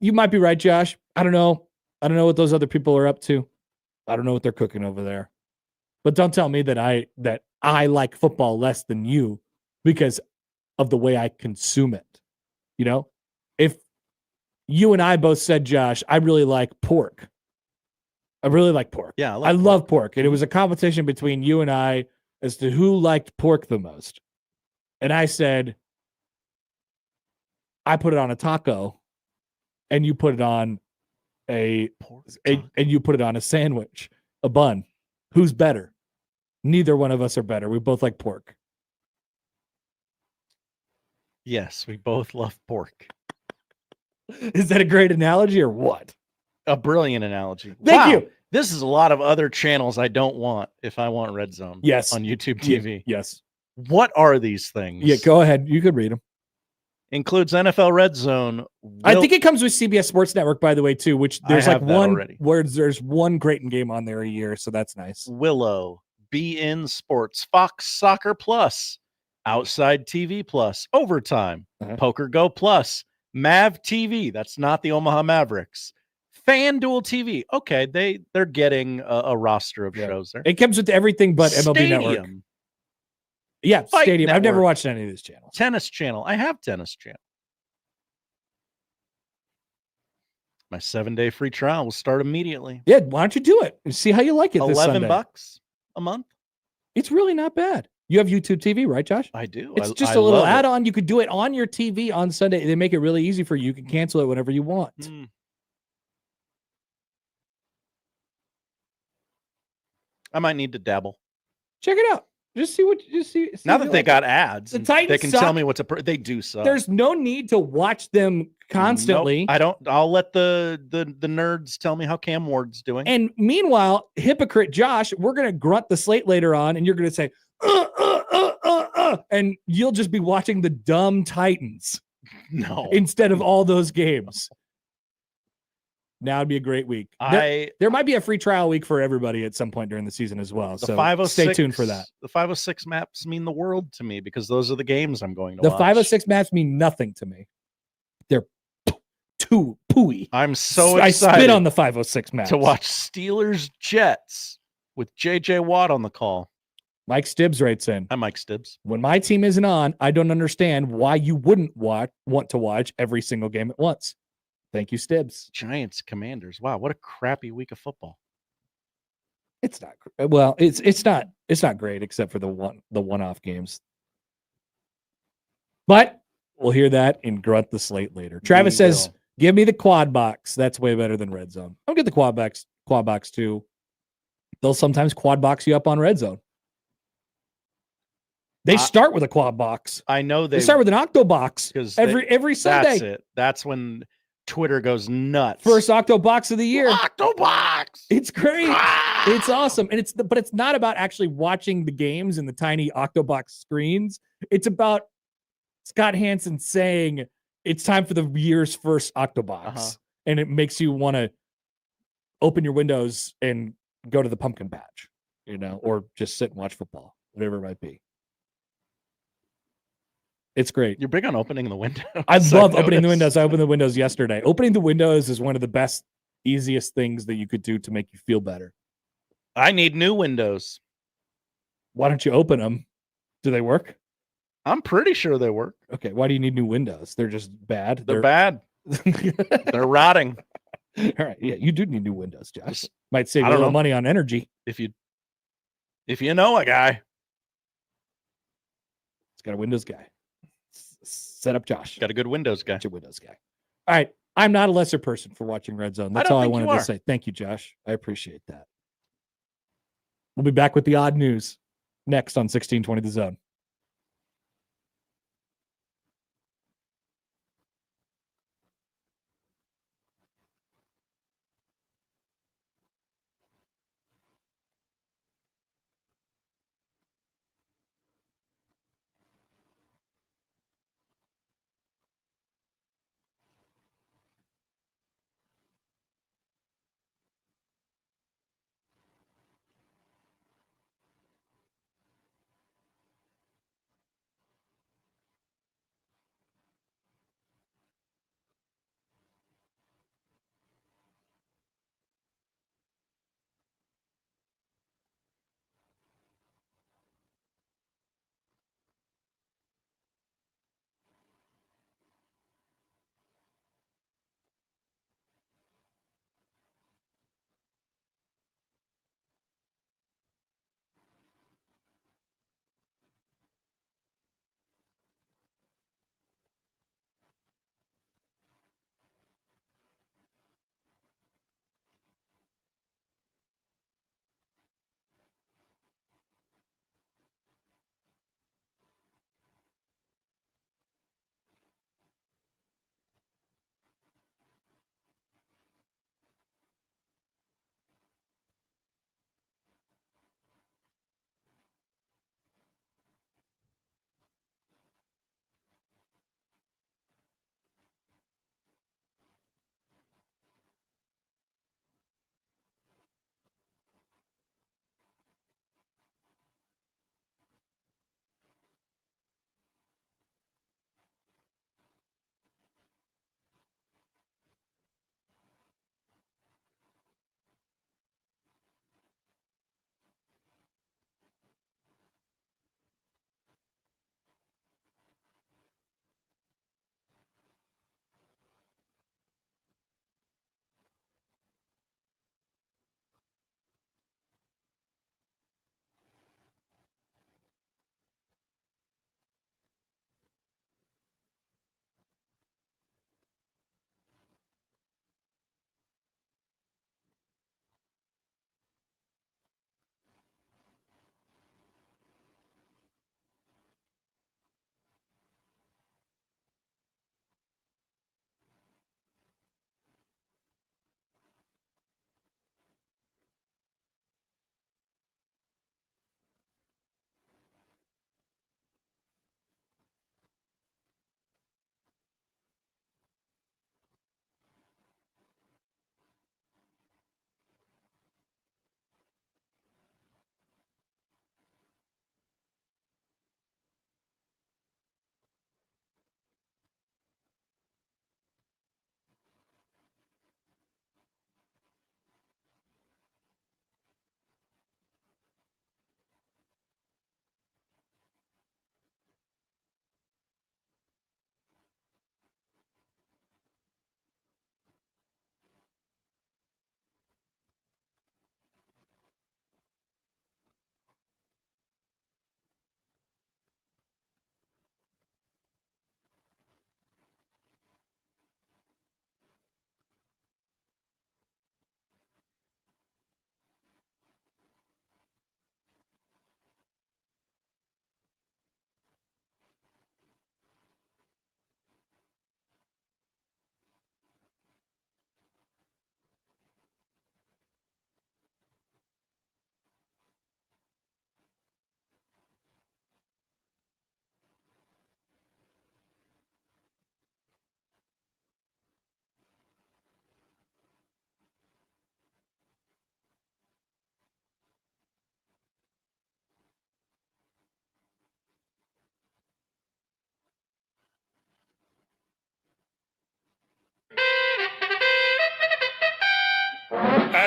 [SPEAKER 5] you might be right, Josh. I don't know. I don't know what those other people are up to. I don't know what they're cooking over there. But don't tell me that I like football less than you because of the way I consume it. You know, if you and I both said, Josh, I really like pork. I really like pork.
[SPEAKER 7] Yeah,
[SPEAKER 5] I love pork. And it was a competition between you and I as to who liked pork the most. And I said, I put it on a taco, and you put it on and you put it on a sandwich, a bun. Who's better? Neither one of us are better. We both like pork.
[SPEAKER 7] Yes, we both love pork.
[SPEAKER 5] Is that a great analogy or what?
[SPEAKER 7] A brilliant analogy.
[SPEAKER 5] Thank you.
[SPEAKER 7] This is a lot of other channels I don't want if I want Red Zone.
[SPEAKER 5] Yes.
[SPEAKER 7] On YouTube TV.
[SPEAKER 5] Yes.
[SPEAKER 7] What are these things?
[SPEAKER 5] Yeah, go ahead. You could read them.
[SPEAKER 7] Includes NFL Red Zone.
[SPEAKER 5] I think it comes with CBS Sports Network, by the way, too, which there's like there's one Creighton game on there a year, so that's nice.
[SPEAKER 7] Willow, BN Sports, Fox Soccer Plus, Outside TV Plus, Overtime, Poker Go Plus, Mav TV. That's not the Omaha Mavericks. FanDuel TV. Okay, they're getting a roster of shows there.
[SPEAKER 5] It comes with everything but MLB Network. Yeah,
[SPEAKER 7] Fight
[SPEAKER 5] Stadium.
[SPEAKER 7] Network.
[SPEAKER 5] I've never watched any of these channels.
[SPEAKER 7] Tennis Channel. I have Tennis Channel. My 7-day free trial will start immediately.
[SPEAKER 5] Yeah, why don't you do it and see how you like it this Sunday.
[SPEAKER 7] $11 a month.
[SPEAKER 5] It's really not bad. You have YouTube TV, right, Josh?
[SPEAKER 7] I do.
[SPEAKER 5] It's just a little add-on. You could do it on your TV on Sunday. They make it really easy for you. You can cancel it whenever you want.
[SPEAKER 7] I might need to dabble.
[SPEAKER 5] Check it out. Just see.
[SPEAKER 7] Now that they got ads,
[SPEAKER 5] the Titans
[SPEAKER 7] they can tell me what to. They do suck.
[SPEAKER 5] There's no need to watch them constantly.
[SPEAKER 7] Nope, I don't. I'll let the nerds tell me how Cam Ward's doing.
[SPEAKER 5] And meanwhile, hypocrite Josh, we're gonna grunt the slate later on, and you're gonna say, and you'll just be watching the dumb Titans.
[SPEAKER 7] No,
[SPEAKER 5] instead of all those games. Now would be a great week. There might be a free trial week for everybody at some point during the season as well. So stay tuned for that.
[SPEAKER 7] The 506 maps mean the world to me because those are the games I'm going to
[SPEAKER 5] watch.
[SPEAKER 7] The
[SPEAKER 5] 506 maps mean nothing to me. They're pooey.
[SPEAKER 7] I'm so
[SPEAKER 5] I
[SPEAKER 7] excited
[SPEAKER 5] spit on the 506 maps.
[SPEAKER 7] to watch Steelers Jets with JJ Watt on the call.
[SPEAKER 5] Mike Stibbs writes in.
[SPEAKER 7] Hi, Mike Stibbs.
[SPEAKER 5] When my team isn't on, I don't understand why you wouldn't want to watch every single game at once. Thank you, Stibbs.
[SPEAKER 7] Giants Commanders. Wow, what a crappy week of football.
[SPEAKER 5] It's not well. It's not great except for the one-off games. But we'll hear that in Grunt the Slate later. Travis says, "Give me the quad box. That's way better than red zone. I'll get the quad box too. They'll sometimes quad box you up on red zone. They start with a quad box.
[SPEAKER 7] I know
[SPEAKER 5] they start with an octo box every Sunday.
[SPEAKER 7] That's it. That's when Twitter goes nuts.
[SPEAKER 5] First octo box of the year.
[SPEAKER 7] Octo box.
[SPEAKER 5] It's great. It's awesome. And but it's not about actually watching the games in the tiny octo box screens. It's about Scott Hansen saying it's time for the year's first octo box. And it makes you want to open your windows and go to the pumpkin patch, or just sit and watch football, whatever it might be. It's great.
[SPEAKER 7] You're big on opening the windows.
[SPEAKER 5] I love opening the windows. I opened the windows yesterday. Opening the windows is one of the best, easiest things that you could do to make you feel better.
[SPEAKER 7] I need new windows.
[SPEAKER 5] Why don't you open them? Do they work?
[SPEAKER 7] I'm pretty sure they work.
[SPEAKER 5] Okay. Why do you need new windows? They're just bad.
[SPEAKER 7] They're bad. They're rotting.
[SPEAKER 5] All right. Yeah, you do need new windows, Josh. Might save you a little money on energy.
[SPEAKER 7] If you know a guy.
[SPEAKER 5] It's got a Windows guy. Set up Josh.
[SPEAKER 7] Got a good Windows guy.
[SPEAKER 5] Got your Windows guy. All right. I'm not a lesser person for watching Red Zone. That's all I wanted to say. Thank you, Josh. I appreciate that. We'll be back with the odd news next on 1620 The Zone.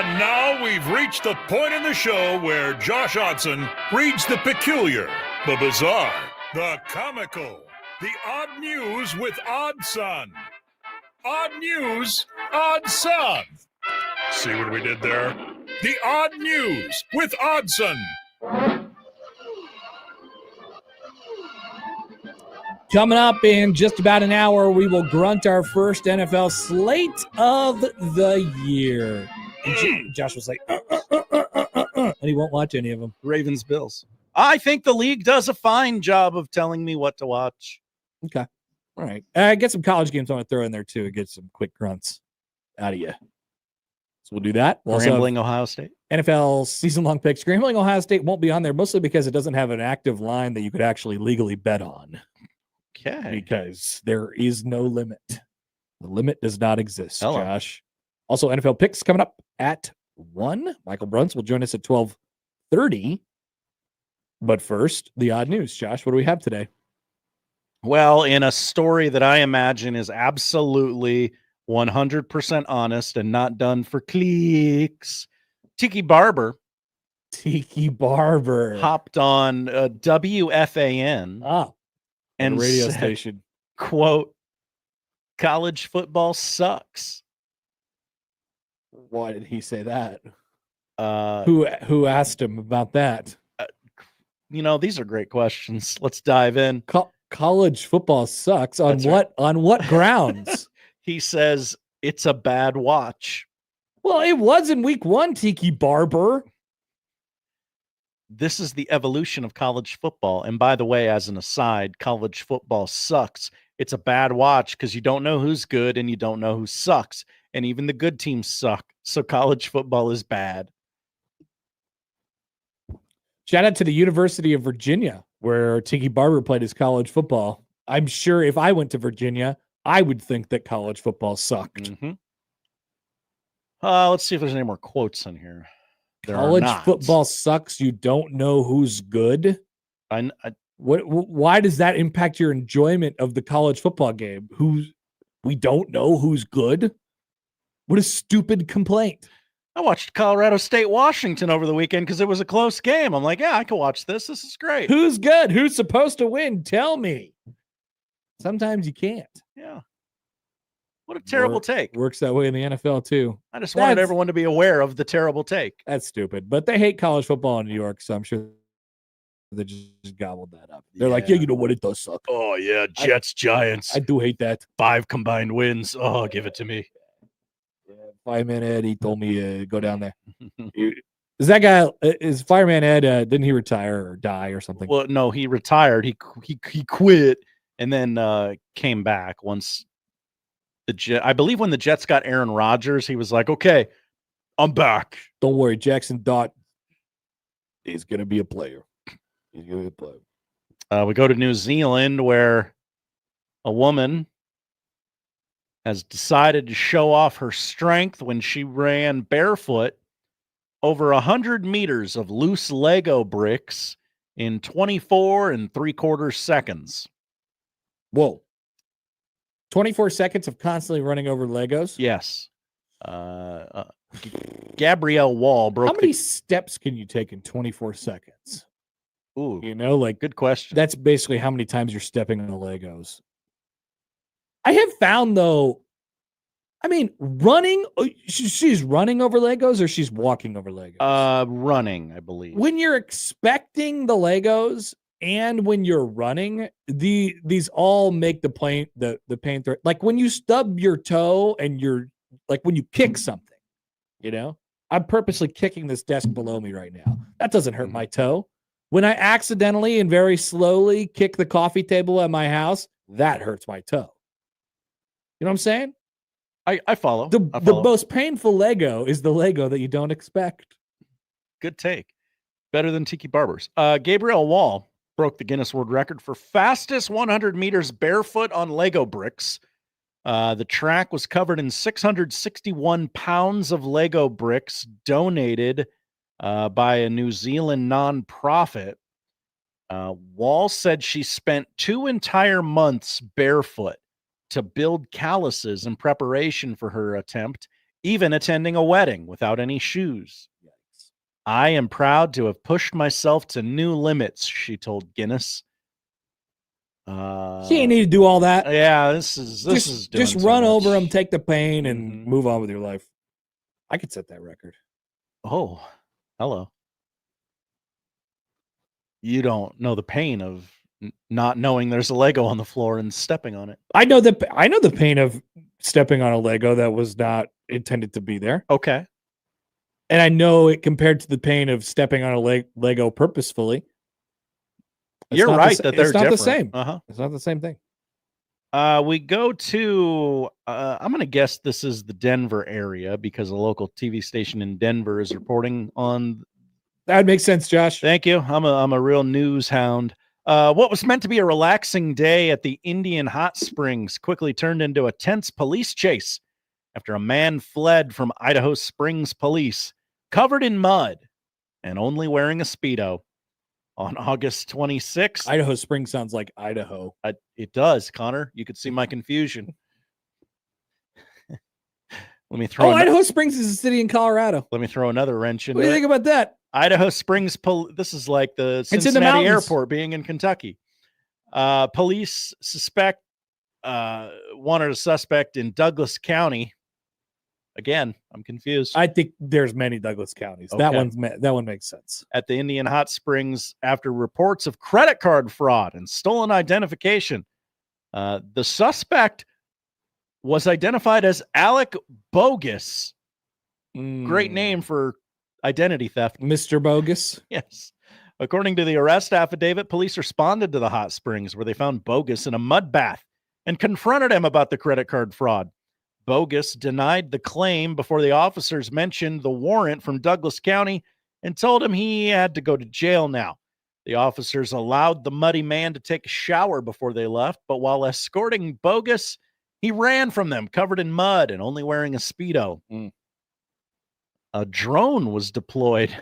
[SPEAKER 3] And now we've reached the point in the show where Josh Odson reads the peculiar, the bizarre, the comical, the odd news with Odd Son. Odd news, Odd Son. See what we did there? The odd news with Oddson.
[SPEAKER 5] Coming up in just about an hour, we will grunt our first NFL slate of the year. And Josh was like, and he won't watch any of them.
[SPEAKER 7] Ravens, Bills. I think the league does a fine job of telling me what to watch.
[SPEAKER 5] Okay. All right. I get some college games I want to throw in there too. Get some quick grunts out of you. So we'll do that. We'll
[SPEAKER 7] Scrambling Ohio State.
[SPEAKER 5] NFL season-long pick. Scrambling Ohio State won't be on there, mostly because it doesn't have an active line that you could actually legally bet on.
[SPEAKER 7] Okay.
[SPEAKER 5] Because there is no limit. The limit does not exist,
[SPEAKER 7] Hello.
[SPEAKER 5] Josh. Also, NFL picks coming up at 1. Michael Bruntz will join us at 12:30. But first, the odd news. Josh, what do we have today?
[SPEAKER 7] Well, in a story that I imagine is absolutely 100% honest and not done for clicks, Tiki Barber hopped on WFAN
[SPEAKER 5] and radio
[SPEAKER 7] said,
[SPEAKER 5] station,
[SPEAKER 7] quote, college football sucks.
[SPEAKER 5] Why did he say that? Who asked him about that?
[SPEAKER 7] These are great questions. Let's dive in.
[SPEAKER 5] College football sucks on
[SPEAKER 7] That's
[SPEAKER 5] what? Right. On what grounds?
[SPEAKER 7] He says it's a bad watch.
[SPEAKER 5] Well, it was in week 1, Tiki Barber.
[SPEAKER 7] This is the evolution of college football. And by the way, as an aside, college football sucks. It's a bad watch because you don't know who's good and you don't know who sucks. And even the good teams suck. So college football is bad.
[SPEAKER 5] Shout out to the University of Virginia, where Tiki Barber played his college football. I'm sure if I went to Virginia, I would think that college football sucked.
[SPEAKER 7] Mm-hmm. Let's see if there's any more quotes in here.
[SPEAKER 5] College football sucks. You don't know who's good. Why does that impact your enjoyment of the college football game? We don't know who's good. What a stupid complaint.
[SPEAKER 7] I watched Colorado State Washington over the weekend because it was a close game. I'm like, yeah, I can watch this. This is great.
[SPEAKER 5] Who's good? Who's supposed to win? Tell me. Sometimes you can't.
[SPEAKER 7] Yeah. What a terrible take.
[SPEAKER 5] Works that way in the NFL too.
[SPEAKER 7] I just wanted everyone to be aware of the terrible take.
[SPEAKER 5] That's stupid. But they hate college football in New York, so I'm sure they just gobbled that up. They're like, yeah, you know what? It does suck.
[SPEAKER 7] Oh, yeah. Jets, Giants.
[SPEAKER 5] I do hate that.
[SPEAKER 7] 5 combined wins. Oh, give it to me.
[SPEAKER 5] Yeah, Fireman Ed, he told me go down there. Is that guy, is Fireman Ed, didn't he retire or die or something?
[SPEAKER 7] Well, no, he retired. He quit and then came back once I believe when the Jets got Aaron Rodgers, he was like, okay, I'm back.
[SPEAKER 5] Don't worry, Jackson Dot is going to be a player. He's going to be a player.
[SPEAKER 7] We go to New Zealand where a woman has decided to show off her strength when she ran barefoot over 100 meters of loose Lego bricks in 24 3/4 seconds.
[SPEAKER 5] Whoa. 24 seconds of constantly running over Legos?
[SPEAKER 7] Yes. Gabrielle Wall broke.
[SPEAKER 5] How many steps can you take in 24 seconds?
[SPEAKER 7] Ooh,
[SPEAKER 5] good
[SPEAKER 7] question.
[SPEAKER 5] That's basically how many times you're stepping on the Legos. I have found, though, running, she's running over Legos or she's walking over Legos?
[SPEAKER 7] Running, I believe.
[SPEAKER 5] When you're expecting the Legos and when you're running, these all make the pain threat. Like when you stub your toe and you're like when you kick something, I'm purposely kicking this desk below me right now. That doesn't hurt my toe. When I accidentally and very slowly kick the coffee table at my house, that hurts my toe. You know what I'm saying?
[SPEAKER 7] I follow.
[SPEAKER 5] The most painful Lego is the Lego that you don't expect.
[SPEAKER 7] Good take. Better than Tiki Barber's. Gabrielle Wall broke the Guinness World Record for fastest 100 meters barefoot on Lego bricks. The track was covered in 661 pounds of Lego bricks donated by a New Zealand nonprofit. Wall said she spent 2 entire months barefoot to build calluses in preparation for her attempt even attending a wedding without any shoes. I am proud to have pushed myself to new limits, she told Guinness.
[SPEAKER 5] She ain't need to do all that.
[SPEAKER 7] Yeah, this is doing
[SPEAKER 5] just
[SPEAKER 7] so
[SPEAKER 5] run
[SPEAKER 7] much.
[SPEAKER 5] over them, take the pain, and
[SPEAKER 7] Mhm.
[SPEAKER 5] move on with your life. I could set that record.
[SPEAKER 7] Oh, hello. You don't know the pain of not knowing there's a Lego on the floor and stepping on it.
[SPEAKER 5] I know the pain of stepping on a Lego that was not intended to be there.
[SPEAKER 7] Okay.
[SPEAKER 5] And I know it compared to the pain of stepping on a Lego purposefully.
[SPEAKER 7] You're right that they're
[SPEAKER 5] it's not
[SPEAKER 7] different.
[SPEAKER 5] the same.
[SPEAKER 7] Uh-huh.
[SPEAKER 5] It's not the same thing.
[SPEAKER 7] We go to, I'm going to guess this is the Denver area because a local TV station in Denver is reporting on.
[SPEAKER 5] That would make sense, Josh.
[SPEAKER 7] Thank you. I'm a real news hound. What was meant to be a relaxing day at the Indian Hot Springs quickly turned into a tense police chase after a man fled from Idaho Springs police covered in mud and only wearing a Speedo. On August 26th.
[SPEAKER 5] Idaho Springs sounds like Idaho.
[SPEAKER 7] It does, Connor. You could see my confusion. Let me throw.
[SPEAKER 5] Idaho Springs is a city in Colorado.
[SPEAKER 7] Let me throw another wrench into
[SPEAKER 5] What do you think about that?
[SPEAKER 7] Idaho Springs. This is like the
[SPEAKER 5] It's in the
[SPEAKER 7] Cincinnati
[SPEAKER 5] mountains.
[SPEAKER 7] airport being in Kentucky. Police suspect wanted a suspect in Douglas County. Again, I'm confused.
[SPEAKER 5] I think there's many Douglas counties.
[SPEAKER 7] Okay.
[SPEAKER 5] That one makes sense.
[SPEAKER 7] At the Indian Hot Springs after reports of credit card fraud and stolen identification. The suspect was identified as Alec Bogus. Great name for identity theft.
[SPEAKER 5] Mr. Bogus?
[SPEAKER 7] Yes. According to the arrest affidavit, police responded to the Hot Springs where they found Bogus in a mud bath and confronted him about the credit card fraud. Bogus denied the claim before the officers mentioned the warrant from Douglas County and told him he had to go to jail now. The officers allowed the muddy man to take a shower before they left, but while escorting Bogus, he ran from them covered in mud and only wearing a Speedo. A drone was deployed,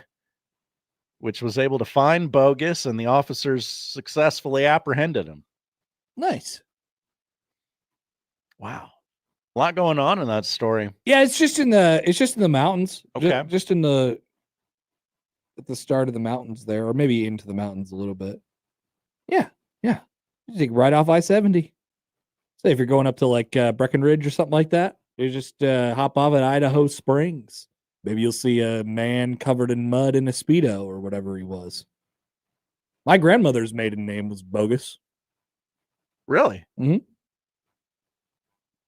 [SPEAKER 7] which was able to find Bogus, and the officers successfully apprehended him.
[SPEAKER 5] Nice.
[SPEAKER 7] Wow. A lot going on in that story.
[SPEAKER 5] Yeah, it's just in the mountains.
[SPEAKER 7] Okay.
[SPEAKER 5] Just at the start of the mountains there, or maybe into the mountains a little bit. Yeah. You take right off I-70. Say if you're going up to like Breckenridge or something like that, you just hop off at Idaho Springs. Maybe you'll see a man covered in mud in a Speedo or whatever he was. My grandmother's maiden name was Bogus.
[SPEAKER 7] Really?
[SPEAKER 5] Mm-hmm.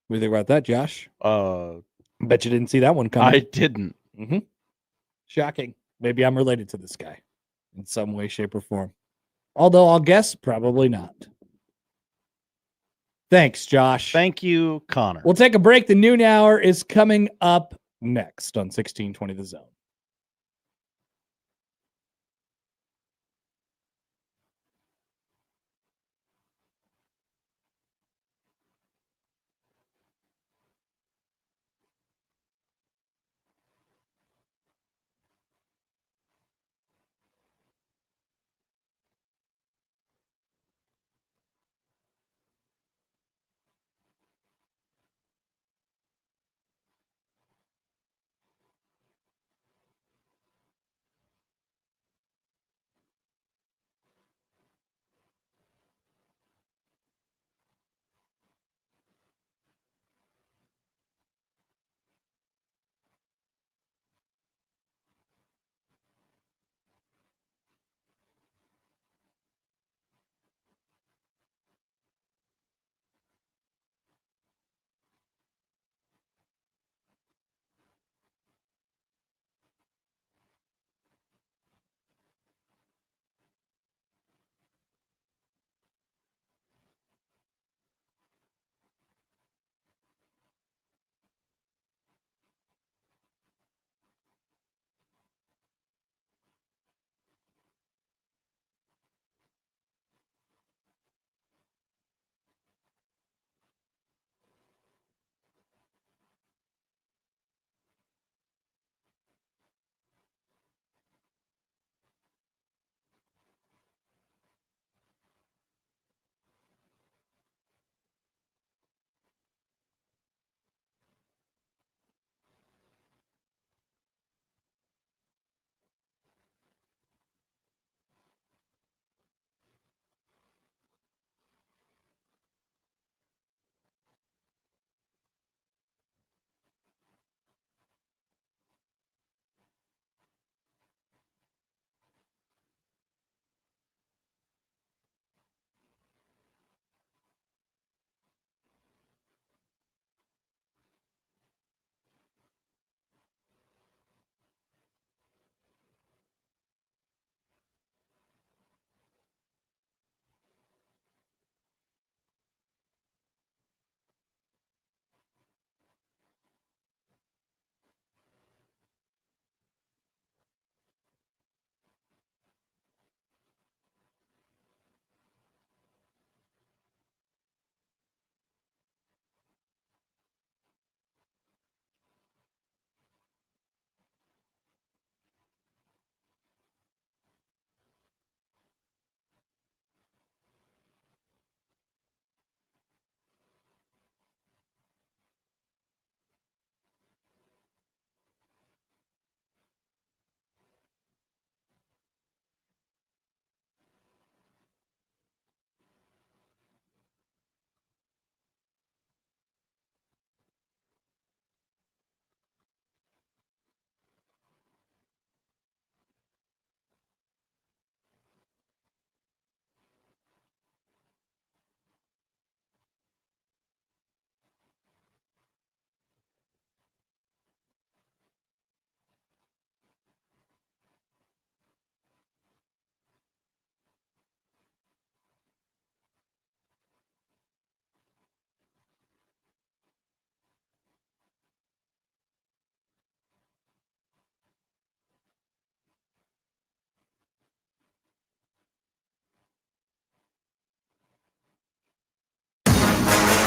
[SPEAKER 5] What do you think about that, Josh? Bet you didn't see that one coming.
[SPEAKER 7] I didn't.
[SPEAKER 5] Mm-hmm. Shocking. Maybe I'm related to this guy in some way, shape, or form. Although I'll guess probably not. Thanks, Josh.
[SPEAKER 7] Thank you, Connor.
[SPEAKER 5] We'll take a break. The noon hour is coming up next on 1620 The Zone.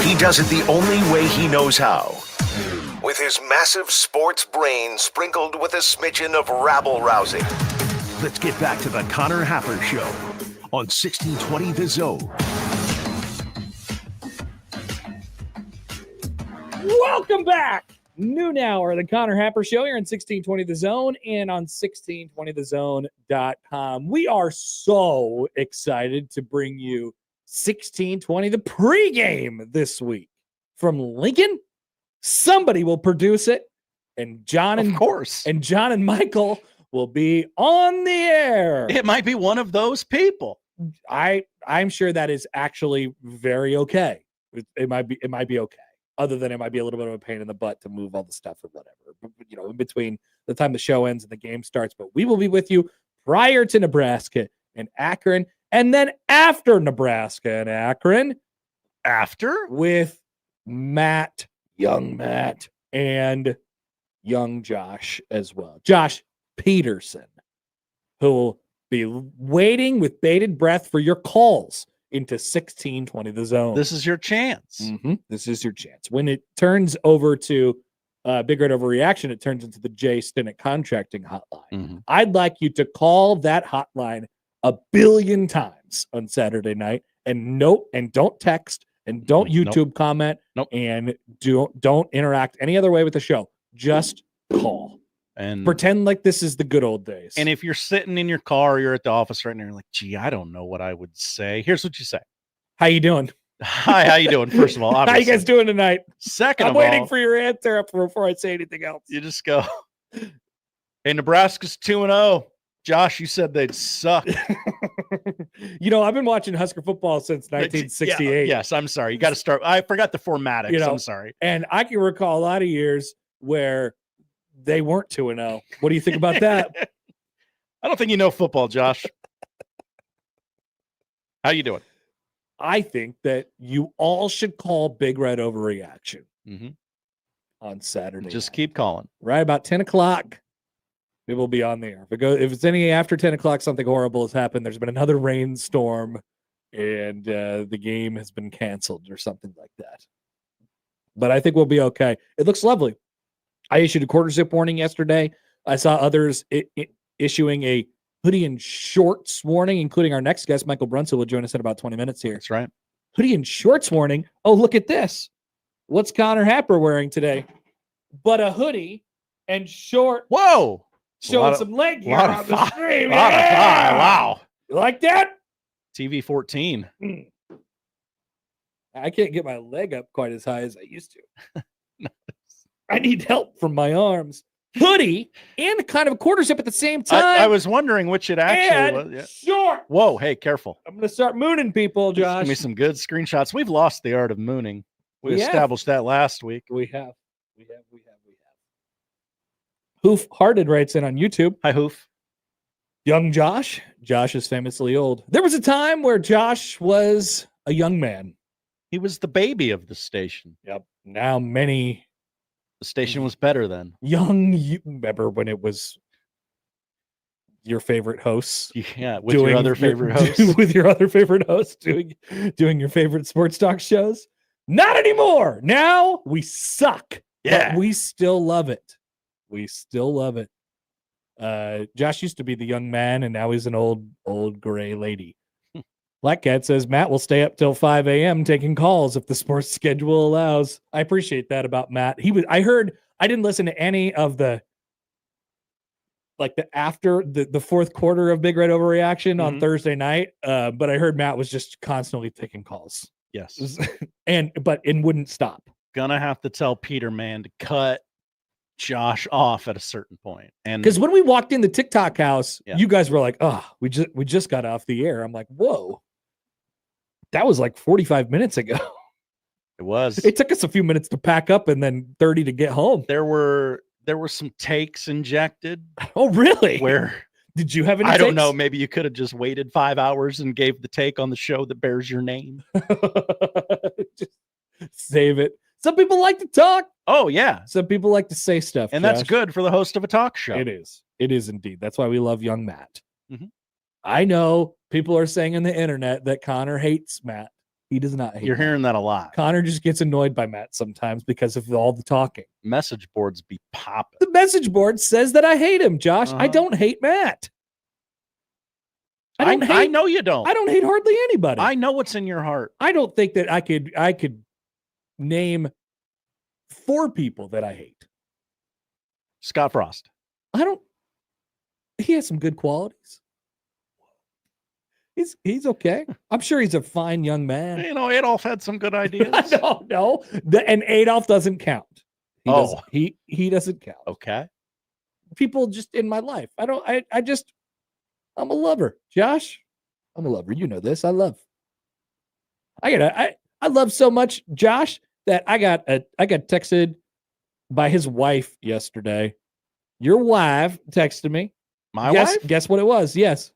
[SPEAKER 2] He does it the only way he knows how. With his massive sports brain sprinkled with a smidgen of rabble-rousing. Let's get back to the Connor Happer Show on 1620 The Zone.
[SPEAKER 5] Welcome back. Noon hour, the Connor Happer Show here on 1620 The Zone and on 1620thezone.com. We are so excited to bring you 1620, the pregame this week from Lincoln. Somebody will produce it, and John and Michael will be on the air.
[SPEAKER 7] It might be one of those people.
[SPEAKER 5] I'm sure that is actually very okay. It might be okay. Other than it might be a little bit of a pain in the butt to move all the stuff or whatever, you know, in between the time the show ends and the game starts. But we will be with you prior to Nebraska and Akron, and then after Nebraska and Akron, with Matt, young Matt, and young Josh as well. Josh Peterson, who will be waiting with bated breath for your calls into 1620 The Zone.
[SPEAKER 7] This is your chance.
[SPEAKER 5] Mm-hmm. This is your chance. When it turns over to Big Red Overreaction, it turns into the Jay Stinnett Contracting Hotline.
[SPEAKER 7] Mm-hmm.
[SPEAKER 5] I'd like you to call that hotline 1 billion times on Saturday night, and don't text, and don't YouTube comment, and don't interact any other way with the show. Just call. And pretend like this is the good old days.
[SPEAKER 7] And if you're sitting in your car, you're at the office right now, you're like, gee, I don't know what I would say. Here's what you say.
[SPEAKER 5] How you doing?
[SPEAKER 7] Hi, how you doing? First of all, obviously.
[SPEAKER 5] How you guys doing tonight?
[SPEAKER 7] Second
[SPEAKER 5] I'm
[SPEAKER 7] of all,
[SPEAKER 5] waiting for your answer before I say anything else.
[SPEAKER 7] You just go, hey, Nebraska's 2-0. Josh, you said they'd suck.
[SPEAKER 5] You know, I've been watching Husker football since 1968.
[SPEAKER 7] Yes, I'm sorry. You got to start. I forgot the formatics.
[SPEAKER 5] You know,
[SPEAKER 7] I'm sorry.
[SPEAKER 5] And I can recall a lot of years where they weren't 2-0. What do you think about that?
[SPEAKER 7] I don't think you know football, Josh. How you doing?
[SPEAKER 5] I think that you all should call Big Red Overreaction on Saturday.
[SPEAKER 7] Just
[SPEAKER 5] night.
[SPEAKER 7] Keep calling.
[SPEAKER 5] Right about 10 o'clock, we will be on the air. If it's any after 10 o'clock, something horrible has happened. There's been another rainstorm, and the game has been canceled or something like that. But I think we'll be okay. It looks lovely. I issued a quarter zip warning yesterday. I saw others issuing a hoodie and shorts warning, including our next guest, Michael Bruntz, who will join us in about 20 minutes here.
[SPEAKER 7] That's right.
[SPEAKER 5] Hoodie and shorts warning. Oh, look at this. What's Connor Happer wearing today? But a hoodie and short.
[SPEAKER 7] Whoa.
[SPEAKER 5] Showing some leg here on the stream.
[SPEAKER 7] Wow.
[SPEAKER 5] You like that?
[SPEAKER 7] TV 14.
[SPEAKER 5] I can't get my leg up quite as high as I used to. I need help from my arms. Hoodie and kind of a quarter zip at the same time.
[SPEAKER 7] I was wondering which it actually was. Yeah.
[SPEAKER 5] Short.
[SPEAKER 7] Whoa, hey, careful.
[SPEAKER 5] I'm going to start mooning people, Josh.
[SPEAKER 7] Give me some good screenshots. We've lost the art of mooning. We established that last week.
[SPEAKER 5] We have. Hoof Hearted writes in on YouTube.
[SPEAKER 7] Hi, Hoof.
[SPEAKER 5] Young Josh. Josh is famously old. There was a time where Josh was a young man.
[SPEAKER 7] He was the baby of the station.
[SPEAKER 5] Yep. Now the
[SPEAKER 7] station was better then.
[SPEAKER 5] You remember when it was your favorite hosts?
[SPEAKER 7] Yeah, with your other favorite hosts.
[SPEAKER 5] With your other favorite hosts doing your favorite sports talk shows? Not anymore. Now we suck.
[SPEAKER 7] Yeah.
[SPEAKER 5] But we still love it. Josh used to be the young man, and now he's an old gray lady. Black Cat says Matt will stay up till 5 a.m. taking calls if the sports schedule allows. I appreciate that about Matt. I didn't listen to any of the after the fourth quarter of Big Red Overreaction on Thursday night. But I heard Matt was just constantly taking calls.
[SPEAKER 7] Yes.
[SPEAKER 5] and wouldn't stop.
[SPEAKER 7] Gonna have to tell Peterman to cut Josh off at a certain point. And
[SPEAKER 5] because when we walked in the TikTok house, you guys were like, oh, we just got off the air. I'm like, whoa. That was like 45 minutes ago.
[SPEAKER 7] It was.
[SPEAKER 5] It took us a few minutes to pack up and then 30 to get home.
[SPEAKER 7] There were some takes injected.
[SPEAKER 5] Oh, really?
[SPEAKER 7] Where
[SPEAKER 5] did you have any
[SPEAKER 7] I
[SPEAKER 5] takes?
[SPEAKER 7] don't know. Maybe you could have just waited 5 hours and gave the take on the show that bears your name.
[SPEAKER 5] Just save it. Some people like to talk.
[SPEAKER 7] Oh, yeah.
[SPEAKER 5] Some people like to say stuff.
[SPEAKER 7] And
[SPEAKER 5] Josh.
[SPEAKER 7] that's good for the host of a talk show.
[SPEAKER 5] It is. It is indeed. That's why we love young Matt.
[SPEAKER 7] Mm-hmm.
[SPEAKER 5] I know people are saying on the internet that Connor hates Matt. He does not hate
[SPEAKER 7] You're
[SPEAKER 5] Matt.
[SPEAKER 7] hearing that a lot.
[SPEAKER 5] Connor just gets annoyed by Matt sometimes because of all the talking.
[SPEAKER 7] Message boards be popping.
[SPEAKER 5] The message board says that I hate him, Josh. I don't hate Matt.
[SPEAKER 7] I know you don't.
[SPEAKER 5] I don't hate hardly anybody.
[SPEAKER 7] I know what's in your heart.
[SPEAKER 5] I don't think that I could name 4 people that I hate.
[SPEAKER 7] Scott Frost.
[SPEAKER 5] He has some good qualities. He's okay. I'm sure he's a fine young man.
[SPEAKER 7] You know, Adolf had some good ideas.
[SPEAKER 5] No. And Adolf doesn't count. He doesn't count.
[SPEAKER 7] Okay.
[SPEAKER 5] People just in my life. I'm a lover. Josh, I'm a lover. You know this. I love so much, Josh, that I got texted by his wife yesterday. Your wife texted me.
[SPEAKER 7] My wife?
[SPEAKER 5] Guess what it was? Yes.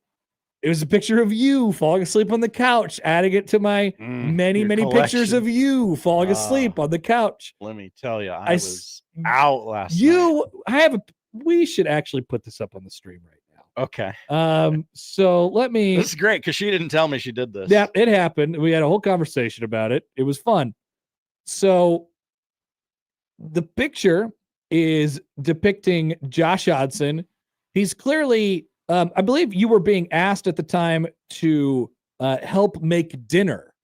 [SPEAKER 5] It was a picture of you falling asleep on the couch, adding it to my many pictures of you falling asleep on the couch.
[SPEAKER 7] Let me tell you, I was out last night.
[SPEAKER 5] We should actually put this up on the stream right now.
[SPEAKER 7] Okay.
[SPEAKER 5] So let me.
[SPEAKER 7] This is great because she didn't tell me she did this.
[SPEAKER 5] Yeah, it happened. We had a whole conversation about it. It was fun. So the picture is depicting Josh Hodson. He's clearly, I believe you were being asked at the time to help make dinner.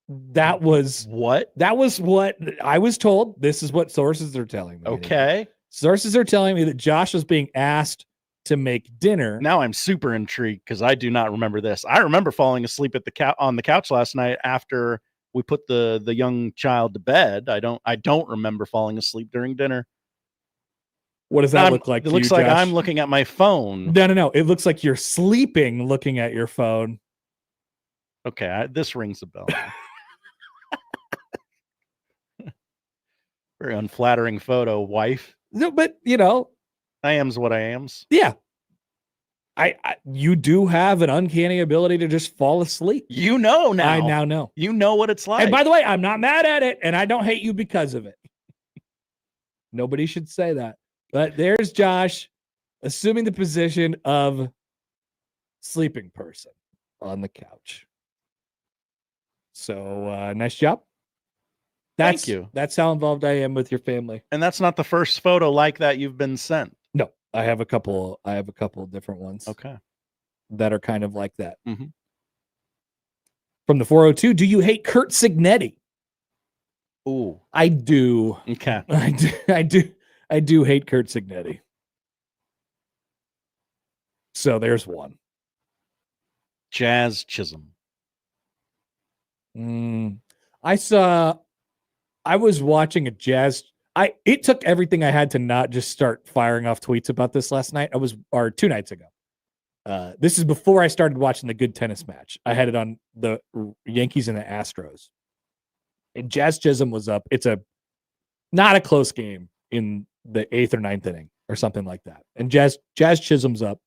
[SPEAKER 5] That was what I was told. This is what sources are telling me.
[SPEAKER 7] Okay.
[SPEAKER 5] Sources are telling me that Josh was being asked to make dinner.
[SPEAKER 7] Now I'm super intrigued because I do not remember this. I remember falling asleep at on the couch last night after we put the young child to bed. I don't remember falling asleep during dinner.
[SPEAKER 5] What does that look like?
[SPEAKER 7] It looks like I'm looking at my phone.
[SPEAKER 5] No. It looks like you're sleeping looking at your phone.
[SPEAKER 7] Okay, this rings a bell. Very unflattering photo, wife.
[SPEAKER 5] No, but
[SPEAKER 7] I am's what I am's.
[SPEAKER 5] Yeah. You do have an uncanny ability to just fall asleep.
[SPEAKER 7] You know now.
[SPEAKER 5] I now know.
[SPEAKER 7] You know what it's like.
[SPEAKER 5] And by the way, I'm not mad at it, and I don't hate you because of it. Nobody should say that. But there's Josh assuming the position of sleeping person on the couch. So nice job.
[SPEAKER 7] Thank you.
[SPEAKER 5] That's how involved I am with your family.
[SPEAKER 7] And that's not the first photo like that you've been sent.
[SPEAKER 5] No, I have a couple of different ones.
[SPEAKER 7] Okay.
[SPEAKER 5] That are kind of like that.
[SPEAKER 7] Mm-hmm.
[SPEAKER 5] From the 402, do you hate Curt Cignetti?
[SPEAKER 7] Ooh.
[SPEAKER 5] I do.
[SPEAKER 7] Okay.
[SPEAKER 5] I do hate Curt Cignetti. So there's one.
[SPEAKER 7] Jazz Chisholm.
[SPEAKER 5] I was watching a Jazz. It took everything I had to not just start firing off tweets about this last night. 2 nights ago. This is before I started watching the good tennis match. I had it on the Yankees and the Astros. And Jazz Chisholm was up. It's not a close game in the 8th or 9th inning or something like that. And Jazz Chisholm's up.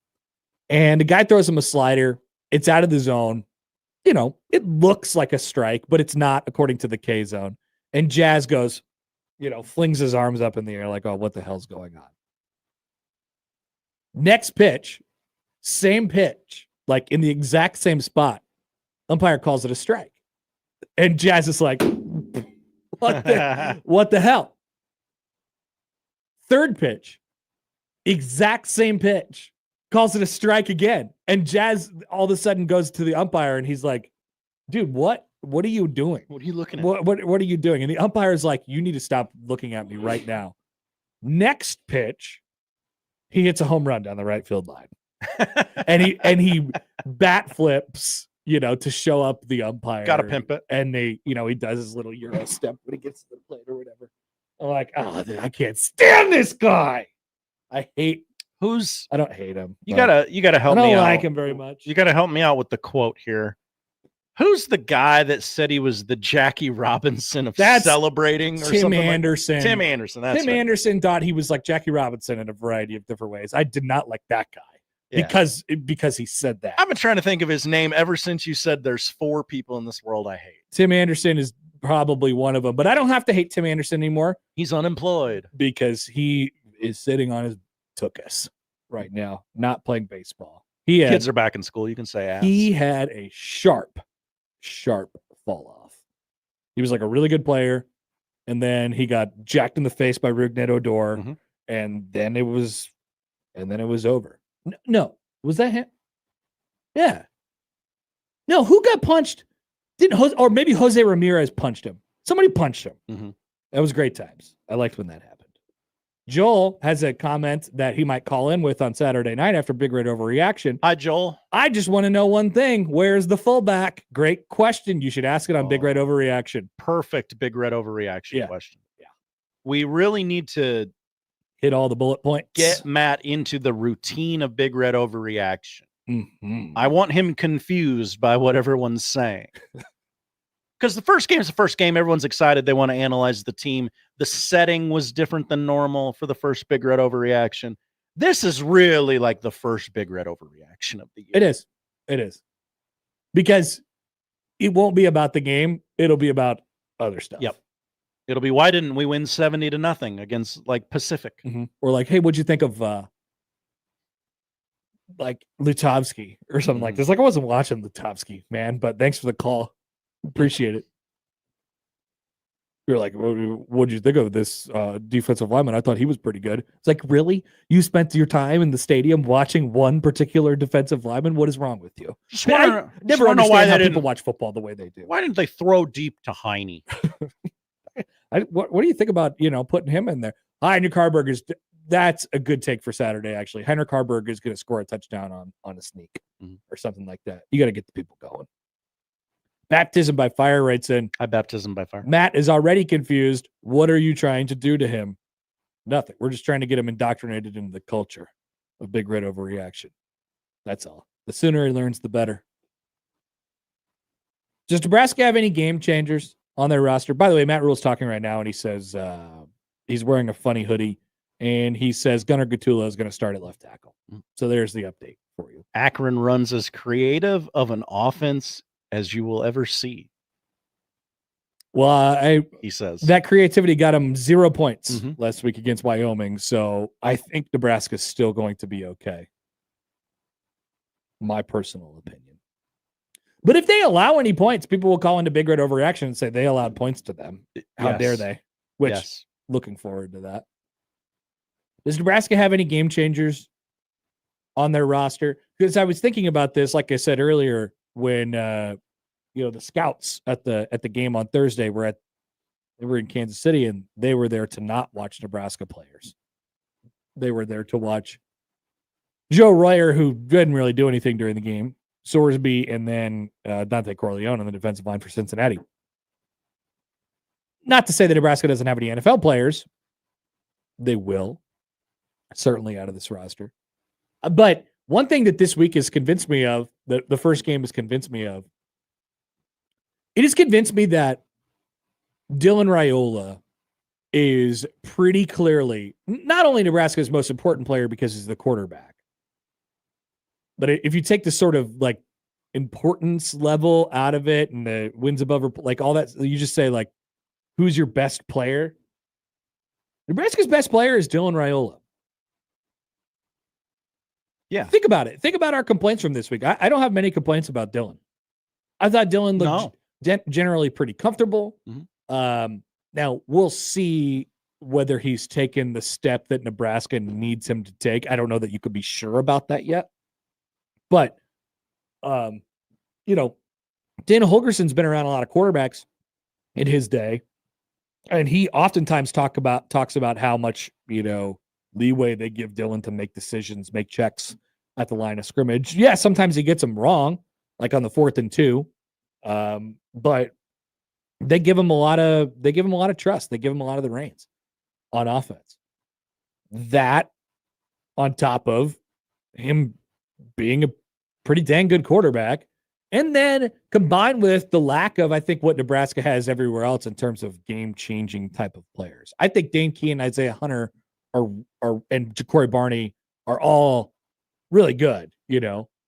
[SPEAKER 5] And the guy throws him a slider. It's out of the zone. It looks like a strike, but it's not according to the K zone. And Jazz goes, flings his arms up in the air like, oh, what the hell's going on? Next pitch, same pitch, like in the exact same spot. Umpire calls it a strike. And Jazz is like, what the hell? Third pitch, exact same pitch, calls it a strike again. And Jazz all of a sudden goes to the umpire and he's like, dude, what are you doing?
[SPEAKER 7] What are you looking at?
[SPEAKER 5] What are you doing? And the umpire is like, you need to stop looking at me right now. Next pitch, he hits a home run down the right field line. and he bat flips, to show up the umpire.
[SPEAKER 7] Gotta pimp it.
[SPEAKER 5] And he does his little Euro step when he gets to the plate or whatever. I'm like, oh, I can't stand this guy. I don't hate him.
[SPEAKER 7] You gotta help me out.
[SPEAKER 5] I don't like him very much.
[SPEAKER 7] You gotta help me out with the quote here. Who's the guy that said he was the Jackie Robinson of celebrating? Or
[SPEAKER 5] Tim Anderson.
[SPEAKER 7] Tim Anderson. Tim
[SPEAKER 5] Anderson thought he was like Jackie Robinson in a variety of different ways. I did not like that guy because he said that.
[SPEAKER 7] I've been trying to think of his name ever since you said there's 4 people in this world I hate.
[SPEAKER 5] Tim Anderson is probably one of them, but I don't have to hate Tim Anderson anymore.
[SPEAKER 7] He's unemployed
[SPEAKER 5] because he is sitting on his tuchus right now, not playing baseball. Kids
[SPEAKER 7] are back in school. You can say ass.
[SPEAKER 5] He had a sharp sharp fall off. He was like a really good player, and then he got jacked in the face by Rugnet Odor, and then it was over. No, was that him? Yeah. No, who got punched? Didn't Jose, or maybe Jose Ramirez punched him. Somebody punched him. That was great times. I liked when that happened. Joel has a comment that he might call in with on Saturday night after Big Red Overreaction.
[SPEAKER 7] Hi, Joel.
[SPEAKER 5] I just want to know one thing. Where's the fullback? Great question. You should ask it on Big Red Overreaction.
[SPEAKER 7] Perfect Big Red Overreaction question.
[SPEAKER 5] Yeah.
[SPEAKER 7] We really need to
[SPEAKER 5] hit all the bullet points.
[SPEAKER 7] Get Matt into the routine of Big Red Overreaction.
[SPEAKER 5] Mm-hmm.
[SPEAKER 7] I want him confused by what everyone's saying. Because the first game is the first game. Everyone's excited. They want to analyze the team. The setting was different than normal for the first Big Red Overreaction. This is really like the first Big Red Overreaction of the year.
[SPEAKER 5] It is. It is. Because it won't be about the game. It'll be about other stuff.
[SPEAKER 7] Yep. It'll be, why didn't we win 70-0 against like Pacific?
[SPEAKER 5] Or like, hey, what'd you think of like Lutovsky or something like this? Like, I wasn't watching Lutovsky, man, but thanks for the call. Appreciate it. You're like, what'd you think of this defensive lineman? I thought he was pretty good. It's like, really? You spent your time in the stadium watching one particular defensive lineman? What is wrong with you? I never understand how people watch football the way they do.
[SPEAKER 7] Why didn't they throw deep to Heine?
[SPEAKER 5] What do you think about, putting him in there? Heinrich Harburg that's a good take for Saturday, actually. Heinrich Harburg is going to score a touchdown on a sneak or something like that. You got to get the people going. Baptism by Fire writes in.
[SPEAKER 7] Hi, Baptism by Fire.
[SPEAKER 5] Matt is already confused. What are you trying to do to him? Nothing. We're just trying to get him indoctrinated into the culture of Big Red Overreaction. That's all. The sooner he learns, the better. Does Nebraska have any game changers on their roster? By the way, Matt Rule's talking right now, and he says he's wearing a funny hoodie, and he says Gunnar Gatula is going to start at left tackle. So there's the update for you.
[SPEAKER 7] Akron runs as creative of an offense as you will ever see.
[SPEAKER 5] Well,
[SPEAKER 7] he says
[SPEAKER 5] that creativity got him 0 points last week against Wyoming. So I think Nebraska's still going to be okay. My personal opinion. But if they allow any points, people will call into Big Red Overreaction and say they allowed points to them. How dare they? Which, looking forward to that. Does Nebraska have any game changers on their roster? Because I was thinking about this, like I said earlier, when the scouts at the game on Thursday were in Kansas City, and they were there to not watch Nebraska players. They were there to watch Joe Royer, who didn't really do anything during the game, Sorsby, and then Dante Corleone on the defensive line for Cincinnati. Not to say that Nebraska doesn't have any NFL players. They will, certainly out of this roster. But one thing that this week has convinced me of, the first game has convinced me of, it has convinced me that Dylan Raiola is pretty clearly not only Nebraska's most important player because he's the quarterback, but if you take the sort of like importance level out of it and the wins above, like all that, you just say like, who's your best player? Nebraska's best player is Dylan Raiola.
[SPEAKER 7] Yeah.
[SPEAKER 5] Think about it. Think about our complaints from this week. I don't have many complaints about Dylan. I thought Dylan looked generally pretty comfortable. Now, we'll see whether he's taken the step that Nebraska needs him to take. I don't know that you could be sure about that yet. But, Dana Holgerson's been around a lot of quarterbacks in his day. And he oftentimes talks about how much, leeway they give Dylan to make decisions, make checks at the line of scrimmage. Yeah, sometimes he gets them wrong, like on the 4th and 2. But they give him a lot of trust. They give him a lot of the reins on offense. That on top of him being a pretty dang good quarterback, and then combined with the lack of, I think, what Nebraska has everywhere else in terms of game-changing type of players. I think Dane Key and Isaiah Hunter and Ja'Cory Barney are all really good,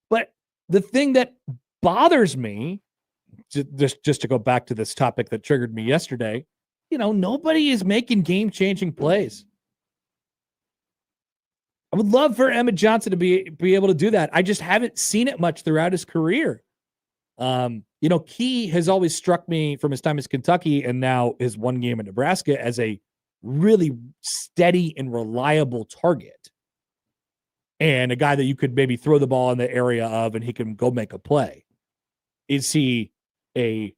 [SPEAKER 5] But the thing that bothers me, just to go back to this topic that triggered me yesterday, nobody is making game-changing plays. I would love for Emmett Johnson to be able to do that. I just haven't seen it much throughout his career. Key has always struck me from his time as Kentucky and now his one game in Nebraska as a really steady and reliable target. And a guy that you could maybe throw the ball in the area of and he can go make a play. Is he a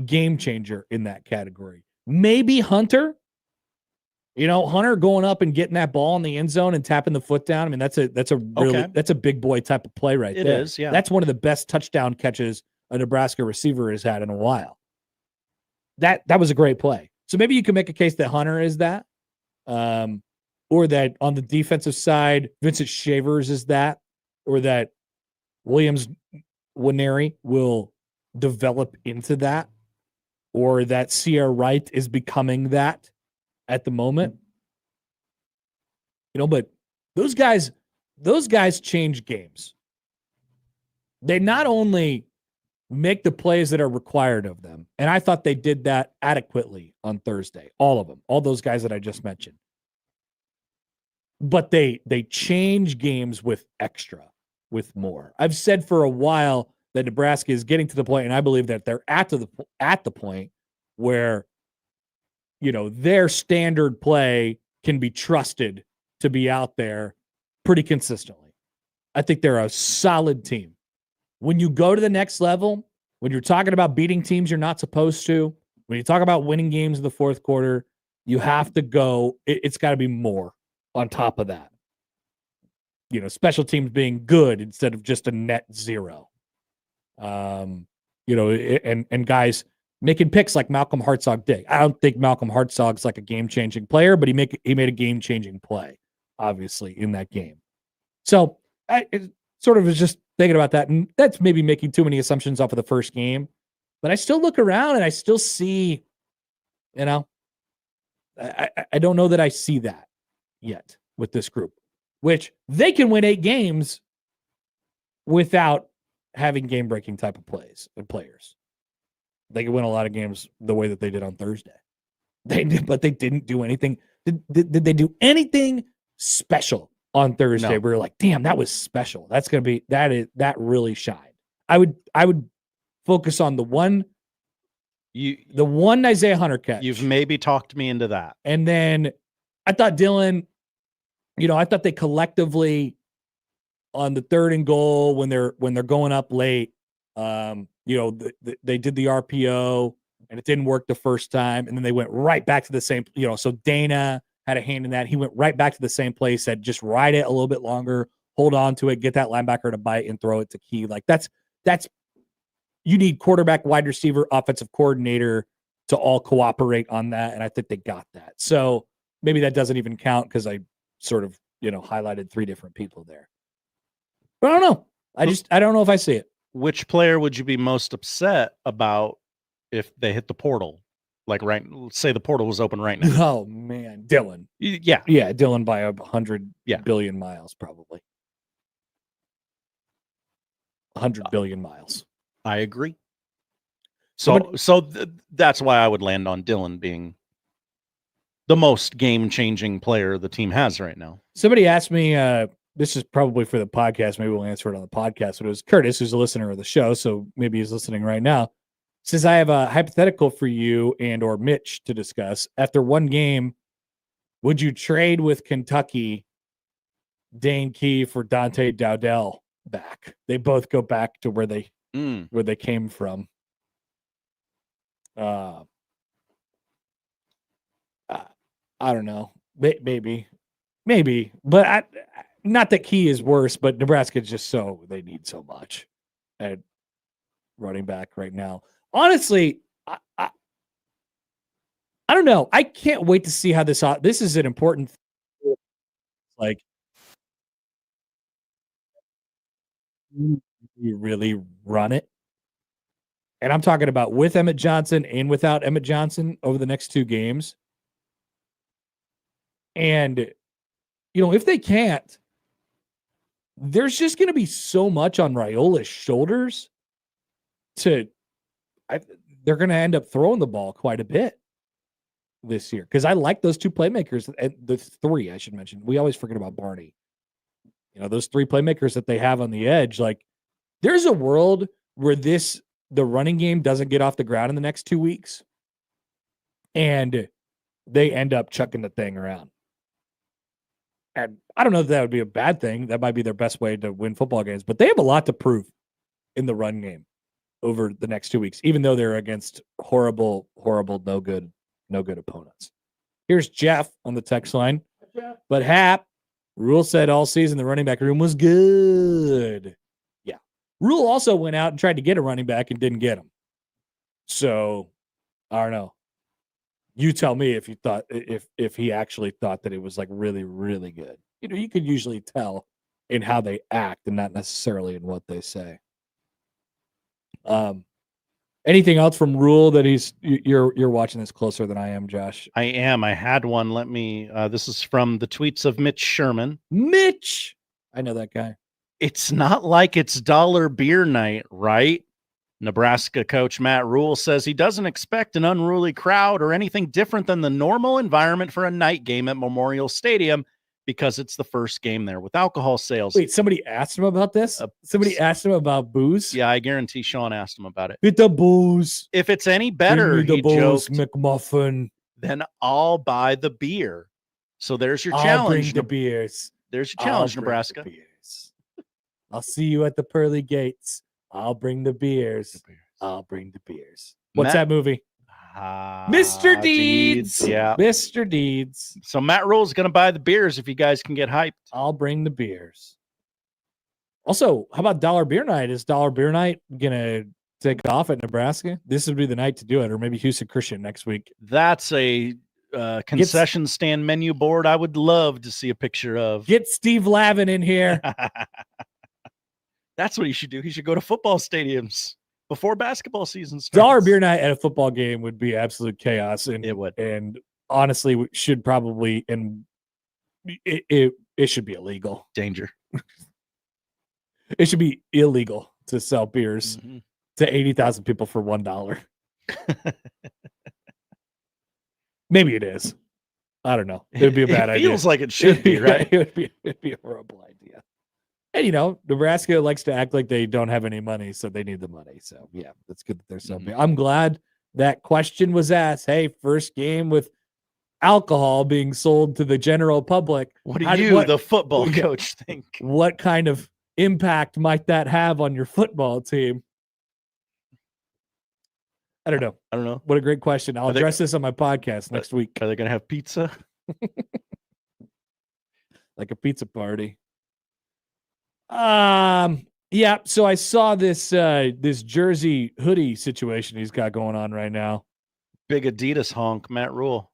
[SPEAKER 5] game changer in that category? Maybe Hunter. Hunter going up and getting that ball in the end zone and tapping the foot down. I mean, that's a big boy type of play right there.
[SPEAKER 7] It is, yeah.
[SPEAKER 5] That's one of the best touchdown catches a Nebraska receiver has had in a while. That was a great play. So maybe you can make a case that Hunter is that. Or that on the defensive side, Vincent Shavers is that, or that Williams Winery will develop into that, or that Sierra Wright is becoming that at the moment. But those guys change games. They not only make the plays that are required of them, and I thought they did that adequately on Thursday, all of them, all those guys that I just mentioned. But they change games with extra, with more. I've said for a while that Nebraska is getting to the point, and I believe that they're at the point where, their standard play can be trusted to be out there pretty consistently. I think they're a solid team. When you go to the next level, when you're talking about beating teams you're not supposed to, when you talk about winning games in the fourth quarter, you have to go. It's got to be more on top of that. Special teams being good instead of just a net zero. And guys making picks like Malcolm Hartzog did. I don't think Malcolm Hartzog's like a game-changing player, but he made a game-changing play, obviously, in that game. So I sort of was just thinking about that, and that's maybe making too many assumptions off of the first game. But I still look around and I still see, I don't know that I see that yet with this group, which they can win 8 games without having game-breaking type of plays and players. They can win a lot of games the way that they did on Thursday. They did, but they didn't do anything. Did they do anything special on Thursday?
[SPEAKER 7] No.
[SPEAKER 5] We were like, damn, that was special. That's going to be, that really shined. I would focus on the one Isaiah Hunter catch.
[SPEAKER 7] You've maybe talked me into that.
[SPEAKER 5] And then I thought Dylan, I thought they collectively on the 3rd and goal when they're going up late, they did the RPO and it didn't work the first time. And then they went right back to the same, so Dana had a hand in that. He went right back to the same place, said, just ride it a little bit longer, hold on to it, get that linebacker to bite and throw it to Key. Like that's, you need quarterback, wide receiver, offensive coordinator to all cooperate on that. And I think they got that. So maybe that doesn't even count because I sort of, highlighted 3 different people there. But I don't know. I don't know if I see it.
[SPEAKER 7] Which player would you be most upset about if they hit the portal? Like let's say the portal was open right now.
[SPEAKER 5] Oh man, Dylan.
[SPEAKER 7] Yeah.
[SPEAKER 5] Yeah, Dylan by 100 billion miles, probably. 100 billion miles.
[SPEAKER 7] I agree. So that's why I would land on Dylan being the most game-changing player the team has right now.
[SPEAKER 5] Somebody asked me, this is probably for the podcast, maybe we'll answer it on the podcast, but it was Curtis, who's a listener of the show, so maybe he's listening right now. Says, I have a hypothetical for you and or Mitch to discuss. After one game, would you trade with Kentucky Dane Key for Dante Dowdell back? They both go back to where they came from. I don't know. Maybe, but not that Key is worse, but Nebraska just they need so much at running back right now. Honestly, I don't know. I can't wait to see how this is an important thing. Like, you really run it. And I'm talking about with Emmett Johnson and without Emmett Johnson over the next 2 games. And, if they can't, there's just going to be so much on Raiola's shoulders they're going to end up throwing the ball quite a bit this year. Because I like those 2 playmakers, and the 3, I should mention. We always forget about Barney. Those 3 playmakers that they have on the edge. Like, there's a world the running game doesn't get off the ground in the next 2 weeks, and they end up chucking the thing around. And I don't know if that would be a bad thing. That might be their best way to win football games, but they have a lot to prove in the run game over the next 2 weeks, even though they're against horrible, no good opponents. Here's Jeff on the text line. But Hap, Rule said all season the running back room was good. Yeah. Rule also went out and tried to get a running back and didn't get him. So I don't know. You tell me if you thought if he actually thought that it was like really, really good. You know, you could usually tell in how they act and not necessarily in what they say. Anything else from Rule that you're watching this closer than I am, Josh?
[SPEAKER 7] I am. I had one. Let me. This is from the tweets of Mitch Sherman.
[SPEAKER 5] Mitch, I know that guy.
[SPEAKER 7] It's not like it's dollar beer night, right? Nebraska coach Matt Rule says he doesn't expect an unruly crowd or anything different than the normal environment for a night game at Memorial Stadium because it's the first game there with alcohol sales.
[SPEAKER 5] Wait, somebody asked him about this? Somebody asked him about booze?
[SPEAKER 7] Yeah, I guarantee Sean asked him about it.
[SPEAKER 5] Get the booze.
[SPEAKER 7] If it's any better,
[SPEAKER 5] Give me
[SPEAKER 7] he
[SPEAKER 5] the booze,
[SPEAKER 7] joked,
[SPEAKER 5] McMuffin.
[SPEAKER 7] then I'll buy the beer. So there's your
[SPEAKER 5] I'll
[SPEAKER 7] challenge.
[SPEAKER 5] bring the beers.
[SPEAKER 7] There's your challenge,
[SPEAKER 5] I'll bring
[SPEAKER 7] Nebraska.
[SPEAKER 5] the beers. I'll see you at the pearly gates. I'll bring the beers. I'll bring the beers. What's that movie? Mr. Deeds.
[SPEAKER 7] Yeah.
[SPEAKER 5] Mr. Deeds.
[SPEAKER 7] So Matt Rule's going to buy the beers if you guys can get hyped.
[SPEAKER 5] I'll bring the beers. Also, how about Dollar Beer Night? Is Dollar Beer Night going to take off at Nebraska? This would be the night to do it, or maybe Houston Christian next week.
[SPEAKER 7] That's a concession stand menu board I would love to see a picture of.
[SPEAKER 5] Get Steve Lavin in here.
[SPEAKER 7] That's what he should do. He should go to football stadiums before basketball season starts.
[SPEAKER 5] Dollar Beer Night at a football game would be absolute chaos. And
[SPEAKER 7] it would.
[SPEAKER 5] And honestly, we should probably, and it should be illegal.
[SPEAKER 7] Danger.
[SPEAKER 5] It should be illegal to sell beers to 80,000 people for $1. Maybe it is. I don't know. It would be a bad idea.
[SPEAKER 7] It feels like it should be, right?
[SPEAKER 5] It'd be a horrible idea. And, you know, Nebraska likes to act like they don't have any money, so they need the money. So, yeah, that's good that they're so big. I'm glad that question was asked. Hey, first game with alcohol being sold to the general public.
[SPEAKER 7] What do you, the football coach, think?
[SPEAKER 5] What kind of impact might that have on your football team? I don't know. What a great question. I'll address this on my podcast next week.
[SPEAKER 7] Are they going to have pizza?
[SPEAKER 5] Like a pizza party. Yeah, so I saw this this jersey hoodie situation he's got going on right now.
[SPEAKER 7] Big Adidas honk, Matt Rule.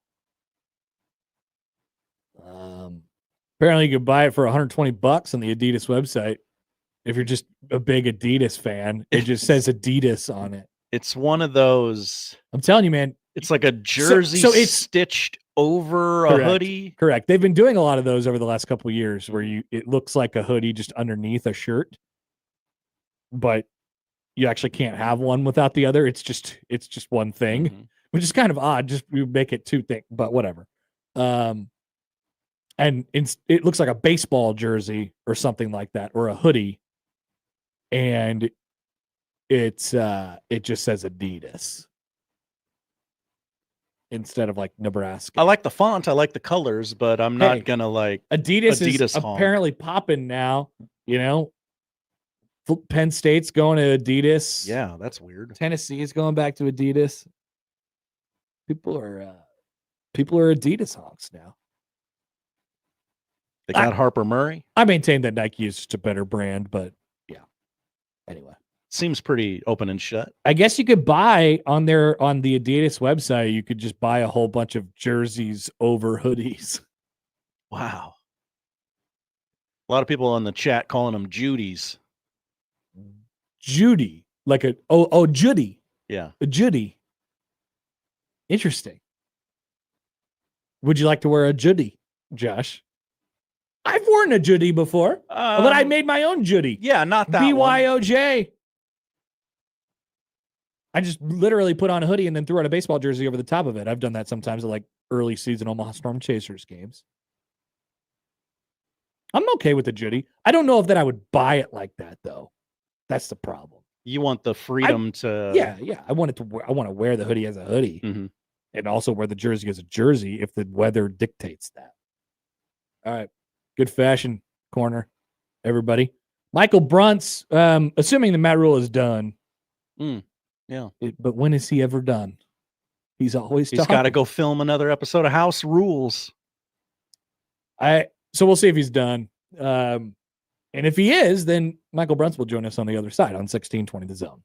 [SPEAKER 5] Apparently you can buy it for $120 on the Adidas website. If you're just a big Adidas fan, it just says Adidas on it.
[SPEAKER 7] It's one of those.
[SPEAKER 5] I'm telling you, man.
[SPEAKER 7] It's like a jersey
[SPEAKER 5] so it's
[SPEAKER 7] stitched over a hoodie.
[SPEAKER 5] Correct. They've been doing a lot of those over the last couple of years where it looks like a hoodie just underneath a shirt, but you actually can't have one without the other. It's just one thing, which is kind of odd. Just you make it two things, but whatever. And it looks like a baseball jersey or something like that, or a hoodie, and it just says Adidas instead of like Nebraska.
[SPEAKER 7] I like the font. I like the colors, but I'm not gonna like
[SPEAKER 5] Adidas is
[SPEAKER 7] honk.
[SPEAKER 5] Apparently popping now. You know, Penn State's going to Adidas.
[SPEAKER 7] Yeah, that's weird.
[SPEAKER 5] Tennessee is going back to Adidas. People are Adidas honks now.
[SPEAKER 7] They got Harper Murray.
[SPEAKER 5] I maintain that Nike is just a better brand, but yeah. Anyway.
[SPEAKER 7] Seems pretty open and shut.
[SPEAKER 5] I guess you could buy on the Adidas website, you could just buy a whole bunch of jerseys over hoodies.
[SPEAKER 7] Wow. A lot of people in the chat calling them Judies.
[SPEAKER 5] Judy. Like Judy.
[SPEAKER 7] Yeah.
[SPEAKER 5] A Judy. Interesting. Would you like to wear a Judy, Josh? I've worn a Judy before, but I made my own Judy.
[SPEAKER 7] Yeah, not that
[SPEAKER 5] BYOJ. I just literally put on a hoodie and then threw out a baseball jersey over the top of it. I've done that sometimes at like early season Omaha Storm Chasers games. I'm okay with the Judy. I don't know if that I would buy it like that, though. That's the problem.
[SPEAKER 7] You want the freedom to.
[SPEAKER 5] Yeah. I want to wear the hoodie as a hoodie,
[SPEAKER 7] Mhm.
[SPEAKER 5] and also wear the jersey as a jersey if the weather dictates that. All right, good fashion corner, everybody. Michael Bruntz, assuming the Matt Rule is done.
[SPEAKER 7] Yeah.
[SPEAKER 5] But when is he ever done? He's always
[SPEAKER 7] He's got to go film another episode of House Rules.
[SPEAKER 5] So we'll see if he's done. And if he is, then Michael Bruntz will join us on the other side on 1620 The Zone.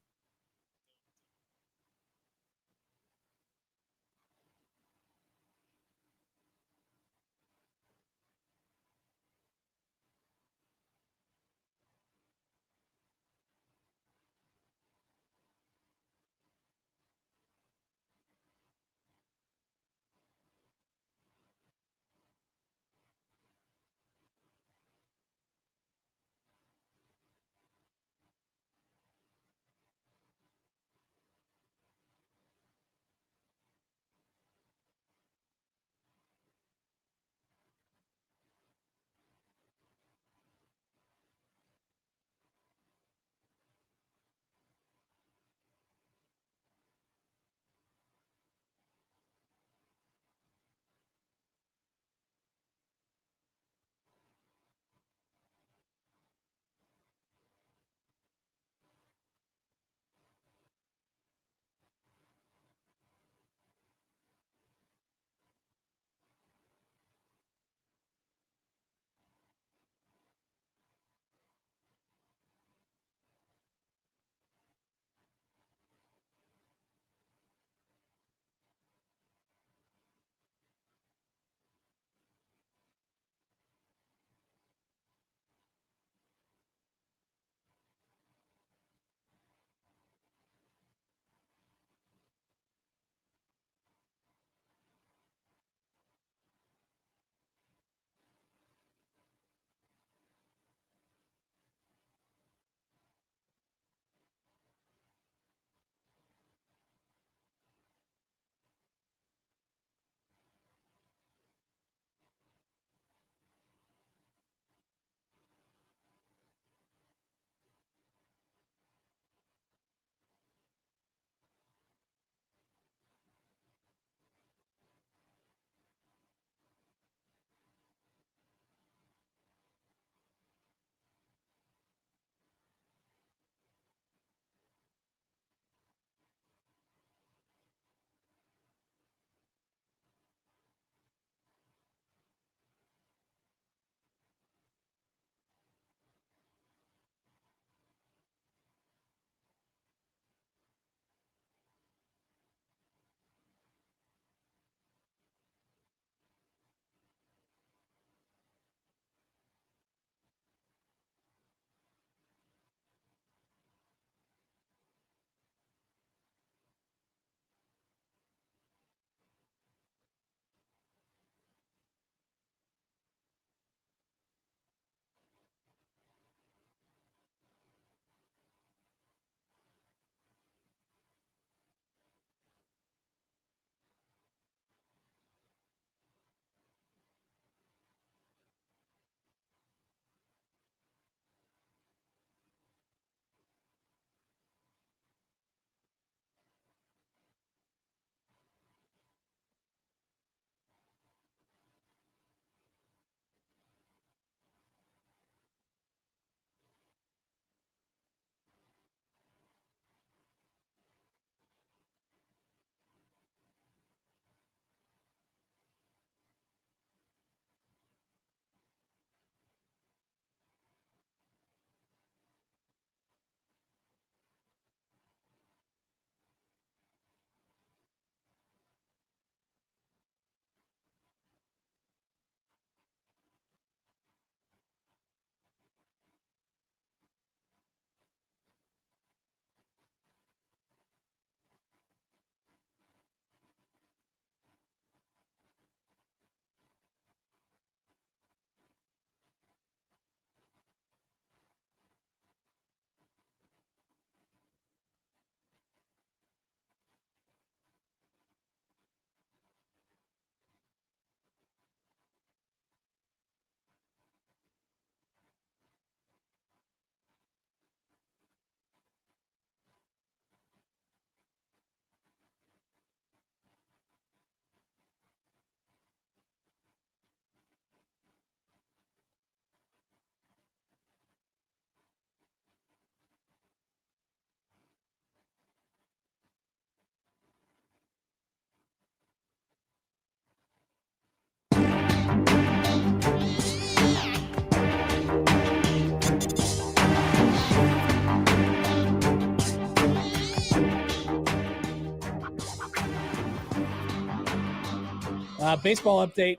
[SPEAKER 5] Baseball update.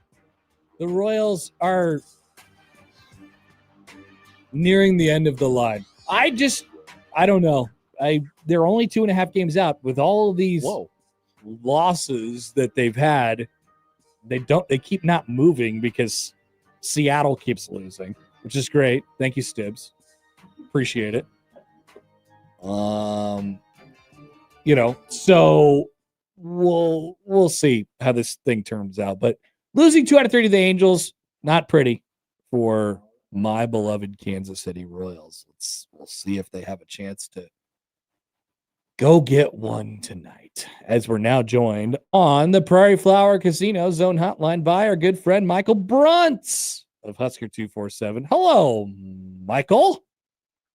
[SPEAKER 5] The Royals are nearing the end of the line. I don't know. They're only 2.5 games out with all of these losses that they've had. They keep not moving because Seattle keeps losing, which is great. Thank you, Stibbs. Appreciate it. So we'll see how this thing turns out. But losing 2 out of 3 to the Angels, not pretty for my beloved Kansas City Royals. We'll see if they have a chance to go get one tonight, as we're now joined on the Prairie Flower Casino Zone Hotline by our good friend Michael Bruntz of Husker 247. Hello, Michael.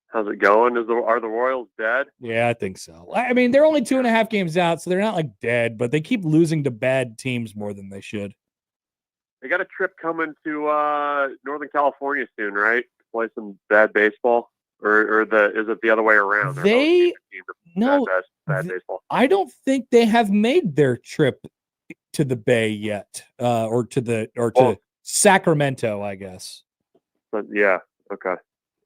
[SPEAKER 10] How's it going? Are the Royals dead?
[SPEAKER 5] Yeah, I think so. I mean, they're only 2.5 games out, so they're not like dead, but they keep losing to bad teams more than they should.
[SPEAKER 10] They got a trip coming to Northern California soon, right? To play some bad baseball, or is it the other way around? Bad baseball.
[SPEAKER 5] I don't think they have made their trip to the Bay yet, or to Sacramento, I guess.
[SPEAKER 10] But yeah, okay.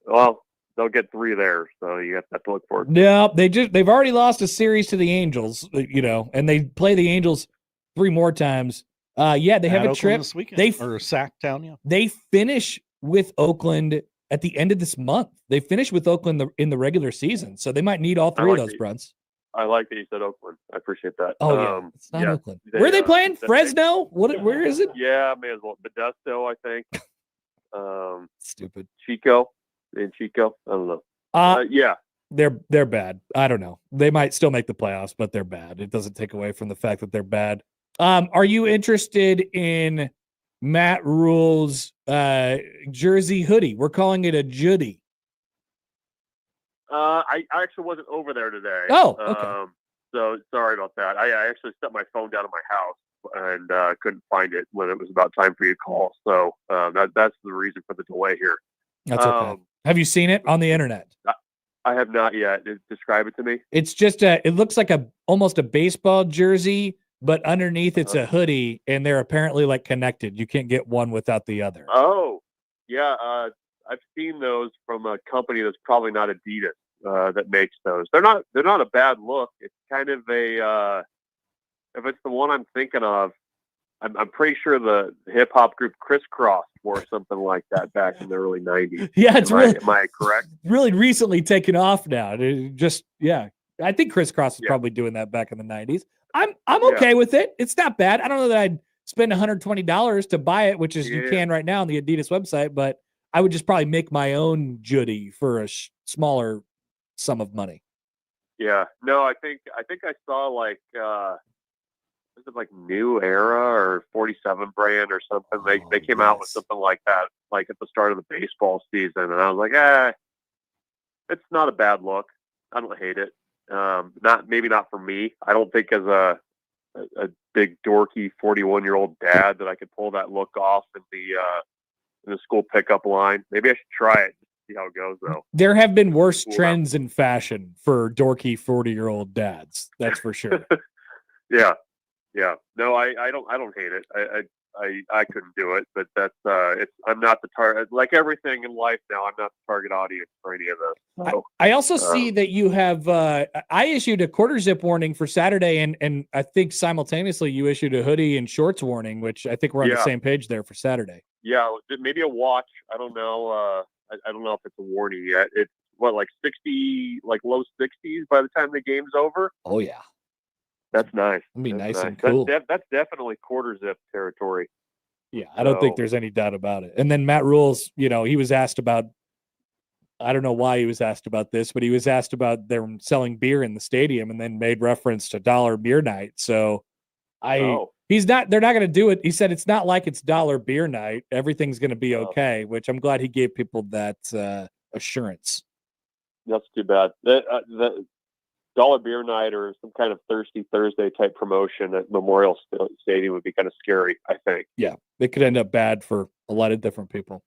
[SPEAKER 10] Well, they'll get 3 there, so you got that to look forward to.
[SPEAKER 5] No, they've already lost a series to the Angels, and they play the Angels 3 more times. They have a trip
[SPEAKER 7] this weekend, or Sacktown. Yeah,
[SPEAKER 5] they finish with Oakland at the end of this month. They finish with Oakland in the regular season, so they might need all 3 of those, Bruntz.
[SPEAKER 10] I like that you said Oakland. I appreciate that.
[SPEAKER 5] Oh yeah, it's not Oakland. Where are they playing? Fresno? Where is it?
[SPEAKER 10] Yeah, may as well. Modesto, I think.
[SPEAKER 5] Stupid.
[SPEAKER 10] Chico. In Chico, I don't know. Yeah,
[SPEAKER 5] they're bad. I don't know. They might still make the playoffs, but they're bad. It doesn't take away from the fact that they're bad. Are you interested in Matt Rule's jersey hoodie? We're calling it a Judy.
[SPEAKER 10] I actually wasn't over there today.
[SPEAKER 5] Oh, okay.
[SPEAKER 10] So sorry about that. I actually set my phone down at my house and couldn't find it when it was about time for you to call. So that's the reason for the delay here.
[SPEAKER 5] That's okay. Have you seen it on the internet?
[SPEAKER 10] I have not yet. Describe it to me.
[SPEAKER 5] It's just it looks like almost a baseball jersey, but underneath it's a hoodie, and they're apparently like connected. You can't get one without the other.
[SPEAKER 10] Oh, yeah. I've seen those from a company that's probably not Adidas that makes those. They're not a bad look. It's kind of if it's the one I'm thinking of, I'm pretty sure the hip hop group Crisscross wore something like that back in the early 90s.
[SPEAKER 5] Yeah,
[SPEAKER 10] am I correct?
[SPEAKER 5] Really recently taken off now. I think Crisscross was probably doing that back in the 90s. I'm okay with it. It's not bad. I don't know that I'd spend $120 to buy it, which is you can right now on the Adidas website, but I would just probably make my own Judy for a smaller sum of money.
[SPEAKER 10] Yeah. No, I think I saw like was it like New Era or 47 brand or something? They came out with something like that, like at the start of the baseball season, and I was like, it's not a bad look. I don't hate it. Maybe not for me. I don't think as a big dorky 41-year-old dad that I could pull that look off in the school pickup line. Maybe I should try it. See how it goes, though.
[SPEAKER 5] There have been worse trends in fashion for dorky 40-year-old dads. That's for sure.
[SPEAKER 10] Yeah. No, I don't hate it. I couldn't do it, but that's I'm not the target. Like everything in life now, I'm not the target audience for any of this. So,
[SPEAKER 5] I also see that you have. I issued a quarter zip warning for Saturday, and I think simultaneously you issued a hoodie and shorts warning, which I think we're on the same page there for Saturday.
[SPEAKER 10] Yeah, maybe a watch. I don't know. I don't know if it's a warning yet. It's like 60, like low 60s by the time the game's over.
[SPEAKER 5] Oh yeah.
[SPEAKER 10] That's nice.
[SPEAKER 5] It'll be nice and cool.
[SPEAKER 10] That's definitely quarter zip territory.
[SPEAKER 5] Yeah, I don't think there's any doubt about it. And then Matt Rules, he was asked about, I don't know why he was asked about this, but he was asked about them selling beer in the stadium and then made reference to dollar beer night. So they're not going to do it. He said, it's not like it's dollar beer night. Everything's going to be okay, which I'm glad he gave people that assurance.
[SPEAKER 10] That's too bad. The dollar beer night or some kind of Thirsty Thursday type promotion at Memorial Stadium would be kind of scary, I think.
[SPEAKER 5] Yeah, it could end up bad for a lot of different people.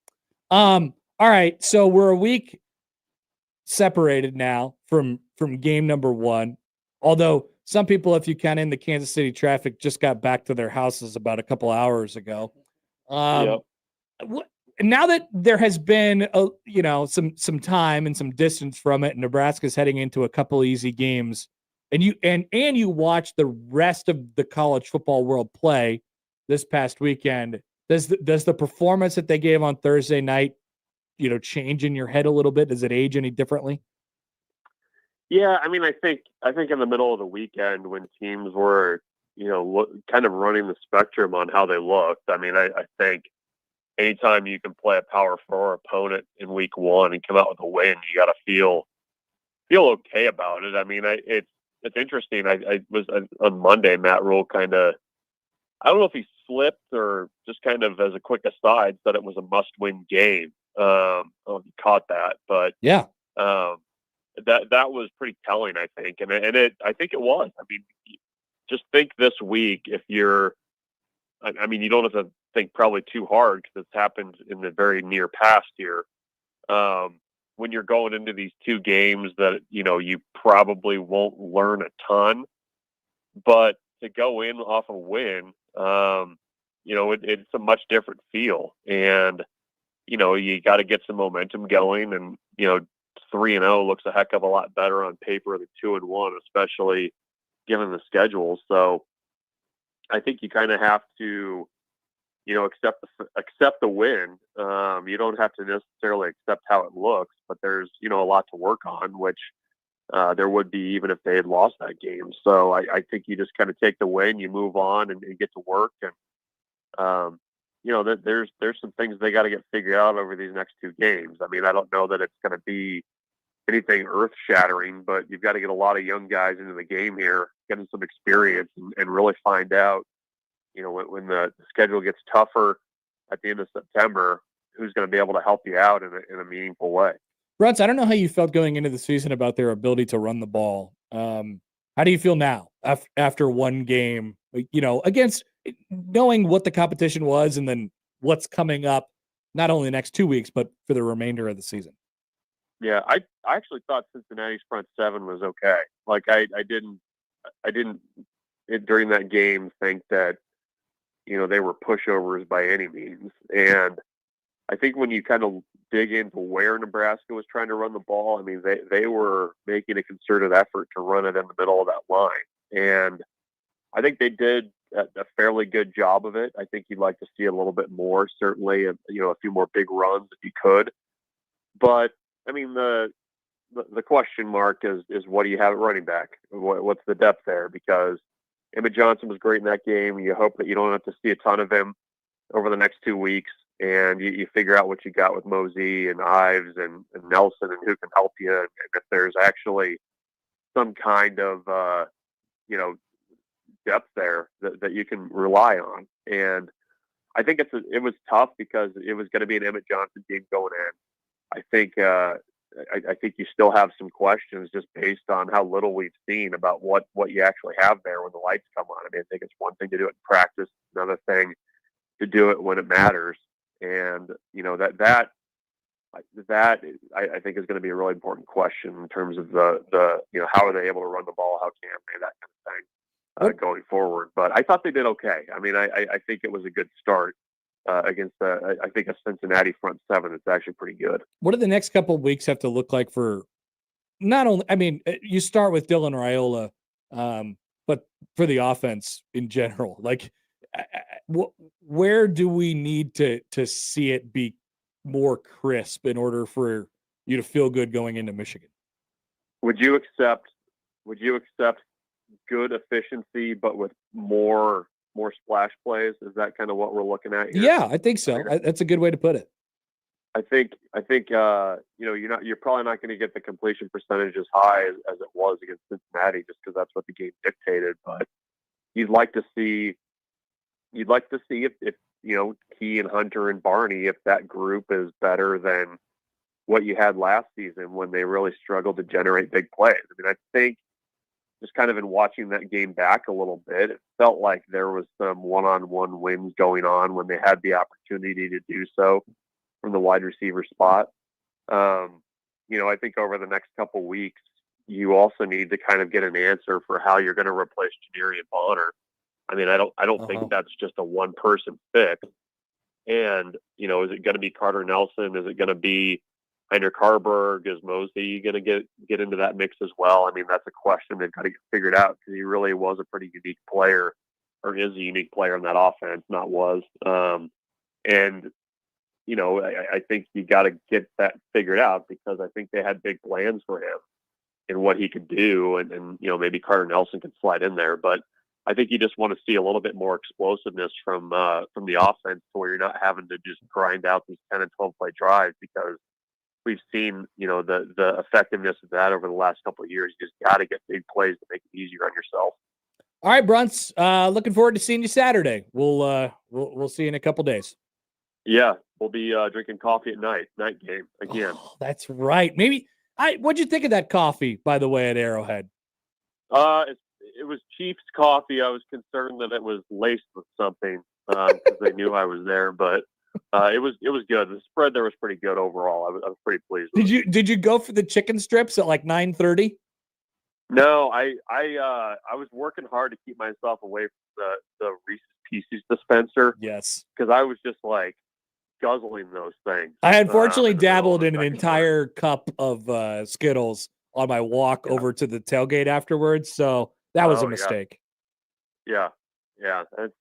[SPEAKER 5] All right, so we're a week separated now from game number 1. Although some people, if you count in the Kansas City traffic, just got back to their houses about a couple hours ago. Now that there has been some time and some distance from it, and Nebraska's heading into a couple easy games, and you watch the rest of the college football world play this past weekend, does the performance that they gave on Thursday night, change in your head a little bit? Does it age any differently?
[SPEAKER 10] Yeah, I mean, I think in the middle of the weekend when teams were, kind of running the spectrum on how they looked, I mean, I think anytime you can play a Power 4 opponent in week 1 and come out with a win, you got to feel okay about it. I mean, it's interesting. I was on Monday, Matt Rule kind of, I don't know if he slipped or just kind of as a quick aside said it was a must-win game. I don't know if you caught that, but
[SPEAKER 5] yeah,
[SPEAKER 10] that was pretty telling, I think, and I think it was. I mean, just think this week if you're, I mean, you don't have to think probably too hard because it's happened in the very near past here. When you're going into these 2 games that, you probably won't learn a ton, but to go in off a win, it's a much different feel. And, you got to get some momentum going, and, 3-0 looks a heck of a lot better on paper than 2-1, especially given the schedule. So I think you kind of have to, accept the win. You don't have to necessarily accept how it looks, but there's, a lot to work on, which there would be even if they had lost that game. So I think you just kind of take the win, you move on and get to work. And, there's some things they got to get figured out over these next 2 games. I mean, I don't know that it's going to be anything earth shattering, but you've got to get a lot of young guys into the game here, getting some experience and really find out, when the schedule gets tougher at the end of September, who's going to be able to help you out in a meaningful way.
[SPEAKER 5] Bruntz, I don't know how you felt going into the season about their ability to run the ball. How do you feel now after one game, against knowing what the competition was and then what's coming up, not only the next 2 weeks, but for the remainder of the season?
[SPEAKER 10] Yeah, I actually thought Cincinnati's front 7 was okay. Like I didn't during that game think that, they were pushovers by any means. And I think when you kind of dig into where Nebraska was trying to run the ball, I mean, they were making a concerted effort to run it in the middle of that line. And I think they did a fairly good job of it. I think you'd like to see a little bit more, certainly, a few more big runs if you could. But, I mean, the question mark is what do you have at running back? What's the depth there? Because Emmett Johnson was great in that game. You hope that you don't have to see a ton of him over the next 2 weeks, and you figure out what you got with Mosey and Ives and Nelson and who can help you, and if there's actually some kind of depth there that you can rely on. And I think it was tough because it was going to be an Emmett Johnson game going in. I think I think you still have some questions just based on how little we've seen about what you actually have there when the lights come on. I mean, I think it's one thing to do it in practice, another thing to do it when it matters. And, that I think is going to be a really important question in terms of the how are they able to run the ball, how can they, that kind of thing going forward. But I thought they did okay. I mean, I think it was a good start. Against I think a Cincinnati front 7 it's actually pretty good.
[SPEAKER 5] What do the next couple of weeks have to look like for not only, I mean, you start with Dylan Raiola, but for the offense in general, like where do we need to see it be more crisp in order for you to feel good going into Michigan?
[SPEAKER 10] Would you accept good efficiency, but with more splash plays? Is that kind of what we're looking at here?
[SPEAKER 5] Yeah, I think so. That's a good way to put it.
[SPEAKER 10] I think you're probably not going to get the completion percentage as high as it was against Cincinnati, just because that's what the game dictated. But you'd like to see if Key and Hunter and Barney, if that group is better than what you had last season when they really struggled to generate big plays. I mean, I think just kind of in watching that game back a little bit, it felt like there was some one-on-one wins going on when they had the opportunity to do so from the wide receiver spot. I think over the next couple weeks, you also need to kind of get an answer for how you're going to replace Janiri and Bonner. I mean, I don't think that's just a one person fix. And, you know, is it going to be Carter Nelson? Is it going to be Heiner Carberg? Is Mosey going to get into that mix as well? I mean, that's a question they've got to get figured out, because he really was a pretty unique player, or is a unique player in that offense, not was. And, you know, I think you got to get that figured out, because I think they had big plans for him and what he could do. And you know, maybe Carter Nelson could slide in there, but I think you just want to see a little bit more explosiveness from the offense, to where you're not having to just grind out these 10 and 12 play drives, because we've seen, you know, the effectiveness of that over the last couple of years. You just got to get big plays to make it easier on yourself.
[SPEAKER 5] All right, Bruntz. Looking forward to seeing you Saturday. We'll see you in a couple days.
[SPEAKER 10] Yeah, we'll be drinking coffee at night game again.
[SPEAKER 5] Oh, that's right. Maybe what'd you think of that coffee, by the way, at Arrowhead?
[SPEAKER 10] It was Chiefs coffee. I was concerned that it was laced with something, because they knew I was there, but it was good. The spread there was pretty good overall. I was pretty pleased with it.
[SPEAKER 5] Did you go for the chicken strips at like 9:30?
[SPEAKER 10] No, I was working hard to keep myself away from the Reese's Pieces dispenser.
[SPEAKER 5] Yes,
[SPEAKER 10] because I was just like guzzling those things.
[SPEAKER 5] I unfortunately
[SPEAKER 10] in the middle
[SPEAKER 5] dabbled
[SPEAKER 10] of
[SPEAKER 5] in
[SPEAKER 10] the
[SPEAKER 5] an
[SPEAKER 10] second
[SPEAKER 5] entire cup of Skittles on my walk over to the tailgate afterwards, so that was a mistake.
[SPEAKER 10] Yeah. It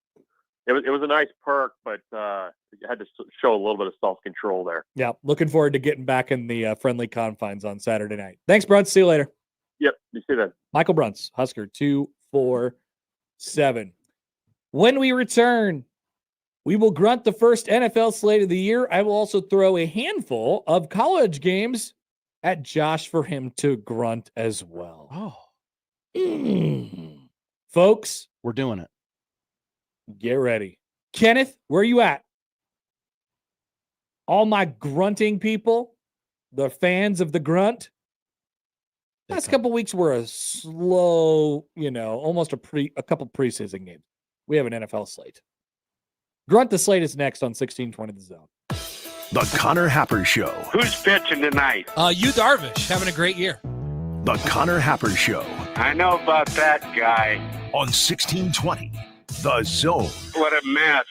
[SPEAKER 10] was a nice perk, but you had to show a little bit of self-control there.
[SPEAKER 5] Yeah, looking forward to getting back in the friendly confines on Saturday night. Thanks, Bruntz. See you later.
[SPEAKER 10] Yep, you see that.
[SPEAKER 5] Michael Bruntz, Husker 247. When we return, we will grunt the first NFL slate of the year. I will also throw a handful of college games at Josh for him to grunt as well.
[SPEAKER 7] Oh,
[SPEAKER 5] folks,
[SPEAKER 7] we're doing it.
[SPEAKER 5] Get ready. Kenneth, where are you at? All my grunting people, the fans of the grunt. Last couple weeks were a slow, almost a couple preseason games. We have an NFL slate. Grunt the slate is next on 1620 The Zone.
[SPEAKER 2] The Connor Happer Show.
[SPEAKER 1] Who's pitching tonight?
[SPEAKER 11] You Darvish, having a great year.
[SPEAKER 2] The Connor Happer Show.
[SPEAKER 1] I know about that guy.
[SPEAKER 2] On 1620 The Zone.
[SPEAKER 1] What a mess.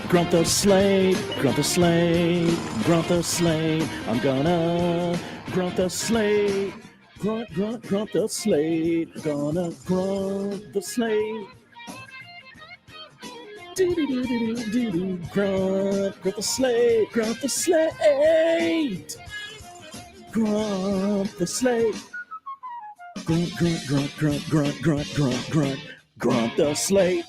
[SPEAKER 7] Grunt the slate, grunt the slate, grunt the slate. I'm gonna grunt the slate, grunt the slate. Gonna grunt the slate. Do-do-do-do-do-do. Grunt the slate, grunt the slate. Grunt the slate. Grunt the slate.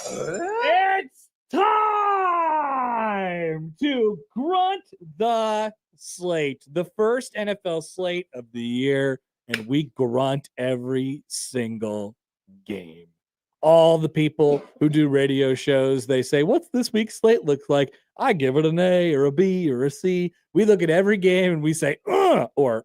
[SPEAKER 5] It's time to grunt the slate, the first NFL slate of the year, and we grunt every single game. All the people who do radio shows, they say, what's this week's slate look like? I give it an A or a B or a C. We look at every game and we say, or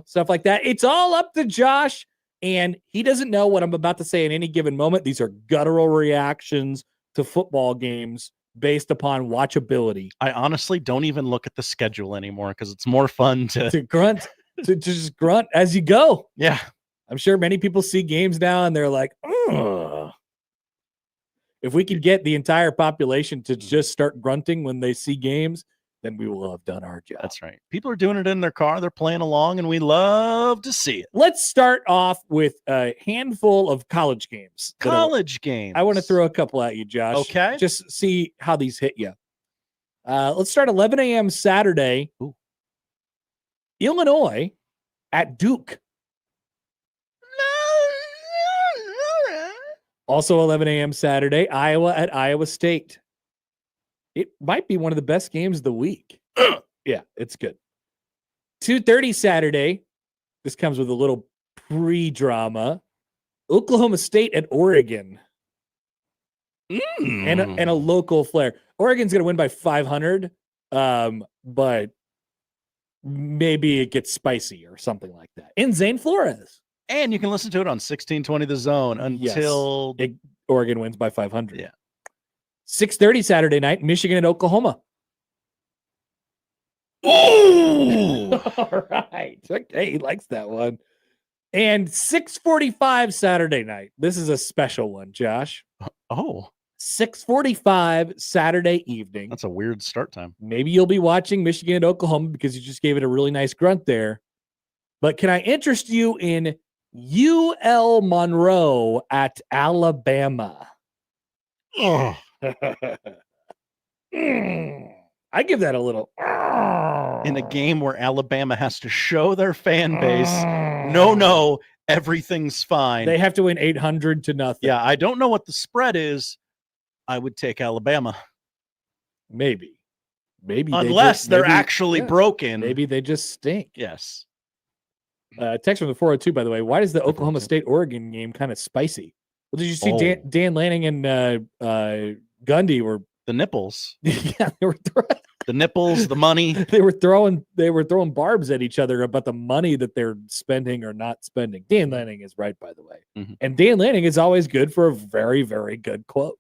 [SPEAKER 5] stuff like that. It's all up to Josh, and he doesn't know what I'm about to say in any given moment. These are guttural reactions to football games based upon watchability.
[SPEAKER 7] I honestly don't even look at the schedule anymore because it's more fun to
[SPEAKER 5] grunt, to just grunt as you go.
[SPEAKER 7] Yeah.
[SPEAKER 5] I'm sure many people see games now and they're like, ugh. If we could get the entire population to just start grunting when they see games, then we will have done our job.
[SPEAKER 7] That's right. People are doing it in their car. They're playing along, and we love to see it.
[SPEAKER 5] Let's start off with a handful of college games.
[SPEAKER 7] College games.
[SPEAKER 5] I want to throw a couple at you, Josh.
[SPEAKER 7] Okay.
[SPEAKER 5] Just see how these hit you. Let's start 11 a.m. Saturday.
[SPEAKER 7] Ooh.
[SPEAKER 5] Illinois at Duke. Also 11 a.m. Saturday, Iowa at Iowa State. It might be one of the best games of the week. Yeah, it's good. 2:30 Saturday. This comes with a little pre-drama. Oklahoma State at Oregon. And a local flair. Oregon's going to win by 500, but maybe it gets spicy or something like that. In Zane Flores.
[SPEAKER 7] And you can listen to it on 1620 The Zone until
[SPEAKER 5] Oregon wins by 500.
[SPEAKER 7] Yeah.
[SPEAKER 5] 6:30 Saturday night, Michigan and Oklahoma.
[SPEAKER 7] Oh!
[SPEAKER 5] All right. Okay, he likes that one. And 6:45 Saturday night. This is a special one, Josh.
[SPEAKER 7] Oh.
[SPEAKER 5] 6:45 Saturday evening.
[SPEAKER 7] That's a weird start time.
[SPEAKER 5] Maybe you'll be watching Michigan and Oklahoma because you just gave it a really nice grunt there. But can I interest you in UL Monroe at Alabama?
[SPEAKER 7] Oh.
[SPEAKER 5] I give that a little.
[SPEAKER 7] In a game where Alabama has to show their fan base, no, everything's fine.
[SPEAKER 5] They have to win 800-0.
[SPEAKER 7] Yeah, I don't know what the spread is. I would take Alabama.
[SPEAKER 5] Maybe.
[SPEAKER 7] Unless they're actually broken.
[SPEAKER 5] Maybe they just stink.
[SPEAKER 7] Yes.
[SPEAKER 5] Text from the 402, by the way. Why does the Oklahoma State-Oregon game kind of spicy? Well, did you see Dan Lanning and Gundy were
[SPEAKER 7] the nipples?
[SPEAKER 5] Yeah, they were
[SPEAKER 7] the nipples, the money.
[SPEAKER 5] They were throwing barbs at each other about the money that they're spending or not spending. Dan Lanning is right, by the way.
[SPEAKER 7] Mm-hmm.
[SPEAKER 5] And Dan Lanning is always good for a very, very good quote.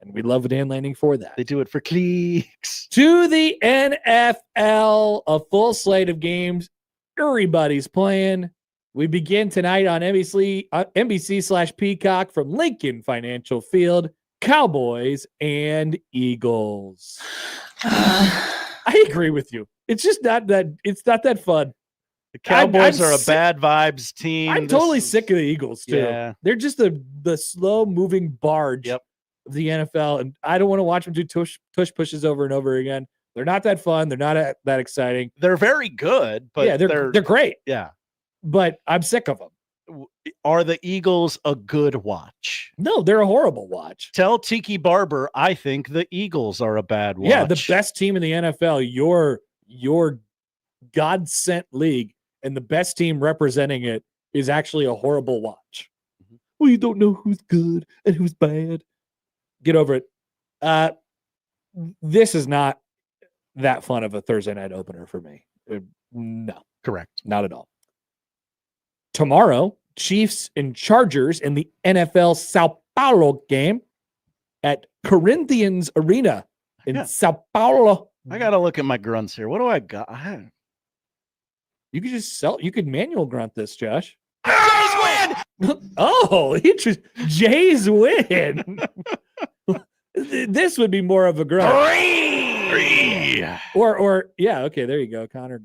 [SPEAKER 5] And we love Dan Lanning for that.
[SPEAKER 7] They do it for clicks.
[SPEAKER 5] To the NFL, a full slate of games. Everybody's playing. We begin tonight on NBC/Peacock from Lincoln Financial Field. Cowboys and Eagles. I agree with you. It's just not that fun.
[SPEAKER 7] The Cowboys are a bad vibes team.
[SPEAKER 5] I'm totally sick of the Eagles too.
[SPEAKER 7] Yeah.
[SPEAKER 5] They're just the slow moving barge of the NFL, and I don't want to watch them do tush pushes over and over again. They're not that fun. They're not that exciting.
[SPEAKER 7] They're very good, but
[SPEAKER 5] yeah, they're great.
[SPEAKER 7] Yeah,
[SPEAKER 5] but I'm sick of them.
[SPEAKER 7] Are the Eagles a good watch?
[SPEAKER 5] No, they're a horrible watch.
[SPEAKER 7] Tell Tiki Barber I think the Eagles are a bad watch.
[SPEAKER 5] Yeah, the best team in the NFL, your God-sent league, and the best team representing it is actually a horrible watch. Mm-hmm. Well, you don't know who's good and who's bad. Get over it. This is not that fun of a Thursday night opener for me. No.
[SPEAKER 7] Correct.
[SPEAKER 5] Not at all. Tomorrow, Chiefs and Chargers in the NFL Sao Paulo game at Corinthians Arena in Sao Paulo.
[SPEAKER 7] I got to look at my grunts here. What do I got?
[SPEAKER 5] You could just you could manual grunt this, Josh.
[SPEAKER 2] Guys,
[SPEAKER 5] Oh, Jays win. This would be more of a grunt.
[SPEAKER 7] Three.
[SPEAKER 5] Or yeah, okay, there you go, Connor.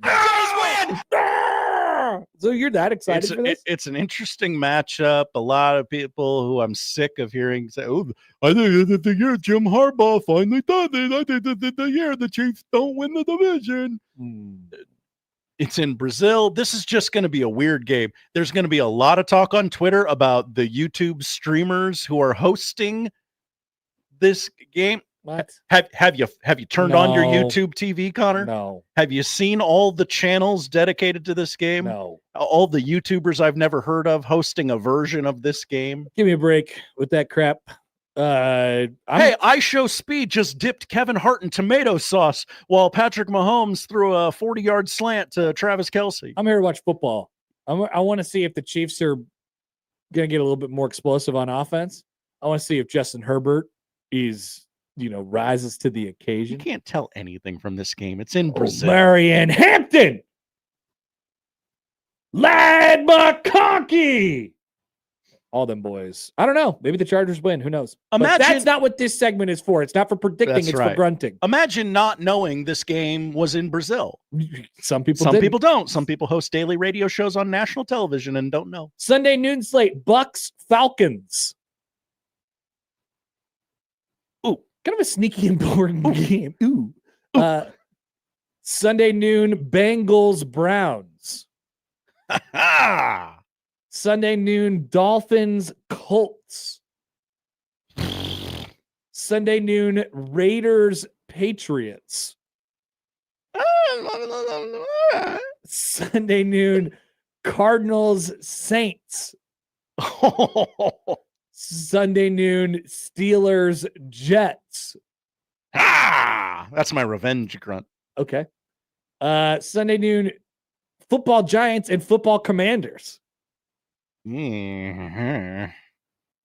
[SPEAKER 5] So you're that excited for this?
[SPEAKER 7] It's an interesting matchup. A lot of people who I'm sick of hearing say, "Oh, I think the year Jim Harbaugh finally done it. I think the year the Chiefs don't win the division." It's in Brazil. This is just going to be a weird game. There's going to be a lot of talk on Twitter about the YouTube streamers who are hosting this game.
[SPEAKER 5] What?
[SPEAKER 7] Have you turned on your YouTube TV, Connor?
[SPEAKER 5] No.
[SPEAKER 7] Have you seen all the channels dedicated to this game?
[SPEAKER 5] No.
[SPEAKER 7] All the YouTubers I've never heard of hosting a version of this game?
[SPEAKER 5] Give me a break with that crap.
[SPEAKER 7] Hey, I Show Speed just dipped Kevin Hart in tomato sauce while Patrick Mahomes threw a 40-yard slant to Travis Kelce.
[SPEAKER 5] I'm here to watch football. I want to see if the Chiefs are going to get a little bit more explosive on offense. I want to see if Justin Herbert rises to the occasion.
[SPEAKER 7] You can't tell anything from this game. It's in Brazil.
[SPEAKER 5] Marion Hampton. Lad McConkey. All them boys. I don't know. Maybe the Chargers win. Who knows? But that's not what this segment is for. It's not for predicting. It's for grunting.
[SPEAKER 7] Imagine not knowing this game was in Brazil.
[SPEAKER 5] Some people
[SPEAKER 7] don't. Some people host daily radio shows on national television and don't know.
[SPEAKER 5] Sunday noon slate. Bucks Falcons. Ooh, kind of a sneaky and boring game. Ooh. Sunday noon Bengals Browns. Sunday noon, Dolphins, Colts. Sunday noon, Raiders, Patriots. Sunday noon, Cardinals, Saints. Sunday noon, Steelers, Jets.
[SPEAKER 7] That's my revenge grunt.
[SPEAKER 5] Okay. Sunday noon, Football Giants and Football Commanders.
[SPEAKER 7] Mm-hmm.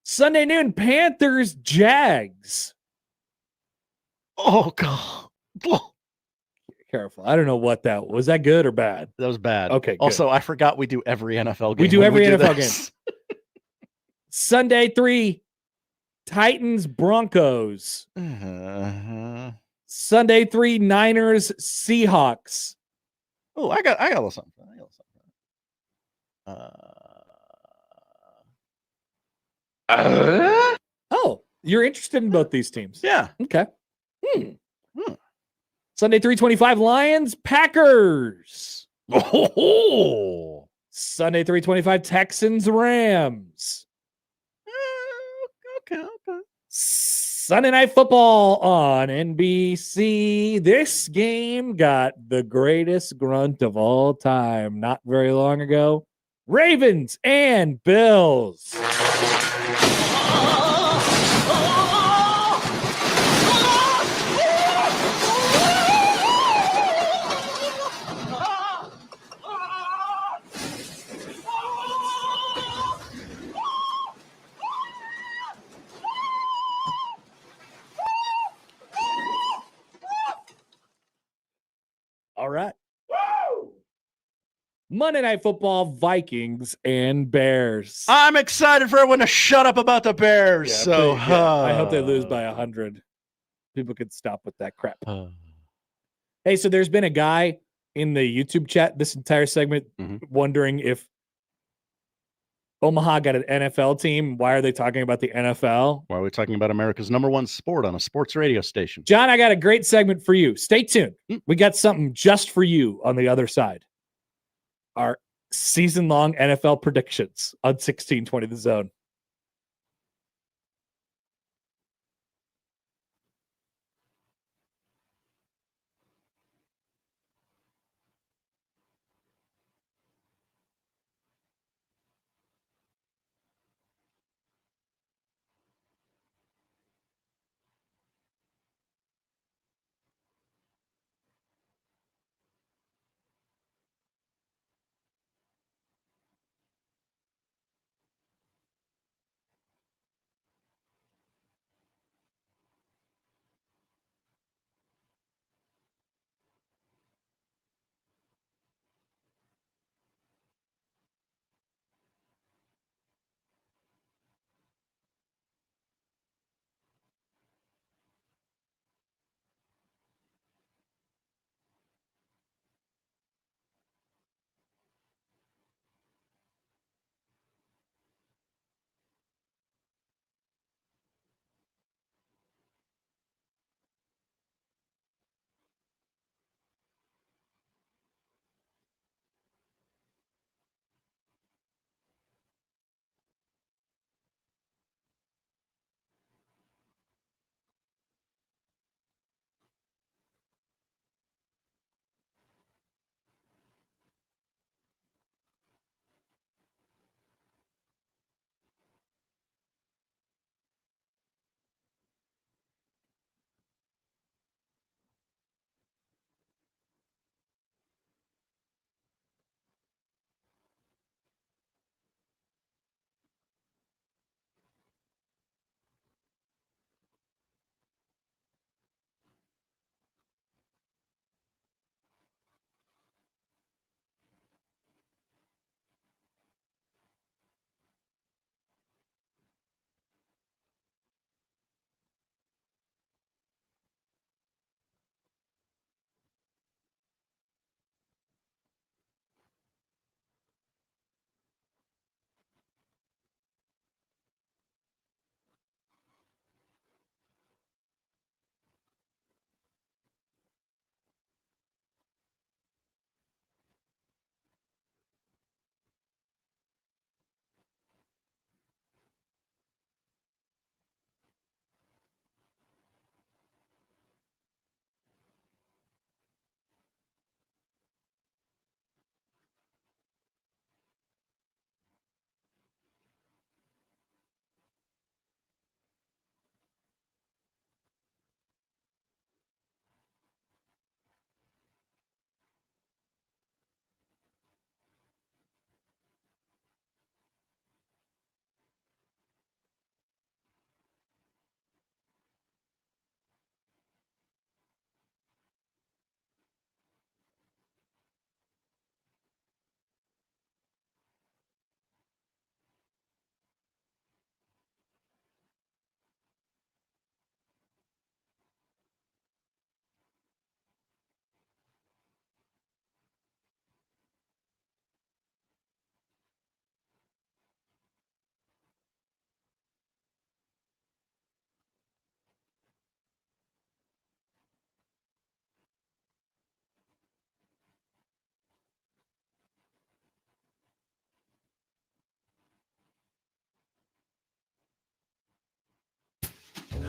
[SPEAKER 5] Sunday noon, Panthers, Jags.
[SPEAKER 7] Oh, God.
[SPEAKER 5] Careful. I don't know what that was. That good or bad?
[SPEAKER 7] That was bad.
[SPEAKER 5] Okay. Good.
[SPEAKER 7] Also, I forgot we do every NFL game.
[SPEAKER 5] We do every NFL game. Sunday 3, Titans, Broncos. Sunday 3, Niners, Seahawks.
[SPEAKER 7] Oh, I got a little something.
[SPEAKER 5] Oh, you're interested in both these teams?
[SPEAKER 7] Yeah.
[SPEAKER 5] Okay. Sunday 3:25, Lions, Packers.
[SPEAKER 7] Oh.
[SPEAKER 5] Sunday 3:25, Texans, Rams.
[SPEAKER 7] Okay.
[SPEAKER 5] Sunday Night Football on NBC. This game got the greatest grunt of all time not very long ago. Ravens and Bills. All right. Monday Night Football, Vikings and Bears.
[SPEAKER 7] I'm excited for everyone to shut up about the Bears.
[SPEAKER 5] I hope they lose by 100. People can stop with that crap. Hey, so there's been a guy in the YouTube chat this entire segment wondering if Omaha got an NFL team. Why are they talking about the NFL?
[SPEAKER 7] Why are we talking about America's #1 sport on a sports radio station?
[SPEAKER 5] John, I got a great segment for you. Stay tuned. We got something just for you on the other side. Our season-long NFL predictions on 1620 The Zone.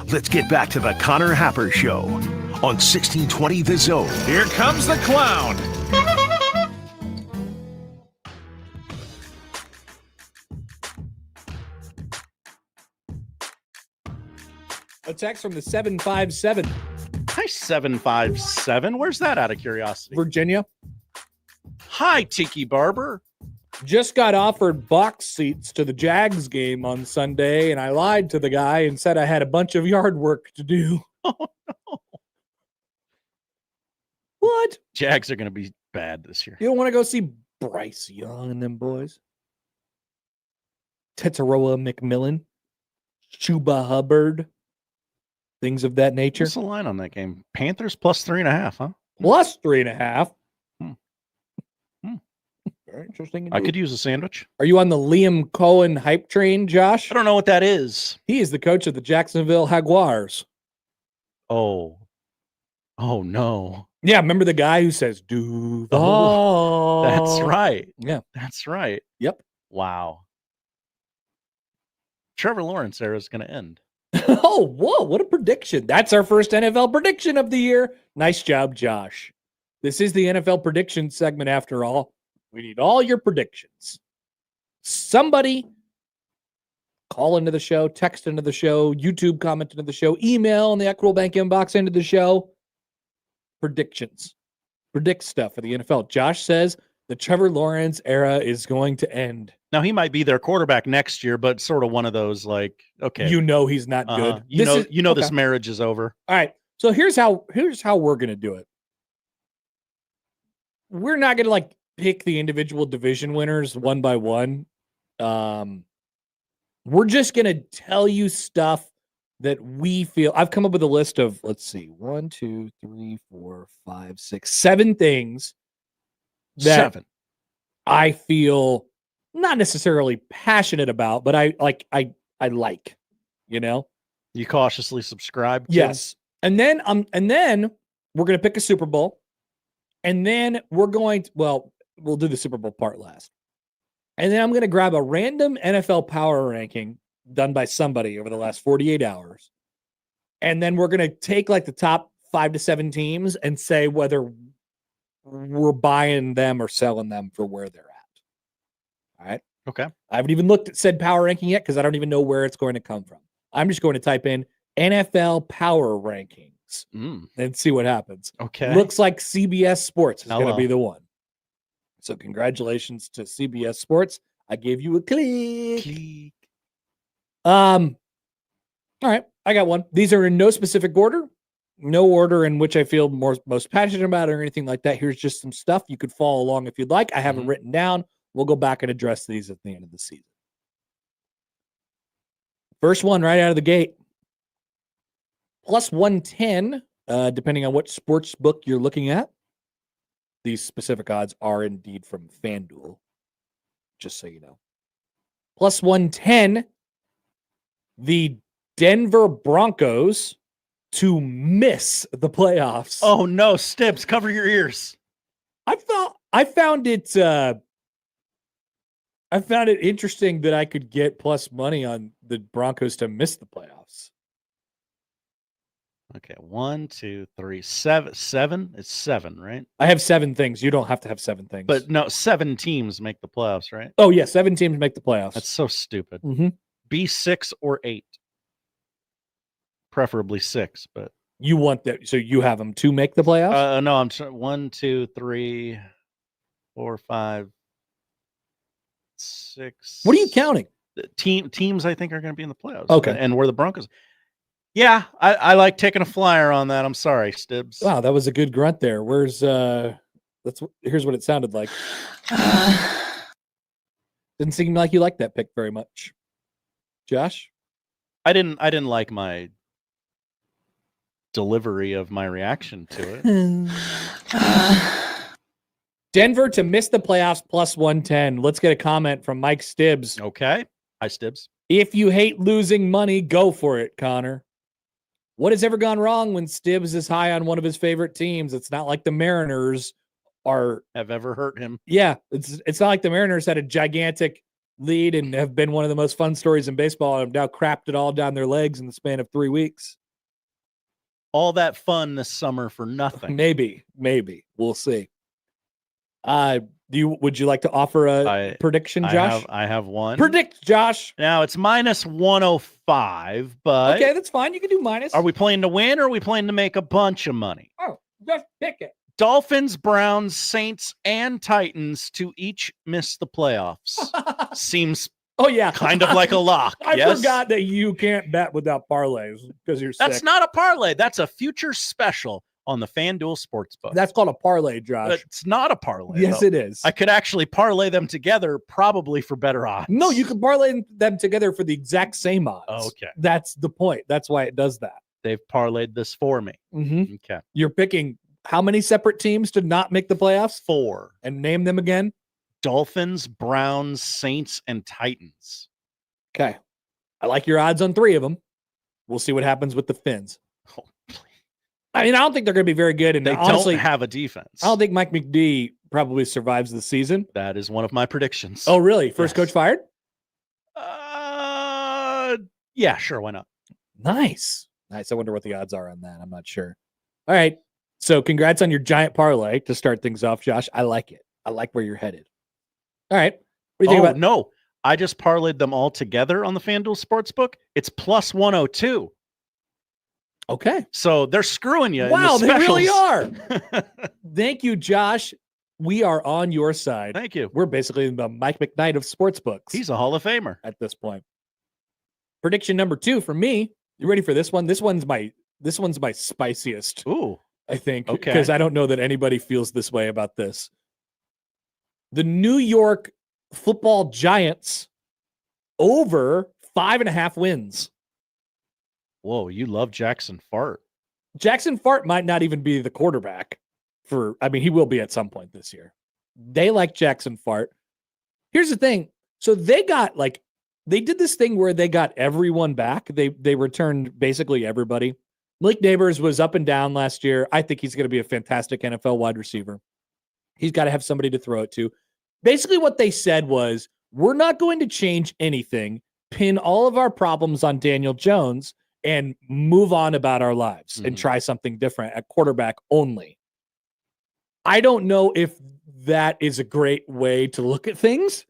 [SPEAKER 2] Let's get back to the Connor Happer Show on 1620 The Zone.
[SPEAKER 3] Here comes the clown.
[SPEAKER 5] A text from the 757.
[SPEAKER 7] Hi, 757. Where's that out of curiosity?
[SPEAKER 5] Virginia.
[SPEAKER 7] Hi, Tiki Barber.
[SPEAKER 5] Just got offered box seats to the Jags game on Sunday, and I lied to the guy and said I had a bunch of yard work to do.
[SPEAKER 7] Oh, no.
[SPEAKER 5] What?
[SPEAKER 7] Jags are going to be bad this year.
[SPEAKER 5] You don't want to go see Bryce Young and them boys? Tetsuroa McMillan? Chuba Hubbard? Things of that nature?
[SPEAKER 7] What's the line on that game? Panthers plus 3.5, huh?
[SPEAKER 5] Plus 3.5.
[SPEAKER 7] Hmm.
[SPEAKER 5] Very interesting.
[SPEAKER 7] I could use a sandwich.
[SPEAKER 5] Are you on the Liam Cohen hype train, Josh?
[SPEAKER 7] I don't know what that is.
[SPEAKER 5] He is the coach of the Jacksonville Jaguars.
[SPEAKER 7] Oh no.
[SPEAKER 5] Yeah, remember the guy who says, Duval?
[SPEAKER 7] Oh, that's right.
[SPEAKER 5] Yeah.
[SPEAKER 7] That's right.
[SPEAKER 5] Yep.
[SPEAKER 7] Wow. Trevor Lawrence era is going to end.
[SPEAKER 5] Oh, whoa, what a prediction. That's our first NFL prediction of the year. Nice job, Josh. This is the NFL prediction segment after all. We need all your predictions. Somebody call into the show, text into the show, YouTube comment into the show, email in the Equitable Bank inbox into the show. Predictions. Predict stuff for the NFL. Josh says the Trevor Lawrence era is going to end.
[SPEAKER 7] Now, he might be their quarterback next year, but sort of one of those like, okay.
[SPEAKER 5] You know he's not good.
[SPEAKER 7] This marriage is over.
[SPEAKER 5] All right. So here's how we're going to do it. We're not going to pick the individual division winners one by one. We're just going to tell you stuff that we feel. I've come up with a list of, let's see, 1, 2, 3, 4, 5, 6, 7 things that
[SPEAKER 7] 7.
[SPEAKER 5] I feel not necessarily passionate about, but I like,
[SPEAKER 7] You cautiously subscribe to?
[SPEAKER 5] Yes. And then we're going to pick a Super Bowl. And then we'll do the Super Bowl part last. And then I'm going to grab a random NFL power ranking done by somebody over the last 48 hours. And then we're going to take the top 5 to 7 teams and say whether we're buying them or selling them for where they're at. All right.
[SPEAKER 7] Okay.
[SPEAKER 5] I haven't even looked at said power ranking yet because I don't even know where it's going to come from. I'm just going to type in NFL power rankings and see what happens.
[SPEAKER 7] Okay.
[SPEAKER 5] Looks like CBS Sports is going to
[SPEAKER 7] Hello.
[SPEAKER 5] be the one. So congratulations to CBS Sports. I gave you a click. All right. I got one. These are in no specific order. No order in which I feel most passionate about or anything like that. Here's just some stuff. You could follow along if you'd like. I have it written down. We'll go back and address these at the end of the season. First one right out of the gate. Plus 110, depending on what sports book you're looking at. These specific odds are indeed from FanDuel, just so you know. Plus 110, the Denver Broncos to miss the playoffs.
[SPEAKER 7] Oh, no, Stibbs, cover your ears.
[SPEAKER 5] I found it interesting that I could get plus money on the Broncos to miss the playoffs.
[SPEAKER 7] Okay, 1, 2, 3, 7. 7? It's 7, right?
[SPEAKER 5] I have 7 things. You don't have to have 7 things.
[SPEAKER 7] But no, 7 teams make the playoffs, right?
[SPEAKER 5] Oh, yeah, 7 teams make the playoffs.
[SPEAKER 7] That's so stupid.
[SPEAKER 5] Mm-hmm.
[SPEAKER 7] Be 6 or 8. Preferably 6, but
[SPEAKER 5] you want that, so you have them to make the playoffs?
[SPEAKER 7] No, I'm 1, 2, 3, 4, 5, 6.
[SPEAKER 5] What are you counting?
[SPEAKER 7] Teams I think are going to be in the playoffs.
[SPEAKER 5] Okay.
[SPEAKER 7] And we're the Broncos. Yeah, I like taking a flyer on that. I'm sorry, Stibbs.
[SPEAKER 5] Wow, that was a good grunt there. Here's what it sounded like. Didn't seem like you liked that pick very much. Josh?
[SPEAKER 7] I didn't like my delivery of my reaction to it.
[SPEAKER 5] Denver to miss the playoffs plus 110. Let's get a comment from Mike Stibbs.
[SPEAKER 7] Okay. Hi, Stibbs.
[SPEAKER 5] If you hate losing money, go for it, Connor. What has ever gone wrong when Stibbs is high on one of his favorite teams? It's not like the Mariners have
[SPEAKER 7] ever hurt him.
[SPEAKER 5] Yeah, it's not like the Mariners had a gigantic lead and have been one of the most fun stories in baseball. And have now crapped it all down their legs in the span of 3 weeks.
[SPEAKER 7] All that fun this summer for nothing.
[SPEAKER 5] Maybe. We'll see. Would you like to offer a prediction, Josh?
[SPEAKER 7] I have one.
[SPEAKER 5] Predict, Josh.
[SPEAKER 7] Now it's minus 105, but
[SPEAKER 5] okay, that's fine. You can do minus.
[SPEAKER 7] Are we playing to win or are we playing to make a bunch of money?
[SPEAKER 5] Oh, just pick it.
[SPEAKER 7] Dolphins, Browns, Saints, and Titans to each miss the playoffs. Seems kind of like a lock.
[SPEAKER 5] I forgot that you can't bet without parlays because you're sick.
[SPEAKER 7] That's not a parlay. That's a future special on the FanDuel Sportsbook.
[SPEAKER 5] That's called a parlay, Josh.
[SPEAKER 7] It's not a parlay.
[SPEAKER 5] Yes,
[SPEAKER 7] though.
[SPEAKER 5] it is.
[SPEAKER 7] I could actually parlay them together, probably for better odds.
[SPEAKER 5] No, you can parlay them together for the exact same odds.
[SPEAKER 7] Okay.
[SPEAKER 5] That's the point. That's why it does that.
[SPEAKER 7] They've parlayed this for me.
[SPEAKER 5] Mm-hmm.
[SPEAKER 7] Okay.
[SPEAKER 5] You're picking how many separate teams to not make the playoffs?
[SPEAKER 7] 4.
[SPEAKER 5] And name them again.
[SPEAKER 7] Dolphins, Browns, Saints, and Titans.
[SPEAKER 5] Okay. I like your odds on 3 of them. We'll see what happens with the Finns.
[SPEAKER 7] Oh, please.
[SPEAKER 5] I mean, I don't think they're going to be very good. And
[SPEAKER 7] they
[SPEAKER 5] honestly,
[SPEAKER 7] don't have a defense.
[SPEAKER 5] I don't think Mike McD probably survives the season.
[SPEAKER 7] That is one of my predictions.
[SPEAKER 5] Oh, really? First coach fired?
[SPEAKER 7] Yeah, sure. Why not?
[SPEAKER 5] Nice. I wonder what the odds are on that. I'm not sure. All right. So congrats on your giant parlay to start things off, Josh. I like it. I like where you're headed. All right. What do you think about?
[SPEAKER 7] No, I just parlayed them all together on the FanDuel Sportsbook. It's plus 102.
[SPEAKER 5] Okay.
[SPEAKER 7] So they're screwing you.
[SPEAKER 5] Wow,
[SPEAKER 7] in the
[SPEAKER 5] they really
[SPEAKER 7] specials.
[SPEAKER 5] are. Thank you, Josh. We are on your side.
[SPEAKER 7] Thank you.
[SPEAKER 5] We're basically the Mike McKnight of sportsbooks.
[SPEAKER 7] He's a Hall of Famer
[SPEAKER 5] at this point. Prediction number 2 for me. You ready for this one? This one's my spiciest.
[SPEAKER 7] Ooh.
[SPEAKER 5] I think.
[SPEAKER 7] Okay.
[SPEAKER 5] Because I don't know that anybody feels this way about this. The New York Football Giants over 5.5 wins.
[SPEAKER 7] Whoa, you love Jackson Fart.
[SPEAKER 5] Jackson Fart might not even be the quarterback he will be at some point this year. They like Jackson Fart. Here's the thing. So they did this thing where they got everyone back. They returned basically everybody. Malik Neighbors was up and down last year. I think he's going to be a fantastic NFL wide receiver. He's got to have somebody to throw it to. Basically what they said was, we're not going to change anything, pin all of our problems on Daniel Jones, and move on about our lives and try something different at quarterback only. I don't know if that is a great way to look at things,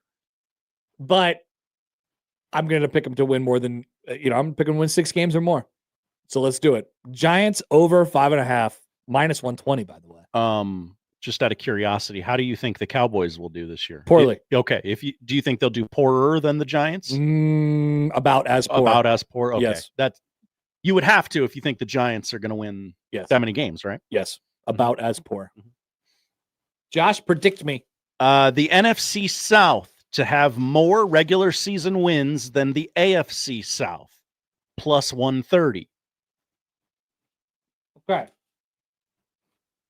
[SPEAKER 5] but I'm going to pick them to win more than, I'm picking to win 6 games or more. So let's do it. Giants over 5.5, minus 120, by the way.
[SPEAKER 7] Just out of curiosity, how do you think the Cowboys will do this year?
[SPEAKER 5] Poorly.
[SPEAKER 7] Okay. Do you think they'll do poorer than the Giants?
[SPEAKER 5] About as poor.
[SPEAKER 7] About as poor. Okay.
[SPEAKER 5] Yes.
[SPEAKER 7] You would have to if you think the Giants are going to win that many games, right?
[SPEAKER 5] Yes. About as poor. Mm-hmm. Josh, predict me.
[SPEAKER 7] The NFC South to have more regular season wins than the AFC South, plus 130.
[SPEAKER 5] Okay.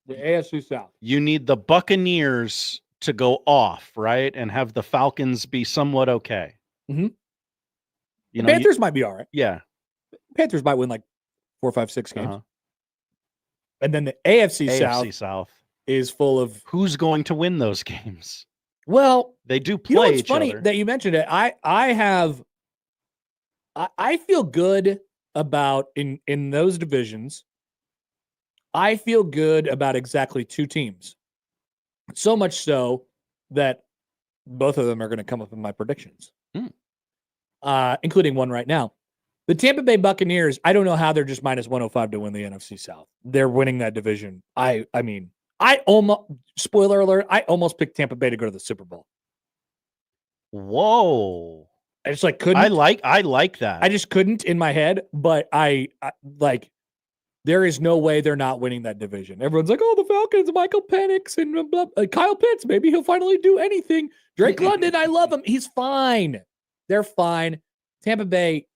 [SPEAKER 5] The AFC South.
[SPEAKER 7] You need the Buccaneers to go off, right? And have the Falcons be somewhat okay.
[SPEAKER 5] Mm-hmm. The Panthers might be all right.
[SPEAKER 7] Yeah.
[SPEAKER 5] Panthers might win like 4, 5, 6 games. And then the AFC
[SPEAKER 7] South
[SPEAKER 5] is full of...
[SPEAKER 7] Who's going to win those games?
[SPEAKER 5] Well,
[SPEAKER 7] they do play
[SPEAKER 5] it's funny that you mentioned it. I feel good about in those divisions. I feel good about exactly 2 teams. So much so that both of them are going to come up in my predictions, including one right now. The Tampa Bay Buccaneers, I don't know how they're just minus 105 to win the NFC South. They're winning that division. I almost, spoiler alert, I almost picked Tampa Bay to go to the Super Bowl.
[SPEAKER 7] Whoa.
[SPEAKER 5] I just couldn't.
[SPEAKER 7] I like that.
[SPEAKER 5] I just couldn't in my head, but I there is no way they're not winning that division. Everyone's like, oh, the Falcons, Michael Penix, and blah, blah. Kyle Pitts, maybe he'll finally do anything. Drake London, I love him. He's fine. They're fine. Tampa Bay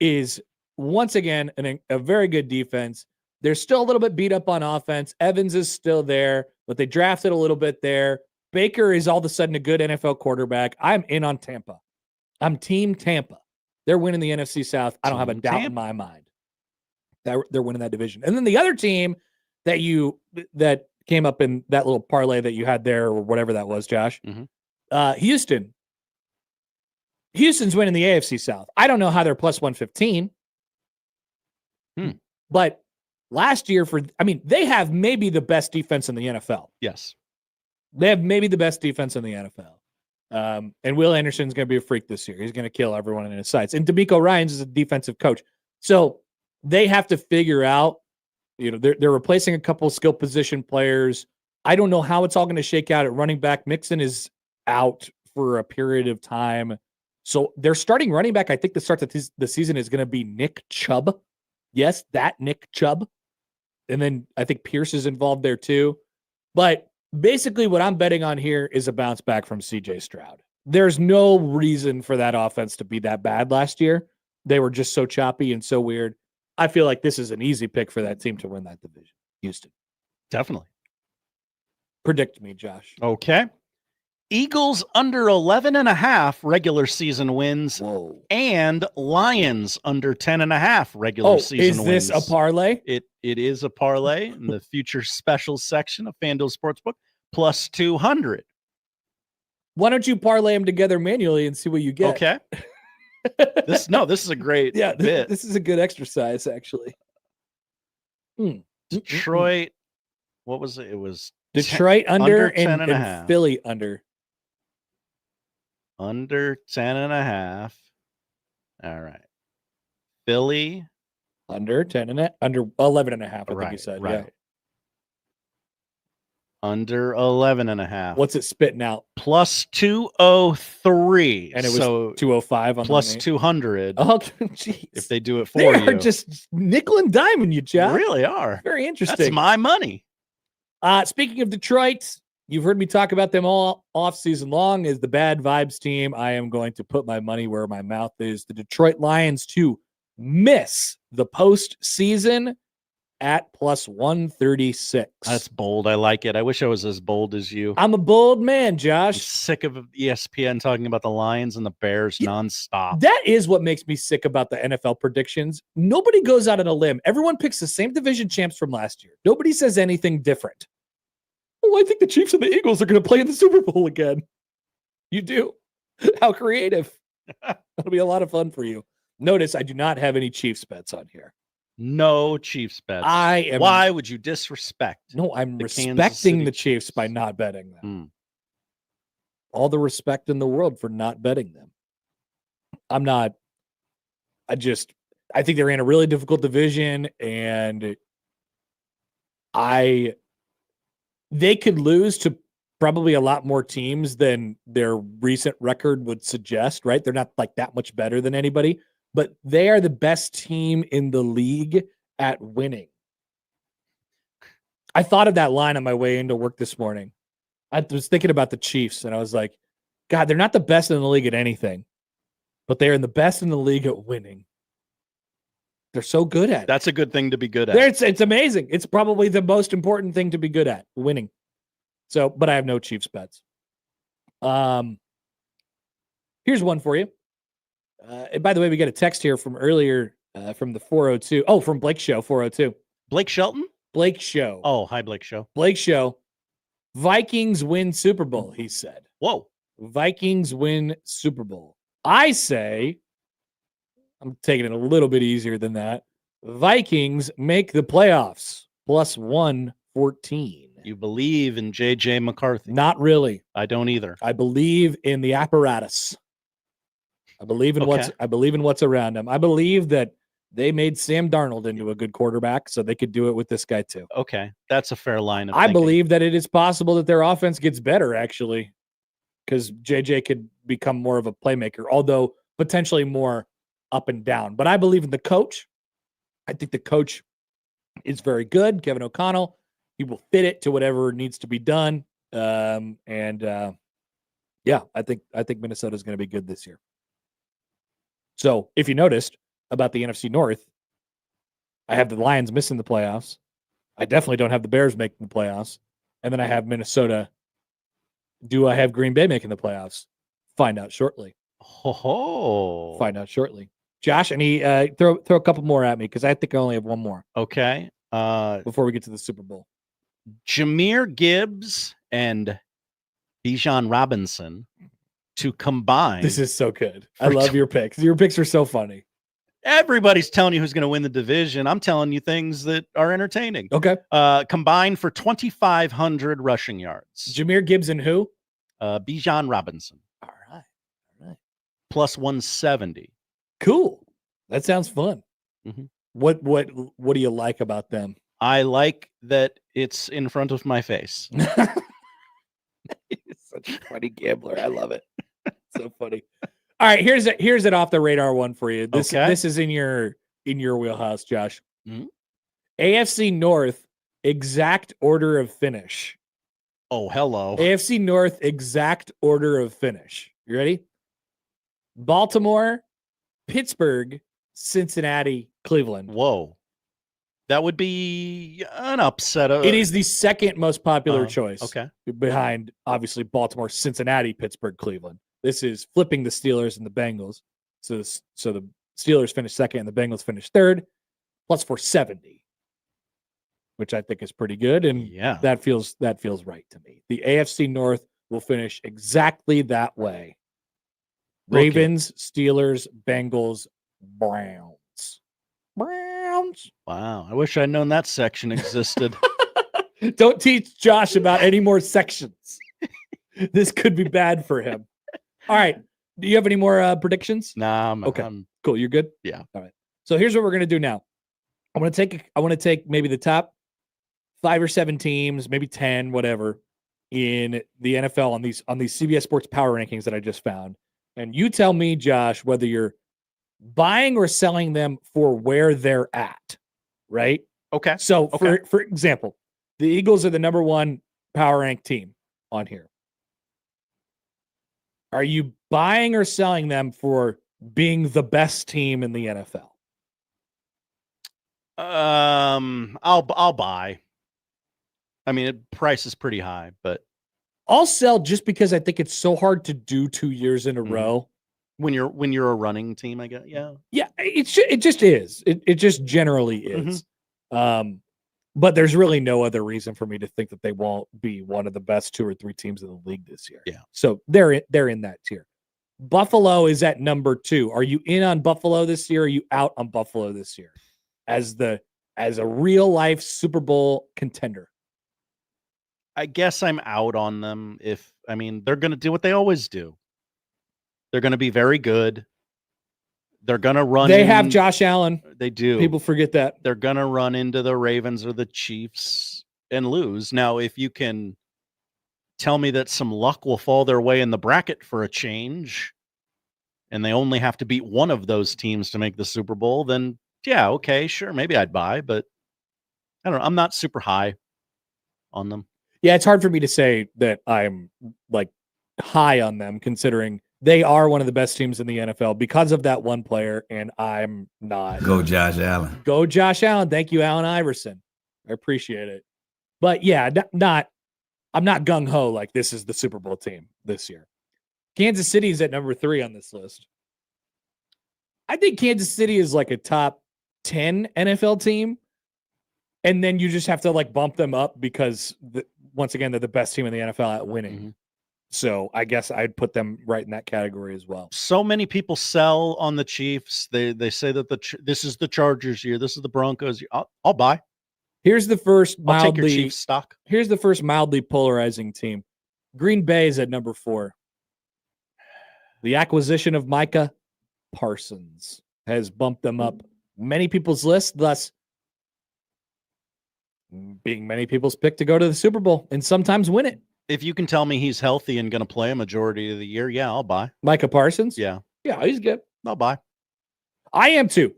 [SPEAKER 5] is, once again, a very good defense. They're still a little bit beat up on offense. Evans is still there, but they drafted a little bit there. Baker is all of a sudden a good NFL quarterback. I'm in on Tampa. I'm team Tampa. They're winning the NFC South. I don't have a doubt in my mind that they're winning that division. And then the other team that came up in that little parlay that you had there, or whatever that was, Josh, Houston. Houston's winning the AFC South. I don't know how they're plus 115. But last year they have maybe the best defense in the NFL.
[SPEAKER 7] Yes.
[SPEAKER 5] They have maybe the best defense in the NFL. And Will Anderson's going to be a freak this year. He's going to kill everyone in his sights. And D'Amico Ryans is a defensive coach. So they have to figure out, they're replacing a couple of skill position players. I don't know how it's all going to shake out at running back. Mixon is out for a period of time. So their starting running back, I think the start of the season is going to be Nick Chubb. Yes, that Nick Chubb. And then I think Pierce is involved there too. But basically what I'm betting on here is a bounce back from CJ Stroud. There's no reason for that offense to be that bad last year. They were just so choppy and so weird. I feel like this is an easy pick for that team to win that division. Houston.
[SPEAKER 7] Definitely.
[SPEAKER 5] Predict me, Josh.
[SPEAKER 7] Okay. Eagles under 11.5 regular season wins.
[SPEAKER 5] Whoa.
[SPEAKER 7] And Lions under 10.5 regular season wins.
[SPEAKER 5] Is this a parlay?
[SPEAKER 7] It is a parlay in the future specials section of FanDuel Sportsbook, plus 200.
[SPEAKER 5] Why don't you parlay them together manually and see what you get?
[SPEAKER 7] Okay. This is a great bit.
[SPEAKER 5] This is a good exercise, actually.
[SPEAKER 7] Detroit, what was it? It was
[SPEAKER 5] Detroit under
[SPEAKER 7] 10.5.
[SPEAKER 5] and Philly under.
[SPEAKER 7] Under 10.5. All right. Philly
[SPEAKER 5] under 10 and under 11.5. I think you said.
[SPEAKER 7] Right.
[SPEAKER 5] Yeah.
[SPEAKER 7] Under 11.5.
[SPEAKER 5] What's it spitting out?
[SPEAKER 7] Plus 203.
[SPEAKER 5] And it was 205 on
[SPEAKER 7] plus 200.
[SPEAKER 5] Oh, geez.
[SPEAKER 7] If they do it for
[SPEAKER 5] they
[SPEAKER 7] you.
[SPEAKER 5] Are just nickel and diming you, Josh.
[SPEAKER 7] They really are.
[SPEAKER 5] Very interesting.
[SPEAKER 7] That's my money.
[SPEAKER 5] Speaking of Detroit, you've heard me talk about them all off season long as the bad vibes team. I am going to put my money where my mouth is. The Detroit Lions to miss the postseason at plus 136.
[SPEAKER 7] That's bold. I like it. I wish I was as bold as you.
[SPEAKER 5] I'm a bold man, Josh.
[SPEAKER 7] I'm sick of ESPN talking about the Lions and the Bears nonstop.
[SPEAKER 5] That is what makes me sick about the NFL predictions. Nobody goes out on a limb. Everyone picks the same division champs from last year. Nobody says anything different. Oh, I think the Chiefs and the Eagles are going to play in the Super Bowl again. You do. How creative. That'll be a lot of fun for you. Notice I do not have any Chiefs bets on here.
[SPEAKER 7] No Chiefs bets. Why would you disrespect?
[SPEAKER 5] No, I'm respecting the Chiefs by not betting them. All the respect in the world for not betting them. I think they're in a really difficult division, and they could lose to probably a lot more teams than their recent record would suggest, right? They're not like that much better than anybody, but they are the best team in the league at winning. I thought of that line on my way into work this morning. I was thinking about the Chiefs, and I was like, God, they're not the best in the league at anything, but they're the best in the league at winning. They're so good at it.
[SPEAKER 7] That's a good thing to be good at.
[SPEAKER 5] It's amazing. It's probably the most important thing to be good at, winning. So, but I have no Chiefs bets. Here's one for you. And by the way, we got a text here from earlier from the 402. Oh, from Blake Show, 402.
[SPEAKER 7] Blake Shelton?
[SPEAKER 5] Blake Show.
[SPEAKER 7] Oh, hi, Blake Show.
[SPEAKER 5] Blake Show. Vikings win Super Bowl, he said.
[SPEAKER 7] Whoa.
[SPEAKER 5] Vikings win Super Bowl. I say, I'm taking it a little bit easier than that. Vikings make the playoffs, plus 114.
[SPEAKER 7] You believe in J.J. McCarthy?
[SPEAKER 5] Not really.
[SPEAKER 7] I don't either.
[SPEAKER 5] I believe in the apparatus. I believe in what's around him. I believe that they made Sam Darnold into a good quarterback, so they could do it with this guy too.
[SPEAKER 7] Okay, that's a fair line of
[SPEAKER 5] I
[SPEAKER 7] thinking.
[SPEAKER 5] believe that it is possible that their offense gets better, actually, because JJ could become more of a playmaker, although potentially more up and down. But I believe in the coach. I think the coach is very good, Kevin O'Connell. He will fit it to whatever needs to be done. Yeah, I think Minnesota is going to be good this year. So if you noticed about the NFC North, I have the Lions missing the playoffs. I definitely don't have the Bears making the playoffs. And then I have Minnesota. Do I have Green Bay making the playoffs? Find out shortly. Find out shortly. Josh, any throw a couple more at me because I think I only have one more.
[SPEAKER 7] Okay.
[SPEAKER 5] Before we get to the Super Bowl.
[SPEAKER 7] Jahmyr Gibbs and Bijan Robinson to combine.
[SPEAKER 5] This is so good. I love your picks. Your picks are so funny.
[SPEAKER 7] Everybody's telling you who's going to win the division. I'm telling you things that are entertaining.
[SPEAKER 5] Okay.
[SPEAKER 7] Combined for 2,500 rushing yards.
[SPEAKER 5] Jahmyr Gibbs and who?
[SPEAKER 7] Bijan Robinson.
[SPEAKER 5] All right.
[SPEAKER 7] Plus 170.
[SPEAKER 5] Cool. That sounds fun.
[SPEAKER 7] Mhm.
[SPEAKER 5] What do you like about them?
[SPEAKER 7] I like that it's in front of my face.
[SPEAKER 5] He's such a funny gambler. I love it. So funny. All right, here's an off the radar one for you. This is in your wheelhouse, Josh.
[SPEAKER 7] Mhm.
[SPEAKER 5] AFC North exact order of finish.
[SPEAKER 7] Oh, hello.
[SPEAKER 5] AFC North exact order of finish. You ready? Baltimore, Pittsburgh, Cincinnati, Cleveland.
[SPEAKER 7] Whoa. That would be an upset.
[SPEAKER 5] It is the second most popular choice.
[SPEAKER 7] Okay.
[SPEAKER 5] Behind, obviously, Baltimore, Cincinnati, Pittsburgh, Cleveland. This is flipping the Steelers and the Bengals. So the Steelers finished second and the Bengals finished third, plus 470, which I think is pretty good. And
[SPEAKER 7] yeah,
[SPEAKER 5] that feels right to me. The AFC North will finish exactly that way. Ravens, Steelers, Bengals, Browns.
[SPEAKER 7] Wow. I wish I'd known that section existed.
[SPEAKER 5] Don't teach Josh about any more sections. This could be bad for him. All right. Do you have any more predictions?
[SPEAKER 7] Nah.
[SPEAKER 5] Okay. Cool. You're good?
[SPEAKER 7] Yeah.
[SPEAKER 5] All right. So here's what we're going to do now. I want to take maybe the top 5 or 7 teams, maybe 10, whatever, in the NFL on these CBS Sports Power Rankings that I just found. And you tell me, Josh, whether you're buying or selling them for where they're at, right?
[SPEAKER 7] Okay.
[SPEAKER 5] So, for example, the Eagles are the number 1 power rank team on here. Are you buying or selling them for being the best team in the NFL?
[SPEAKER 7] I'll buy. I mean, price is pretty high, but
[SPEAKER 5] I'll sell just because I think it's so hard to do 2 years in a row.
[SPEAKER 7] When you're a running team, I guess. Yeah.
[SPEAKER 5] Yeah, it just is. It just generally is. But there's really no other reason for me to think that they won't be one of the best 2 or 3 teams in the league this year.
[SPEAKER 7] Yeah.
[SPEAKER 5] So they're in that tier. Buffalo is at number 2. Are you in on Buffalo this year? Or are you out on Buffalo this year as a real life Super Bowl contender?
[SPEAKER 7] I guess I'm out on them. They're going to do what they always do. They're going to be very good. They're going to run.
[SPEAKER 5] They have Josh Allen.
[SPEAKER 7] They do.
[SPEAKER 5] People forget that.
[SPEAKER 7] They're going to run into the Ravens or the Chiefs and lose. Now, if you can tell me that some luck will fall their way in the bracket for a change, and they only have to beat one of those teams to make the Super Bowl, then yeah, okay, sure, maybe I'd buy, but I don't know. I'm not super high on them.
[SPEAKER 5] Yeah, it's hard for me to say that I'm like high on them, considering they are one of the best teams in the NFL because of that one player, and I'm not.
[SPEAKER 12] Go Josh Allen.
[SPEAKER 5] Go Josh Allen. Thank you, Allen Iverson. I appreciate it. But yeah, I'm not gung-ho like this is the Super Bowl team this year. Kansas City is at number 3 on this list. I think Kansas City is like a top 10 NFL team, and then you just have to like bump them up because once again, they're the best team in the NFL at winning.
[SPEAKER 7] Mm-hmm.
[SPEAKER 5] So I guess I'd put them right in that category as well.
[SPEAKER 7] So many people sell on the Chiefs. They say that this is the Chargers year. This is the Broncos year. I'll buy.
[SPEAKER 5] Here's the first
[SPEAKER 7] I'll take your Chiefs stock.
[SPEAKER 5] Here's the first mildly polarizing team. Green Bay is at number 4. The acquisition of Micah Parsons has bumped them up many people's list, thus being many people's pick to go to the Super Bowl and sometimes win it.
[SPEAKER 7] If you can tell me he's healthy and going to play a majority of the year, yeah, I'll buy.
[SPEAKER 5] Micah Parsons?
[SPEAKER 7] Yeah.
[SPEAKER 5] Yeah, he's good.
[SPEAKER 7] I'll buy.
[SPEAKER 5] I am too.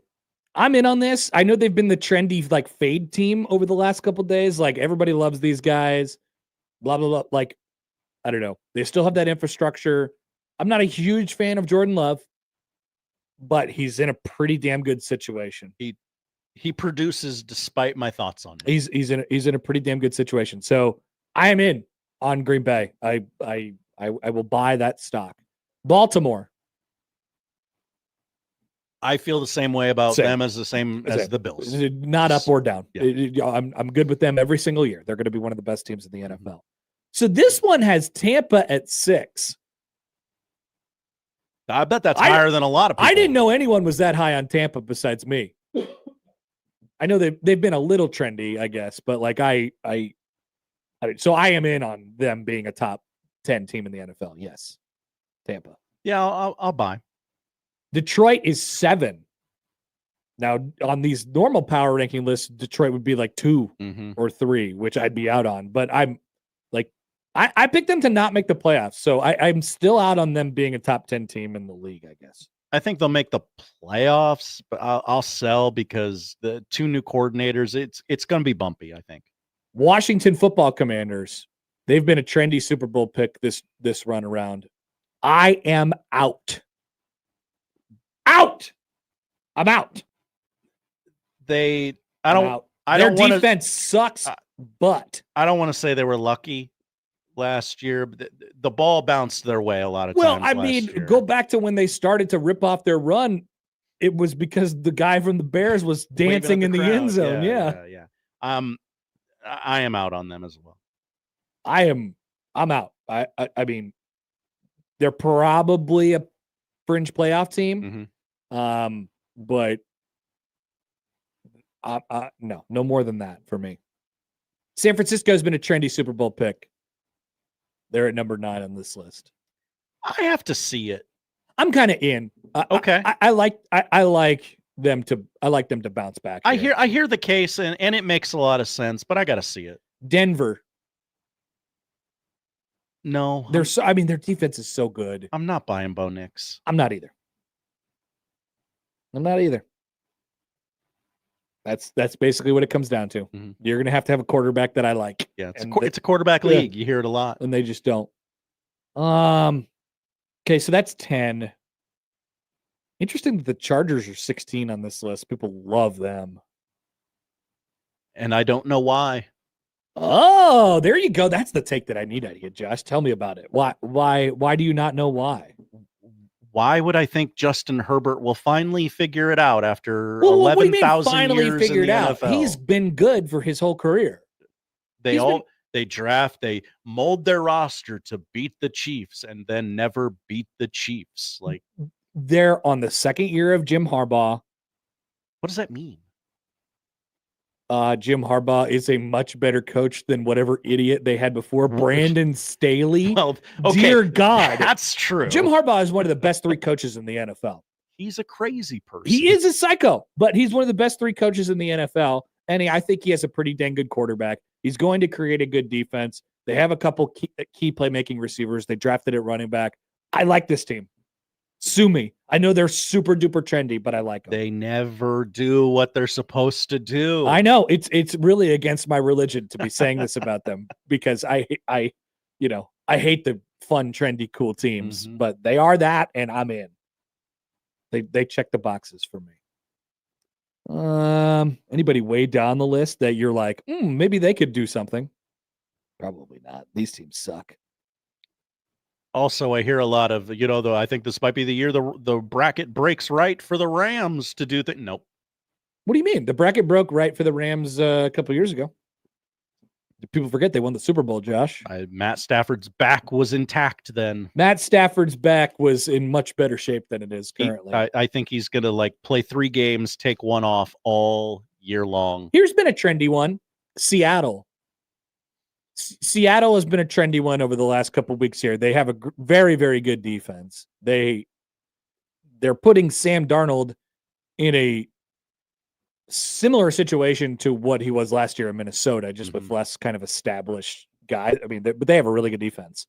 [SPEAKER 5] I'm in on this. I know they've been the trendy like fade team over the last couple of days. Like everybody loves these guys, blah, blah, blah. Like, I don't know. They still have that infrastructure. I'm not a huge fan of Jordan Love, but he's in a pretty damn good situation.
[SPEAKER 7] He produces despite my thoughts on him.
[SPEAKER 5] He's in a pretty damn good situation. So I am in on Green Bay. I will buy that stock. Baltimore.
[SPEAKER 7] I feel the same way about them as the Bills.
[SPEAKER 5] Not up or down.
[SPEAKER 7] Yeah.
[SPEAKER 5] I'm good with them every single year. They're going to be one of the best teams in the NFL. So this one has Tampa at 6.
[SPEAKER 7] I bet that's higher than a lot of people.
[SPEAKER 5] I didn't know anyone was that high on Tampa besides me. I know they've been a little trendy, I guess, but like so I am in on them being a top 10 team in the NFL. Yes, Tampa.
[SPEAKER 7] Yeah, I'll buy.
[SPEAKER 5] Detroit is 7. Now on these normal power ranking lists, Detroit would be like 2 or 3, which I'd be out on. But I'm like, I picked them to not make the playoffs, so I'm still out on them being a top 10 team in the league, I guess.
[SPEAKER 7] I think they'll make the playoffs, but I'll sell because the 2 new coordinators, it's going to be bumpy, I think.
[SPEAKER 5] Washington Football Commanders, they've been a trendy Super Bowl pick this run around. I am out. I'm out.
[SPEAKER 7] Their
[SPEAKER 5] defense sucks, but
[SPEAKER 7] I don't want to say they were lucky last year. But the ball bounced their way a lot of times.
[SPEAKER 5] Well, I mean, go back to when they started to rip off their run. It was because the guy from the Bears was dancing in the end zone. Yeah.
[SPEAKER 7] I am out on them as well.
[SPEAKER 5] I'm out. I mean, they're probably a fringe playoff team. But no more than that for me. San Francisco's been a trendy Super Bowl pick. They're at number 9 on this list.
[SPEAKER 7] I have to see it.
[SPEAKER 5] I'm kind of in.
[SPEAKER 7] Okay.
[SPEAKER 5] I like them to bounce back.
[SPEAKER 7] I hear the case and it makes a lot of sense, but I got to see it.
[SPEAKER 5] Denver.
[SPEAKER 7] No.
[SPEAKER 5] Their defense is so good.
[SPEAKER 7] I'm not buying Bo Nix.
[SPEAKER 5] I'm not either. That's basically what it comes down to. You're going to have a quarterback that I like.
[SPEAKER 7] Yeah, it's a quarterback league. You hear it a lot.
[SPEAKER 5] And they just don't. Okay, so that's 10. Interesting that the Chargers are 16 on this list. People love them.
[SPEAKER 7] And I don't know why.
[SPEAKER 5] Oh, there you go. That's the take that I need out of you, Josh. Tell me about it. Why do you not know why?
[SPEAKER 7] Why would I think Justin Herbert will finally figure it out after 11,000 years in the NFL?
[SPEAKER 5] He's been good for his whole career.
[SPEAKER 7] They mold their roster to beat the Chiefs and then never beat the Chiefs. Like,
[SPEAKER 5] they're on the second year of Jim Harbaugh.
[SPEAKER 7] What does that mean?
[SPEAKER 5] Jim Harbaugh is a much better coach than whatever idiot they had before. Brandon Staley.
[SPEAKER 7] Well, okay,
[SPEAKER 5] dear God.
[SPEAKER 7] That's true.
[SPEAKER 5] Jim Harbaugh is one of the best 3 coaches in the NFL.
[SPEAKER 7] He's a crazy person.
[SPEAKER 5] He is a psycho, but he's one of the best 3 coaches in the NFL. And I think he has a pretty dang good quarterback. He's going to create a good defense. They have a couple key playmaking receivers. They drafted at running back. I like this team. Sue me. I know they're super duper trendy, but I like them.
[SPEAKER 7] They never do what they're supposed to do.
[SPEAKER 5] I know it's really against my religion to be saying this about them because I hate the fun, trendy, cool teams, but they are that, and I'm in. They check the boxes for me. Anybody way down the list that you're like, maybe they could do something? Probably not. These teams suck.
[SPEAKER 7] Also, I hear a lot of, though I think this might be the year the bracket breaks right for the Rams to do things. Nope.
[SPEAKER 5] What do you mean? The bracket broke right for the Rams a couple years ago. People forget they won the Super Bowl, Josh.
[SPEAKER 7] Matt Stafford's back was intact then.
[SPEAKER 5] Matt Stafford's back was in much better shape than it is currently.
[SPEAKER 7] I think he's going to play 3 games, take 1 off all year long.
[SPEAKER 5] Here's been a trendy one. Seattle. Seattle has been a trendy one over the last couple of weeks here. They have a very, very good defense. They're putting Sam Darnold in a similar situation to what he was last year in Minnesota, just with less kind of established guys. I mean, but they have a really good defense.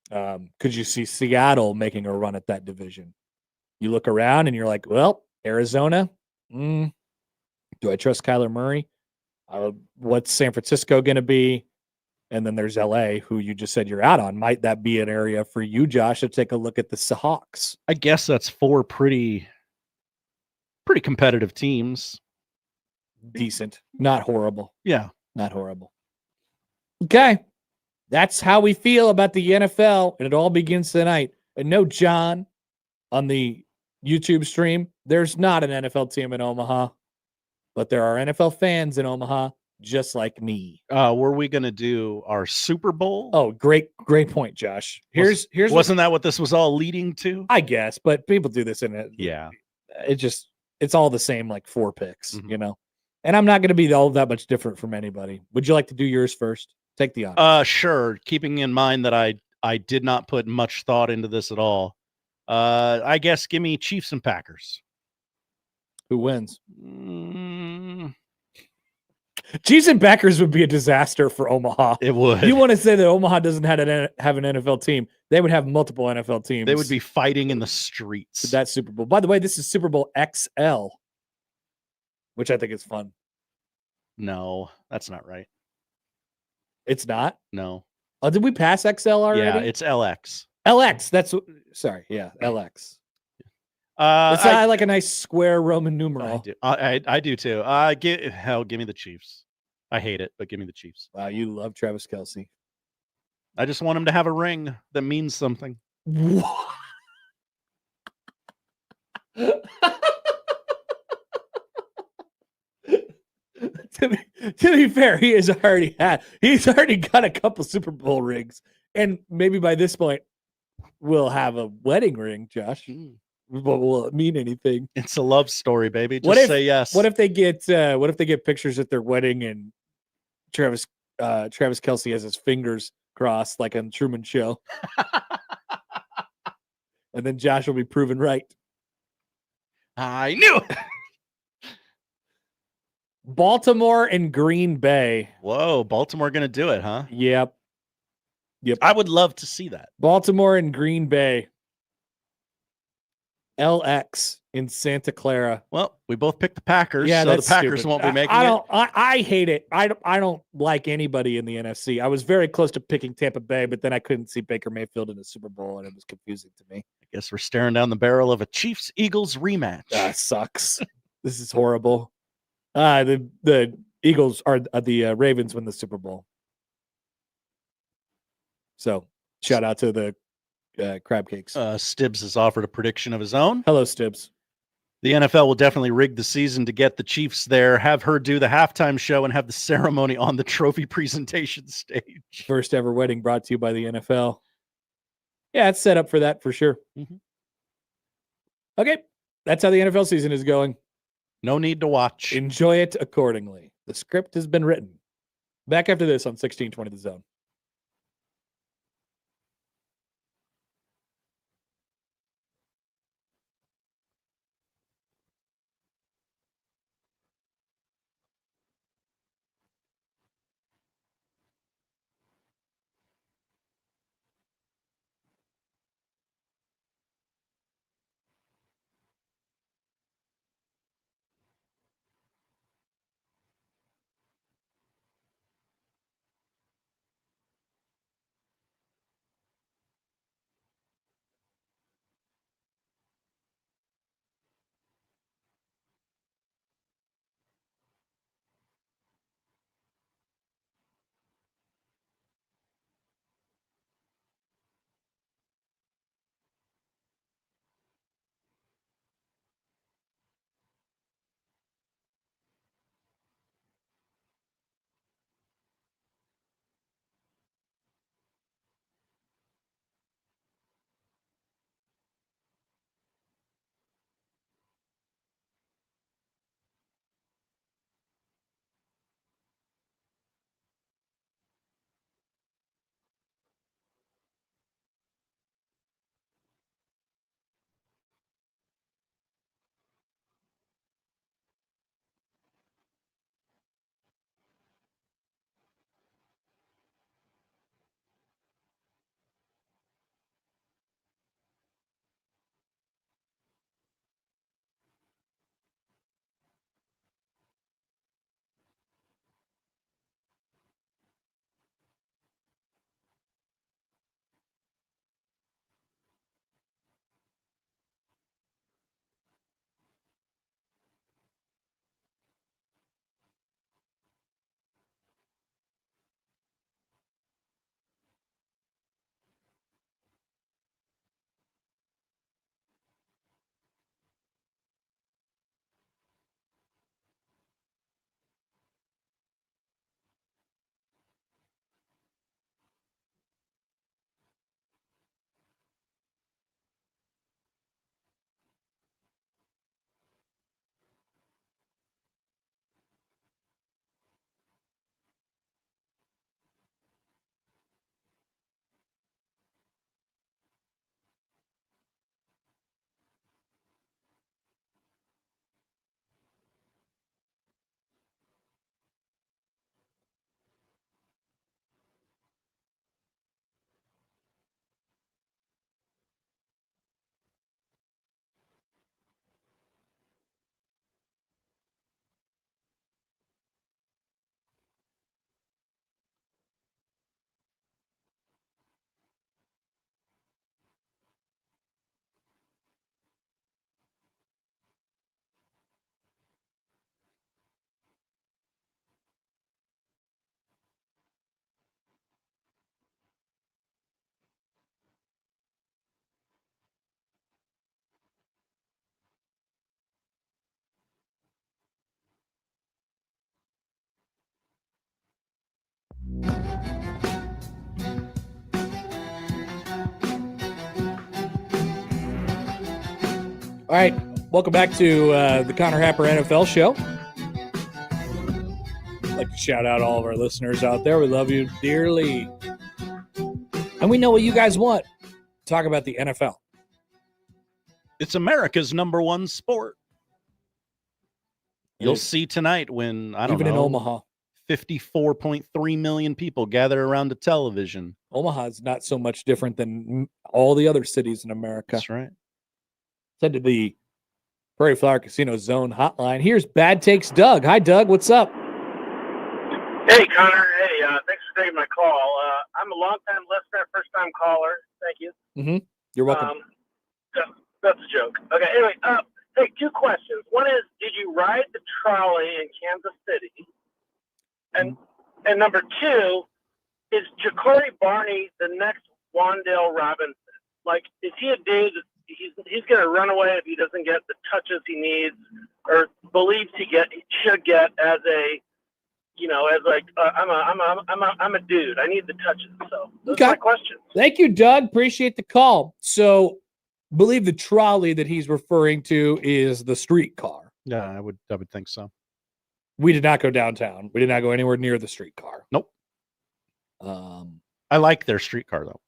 [SPEAKER 5] Could you see Seattle making a run at that division? You look around and you're like, well, Arizona, do I trust Kyler Murray? What's San Francisco going to be? And then there's LA, who you just said you're out on. Might that be an area for you, Josh, to take a look at the Seahawks?
[SPEAKER 7] I guess that's 4 pretty competitive teams.
[SPEAKER 5] Decent. Not horrible.
[SPEAKER 7] Yeah.
[SPEAKER 5] Not horrible. Okay. That's how we feel about the NFL, and it all begins tonight. And no, John, on the YouTube stream, there's not an NFL team in Omaha, but there are NFL fans in Omaha. just like me.
[SPEAKER 7] Were we going to do our Super Bowl?
[SPEAKER 5] Oh, great point, Josh. Here's
[SPEAKER 7] Wasn't that what this was all leading to?
[SPEAKER 5] I guess, but people do this in it.
[SPEAKER 7] Yeah.
[SPEAKER 5] It's all the same, like 4 picks,
[SPEAKER 7] Mhm.
[SPEAKER 5] you know. And I'm not going to be all that much different from anybody. Would you like to do yours first? Take the honors.
[SPEAKER 7] Sure. Keeping in mind that I did not put much thought into this at all. I guess give me Chiefs and Packers.
[SPEAKER 5] Who wins?
[SPEAKER 7] Mm,
[SPEAKER 5] Chiefs and Packers would be a disaster for Omaha.
[SPEAKER 7] it would.
[SPEAKER 5] You want to say that Omaha doesn't have an NFL team? They would have multiple NFL teams.
[SPEAKER 7] They would be fighting in the streets.
[SPEAKER 5] for that Super Bowl. By the way, this is Super Bowl XL, which I think is fun.
[SPEAKER 7] No, that's not right.
[SPEAKER 5] It's not.
[SPEAKER 7] No.
[SPEAKER 5] Oh, did we pass XL already?
[SPEAKER 7] Yeah, it's LX.
[SPEAKER 5] LX. Sorry. Yeah, LX. It's like a nice square Roman numeral.
[SPEAKER 7] I do too. Give me the Chiefs. I hate it, but give me the Chiefs.
[SPEAKER 5] Wow, you love Travis Kelce.
[SPEAKER 7] I just want him to have a ring that means something.
[SPEAKER 5] What? to be fair, he's already got a couple Super Bowl rings, and maybe by this point we'll have a wedding ring, Josh. But will it mean anything?
[SPEAKER 7] It's a love story, baby. Just say yes.
[SPEAKER 5] What if they get pictures at their wedding and Travis Kelce has his fingers crossed like on Truman Show, and then Josh will be proven right.
[SPEAKER 7] I knew it.
[SPEAKER 5] Baltimore and Green Bay.
[SPEAKER 7] Whoa, Baltimore gonna do it, huh?
[SPEAKER 5] Yep.
[SPEAKER 7] I would love to see that.
[SPEAKER 5] Baltimore and Green Bay. LX in Santa Clara.
[SPEAKER 7] Well, we both picked the Packers,
[SPEAKER 5] Yeah,
[SPEAKER 7] so the
[SPEAKER 5] that's
[SPEAKER 7] Packers
[SPEAKER 5] stupid.
[SPEAKER 7] won't be making it.
[SPEAKER 5] I hate it. I don't like anybody in the NFC. I was very close to picking Tampa Bay, but then I couldn't see Baker Mayfield in the Super Bowl, and it was confusing to me.
[SPEAKER 7] I guess we're staring down the barrel of a Chiefs-Eagles rematch.
[SPEAKER 5] That sucks. This is horrible. The Eagles are the Ravens win the Super Bowl. So shout out to the crab cakes.
[SPEAKER 7] Stibbs has offered a prediction of his own.
[SPEAKER 5] Hello, Stibbs.
[SPEAKER 7] The NFL will definitely rig the season to get the Chiefs there, have her do the halftime show, and have the ceremony on the trophy presentation stage.
[SPEAKER 5] First ever wedding brought to you by the NFL. Yeah, it's set up for that for sure.
[SPEAKER 7] Mm-hmm.
[SPEAKER 5] Okay, that's how the NFL season is going.
[SPEAKER 7] No need to watch.
[SPEAKER 5] Enjoy it accordingly. The script has been written. Back after this on 1620 The Zone. All right, welcome back to the Connor Happer NFL show. I'd like to shout out all of our listeners out there. We love you dearly. And we know what you guys want. Talk about the NFL.
[SPEAKER 7] It's America's number one sport. You'll see tonight when, I don't know.
[SPEAKER 5] Even in Omaha.
[SPEAKER 7] 54.3 million people gather around a television.
[SPEAKER 5] Omaha is not so much different than all the other cities in America.
[SPEAKER 7] That's right.
[SPEAKER 5] Send to the Prairie Flower Casino Zone hotline. Here's Bad Takes Doug. Hi, Doug. What's up?
[SPEAKER 12] Hey, Connor. Hey, thanks for taking my call. I'm a long-time listener, first-time caller. Thank you.
[SPEAKER 5] Mm-hmm. You're welcome.
[SPEAKER 12] That's a joke. Okay, anyway, hey, two questions. One is, did you ride the trolley in Kansas City? And number two, is Ja'Cory Barney the next Wan'Dale Robinson? Like, is he a dude that he's going to run away if he doesn't get the touches he needs or believes he should get as a, as like I'm a dude. I need the touches. So those are my questions.
[SPEAKER 5] Thank you, Doug. Appreciate the call. So, believe the trolley that he's referring to is the streetcar.
[SPEAKER 7] Yeah, I would think so.
[SPEAKER 5] We did not go downtown. We did not go anywhere near the streetcar.
[SPEAKER 7] Nope. I like their streetcar though.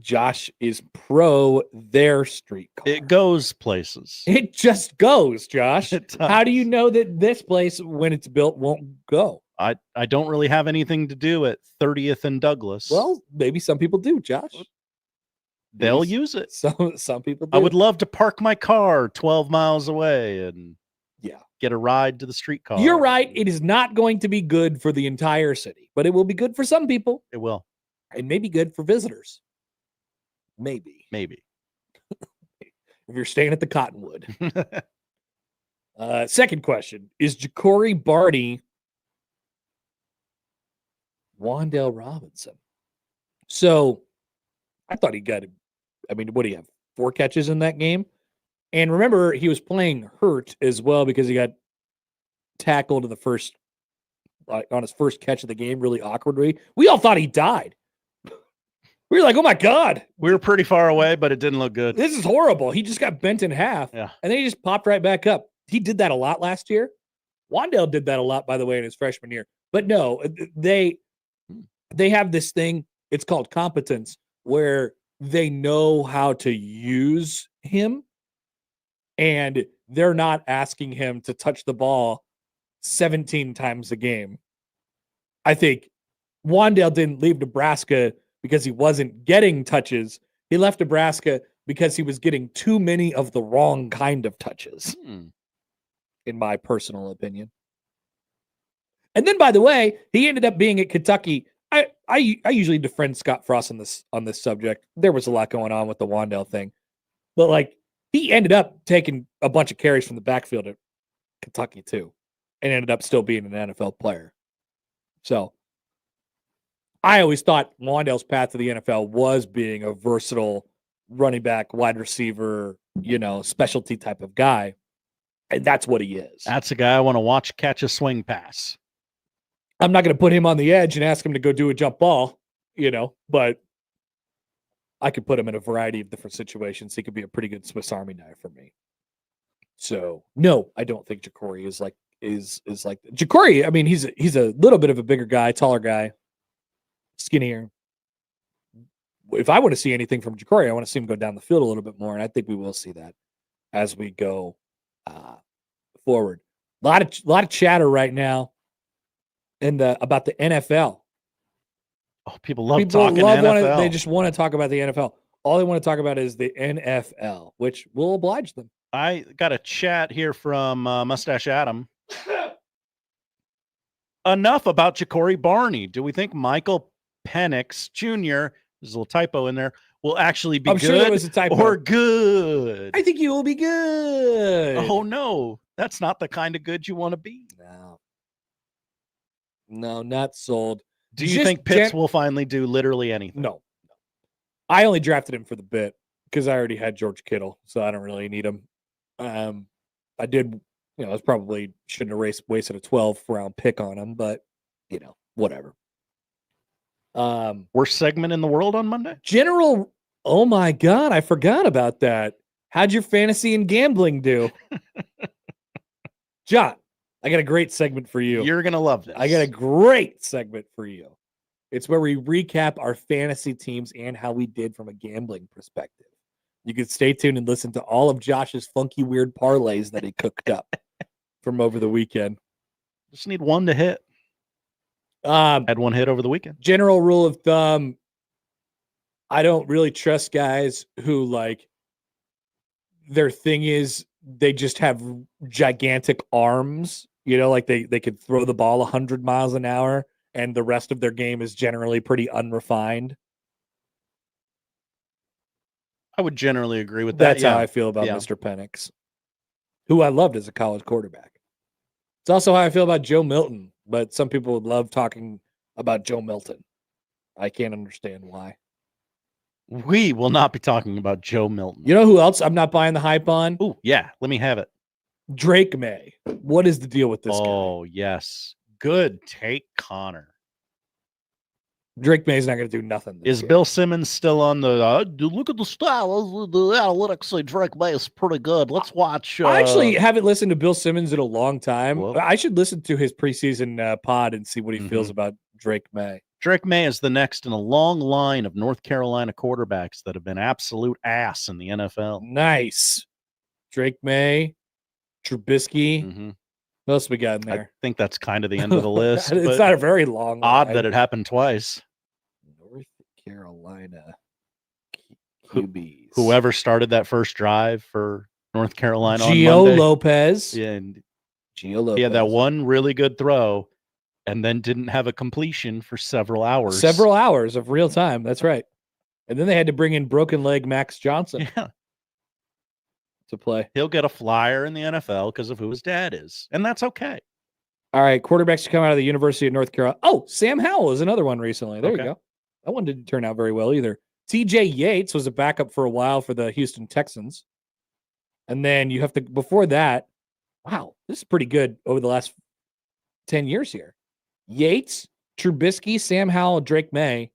[SPEAKER 5] Josh is pro their streetcar.
[SPEAKER 7] It goes places.
[SPEAKER 5] It just goes, Josh. How do you know that this place, when it's built, won't go?
[SPEAKER 7] I don't really have anything to do at 30th and Douglas.
[SPEAKER 5] Well, maybe some people do, Josh.
[SPEAKER 7] They'll use it.
[SPEAKER 5] Some people do.
[SPEAKER 7] I would love to park my car 12 miles away and get a ride to the streetcar.
[SPEAKER 5] You're right. It is not going to be good for the entire city, but it will be good for some people.
[SPEAKER 7] It will.
[SPEAKER 5] It may be good for visitors. Maybe. If you're staying at the Cottonwood. Second question. Is Ja'Cory Barney Wan'Dale Robinson? So I thought he got, what do you have? 4 catches in that game? And remember, he was playing hurt as well because he got tackled in the first, on his first catch of the game, really awkwardly. We all thought he died. We were like, oh my God.
[SPEAKER 7] We were pretty far away, but it didn't look good.
[SPEAKER 5] This is horrible. He just got bent in half.
[SPEAKER 7] Yeah.
[SPEAKER 5] And then he just popped right back up. He did that a lot last year. Wan'Dale did that a lot, by the way, in his freshman year. But no, they have this thing, it's called competence, where they know how to use him. And they're not asking him to touch the ball 17 times a game. I think Wan'Dale didn't leave Nebraska because he wasn't getting touches. He left Nebraska because he was getting too many of the wrong kind of touches, in my personal opinion. And then, by the way, he ended up being at Kentucky. I usually defend Scott Frost on this subject. There was a lot going on with the Wan'Dale thing. But, he ended up taking a bunch of carries from the backfield at Kentucky, too, and ended up still being an NFL player. So, I always thought Wan'Dale's path to the NFL was being a versatile running back, wide receiver, specialty type of guy. And that's what he is.
[SPEAKER 7] That's a guy I want to watch catch a swing pass.
[SPEAKER 5] I'm not going to put him on the edge and ask him to go do a jump ball, but I could put him in a variety of different situations. He could be a pretty good Swiss Army knife for me. So, no, I don't think Ja'Cory is like Ja'Cory. He's a little bit of a bigger guy, taller guy, skinnier. If I want to see anything from Ja'Cory, I want to see him go down the field a little bit more, and I think we will see that as we go forward. A lot of chatter right now about the NFL.
[SPEAKER 7] Oh, people love talking NFL.
[SPEAKER 5] They just want to talk about the NFL. All they want to talk about is the NFL, which will oblige them.
[SPEAKER 7] I got a chat here from Mustache Adam. Enough about Ja'Cory Barney. Do we think Michael Penix Jr., there's a little typo in there, will actually be
[SPEAKER 5] I'm
[SPEAKER 7] good
[SPEAKER 5] sure there was a typo.
[SPEAKER 7] or good?
[SPEAKER 5] I think you will be good.
[SPEAKER 7] Oh, no. That's not the kind of good you want to be.
[SPEAKER 5] No, not sold.
[SPEAKER 7] Do you think Pitts will finally do literally anything?
[SPEAKER 5] No. I only drafted him for the bit because I already had George Kittle, so I don't really need him. I did, I probably shouldn't have wasted a 12th round pick on him, but, whatever.
[SPEAKER 7] Worst segment in the world on Monday?
[SPEAKER 5] Oh my God, I forgot about that. How'd your fantasy and gambling do? John, I got a great segment for you.
[SPEAKER 7] You're going to love this.
[SPEAKER 5] I got a great segment for you. It's where we recap our fantasy teams and how we did from a gambling perspective. You can stay tuned and listen to all of Josh's funky, weird parlays that he cooked up from over the weekend.
[SPEAKER 7] Just need one to hit. Had one hit over the weekend.
[SPEAKER 5] General rule of thumb, I don't really trust guys who like their thing is they just have gigantic arms, you know, like they could throw the ball 100 miles an hour and the rest of their game is generally pretty unrefined.
[SPEAKER 7] I would generally agree with that.
[SPEAKER 5] That's how I feel about Mr. Penix, who I loved as a college quarterback. It's also how I feel about Joe Milton, but some people would love talking about Joe Milton. I can't understand why.
[SPEAKER 7] We will not be talking about Joe Milton.
[SPEAKER 5] You know who else I'm not buying the hype on?
[SPEAKER 7] Oh, yeah. Let me have it.
[SPEAKER 5] Drake May. What is the deal with this guy?
[SPEAKER 7] Oh, yes. Good take, Connor.
[SPEAKER 5] Drake May's not going to do nothing.
[SPEAKER 7] Is
[SPEAKER 5] year.
[SPEAKER 7] Bill Simmons still on the look at the style? The analytics say Drake May is pretty good. Let's watch.
[SPEAKER 5] I actually haven't listened to Bill Simmons in a long time.
[SPEAKER 7] Whoa.
[SPEAKER 5] I should listen to his preseason pod and see what he feels about Drake May.
[SPEAKER 7] Drake May is the next in a long line of North Carolina quarterbacks that have been absolute ass in the NFL.
[SPEAKER 5] Nice. Drake May, Trubisky.
[SPEAKER 7] Mm-hmm.
[SPEAKER 5] What else we got in there?
[SPEAKER 7] I think that's kind of the end of the list.
[SPEAKER 5] It's not a very long
[SPEAKER 7] odd
[SPEAKER 5] line.
[SPEAKER 7] that it happened twice.
[SPEAKER 5] North Carolina QBs.
[SPEAKER 7] Whoever started that first drive for North Carolina
[SPEAKER 5] Gio
[SPEAKER 7] on Monday.
[SPEAKER 5] Lopez.
[SPEAKER 7] Yeah, and
[SPEAKER 5] Gio Lopez.
[SPEAKER 7] he had that one really good throw and then didn't have a completion for several hours.
[SPEAKER 5] Several hours of real time. That's right. And then they had to bring in broken leg Max Johnson to play.
[SPEAKER 7] He'll get a flyer in the NFL because of who his dad is. And that's okay.
[SPEAKER 5] All right. Quarterbacks to come out of the University of North Carolina. Oh, Sam Howell is another one recently. There you go. That one didn't turn out very well either. TJ Yates was a backup for a while for the Houston Texans. And then you have to, before that, wow, this is pretty good over the last 10 years here. Yates, Trubisky, Sam Howell, Drake May.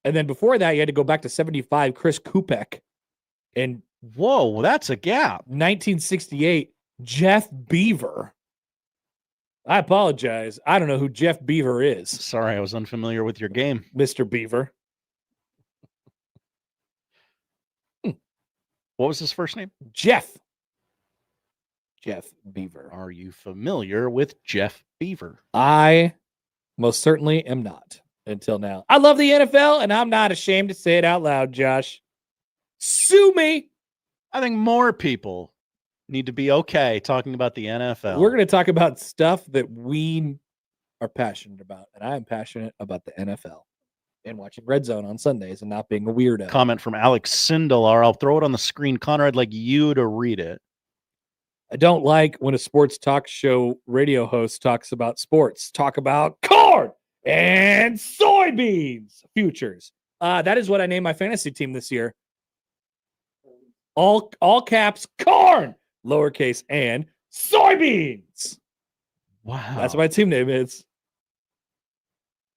[SPEAKER 5] And then before that, you had to go back to 75, Chris Kupek. And
[SPEAKER 7] whoa, that's a gap.
[SPEAKER 5] 1968, Jeff Beaver. I apologize. I don't know who Jeff Beaver is.
[SPEAKER 7] Sorry, I was unfamiliar with your game.
[SPEAKER 5] Mr. Beaver.
[SPEAKER 7] What was his first name?
[SPEAKER 5] Jeff Beaver.
[SPEAKER 7] Are you familiar with Jeff Beaver?
[SPEAKER 5] I most certainly am not until now. I love the NFL, and I'm not ashamed to say it out loud, Josh. Sue me.
[SPEAKER 7] I think more people need to be okay talking about the NFL.
[SPEAKER 5] We're going to talk about stuff that we are passionate about, and I am passionate about the NFL and watching Red Zone on Sundays and not being a weirdo.
[SPEAKER 7] Comment from Alex Sindelar. I'll throw it on the screen. Connor, I'd like you to read it.
[SPEAKER 5] I don't like when a sports talk show radio host talks about sports. Talk about corn and soybeans futures. That is what I named my fantasy team this year. All caps, corn, lowercase, and soybeans.
[SPEAKER 7] Wow.
[SPEAKER 5] That's what my team name is.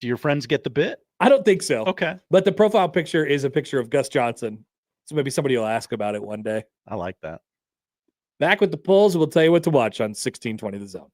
[SPEAKER 7] Do your friends get the bit?
[SPEAKER 5] I don't think so.
[SPEAKER 7] Okay.
[SPEAKER 5] But the profile picture is a picture of Gus Johnson. So maybe somebody will ask about it one day.
[SPEAKER 7] I like that.
[SPEAKER 5] Back with the polls. We'll tell you what to watch on 1620 The Zone.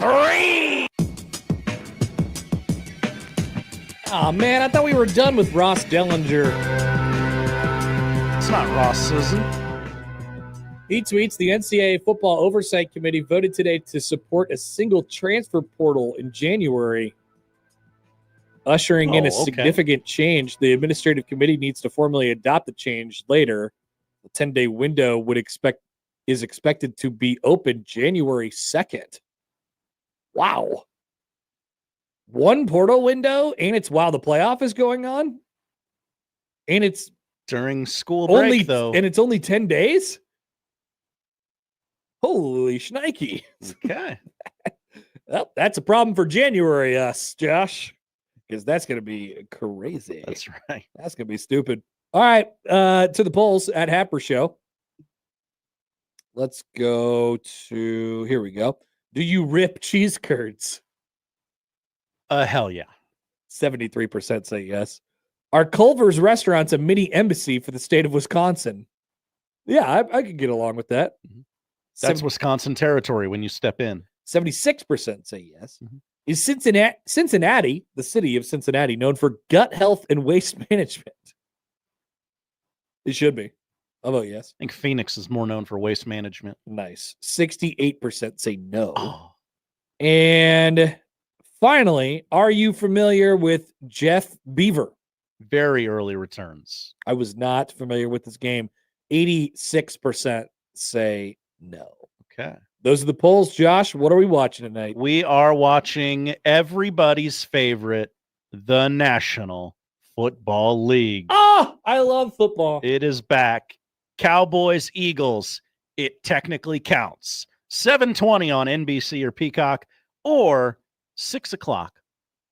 [SPEAKER 2] 3.
[SPEAKER 5] Oh, man, I thought we were done with Ross Dellinger.
[SPEAKER 7] It's not Ross Susan.
[SPEAKER 5] He tweets, the NCAA Football Oversight Committee voted today to support a single transfer portal in January, ushering in a significant change. The administrative committee needs to formally adopt the change later. The 10-day window is expected to be open January 2nd. Wow. One portal window, and it's while the playoff is going on? And it's
[SPEAKER 7] during school break, though.
[SPEAKER 5] And it's only 10 days? Holy shnikey.
[SPEAKER 7] Okay.
[SPEAKER 5] Well, that's a problem for January, Josh, because that's going to be crazy.
[SPEAKER 7] That's right.
[SPEAKER 5] That's going to be stupid. All right, to the polls at Happer Show. Let's go to, here we go. Do you rip cheese curds?
[SPEAKER 7] Hell yeah.
[SPEAKER 5] 73% say yes. Are Culver's restaurants a mini embassy for the state of Wisconsin? Yeah, I could get along with that.
[SPEAKER 7] That's Wisconsin territory when you step in.
[SPEAKER 5] 76% say yes. Is Cincinnati, the city of Cincinnati, known for gut health and waste management? It should be. I'll vote yes.
[SPEAKER 7] I think Phoenix is more known for waste management.
[SPEAKER 5] Nice. 68% say no.
[SPEAKER 7] Oh.
[SPEAKER 5] And finally, are you familiar with Jeff Beaver?
[SPEAKER 7] Very early returns.
[SPEAKER 5] I was not familiar with this game. 86% say no.
[SPEAKER 7] Okay.
[SPEAKER 5] Those are the polls, Josh. What are we watching tonight?
[SPEAKER 7] We are watching everybody's favorite, the National Football League.
[SPEAKER 5] Oh, I love football.
[SPEAKER 7] It is back. Cowboys, Eagles. It technically counts. 7:20 on NBC or Peacock, or 6 o'clock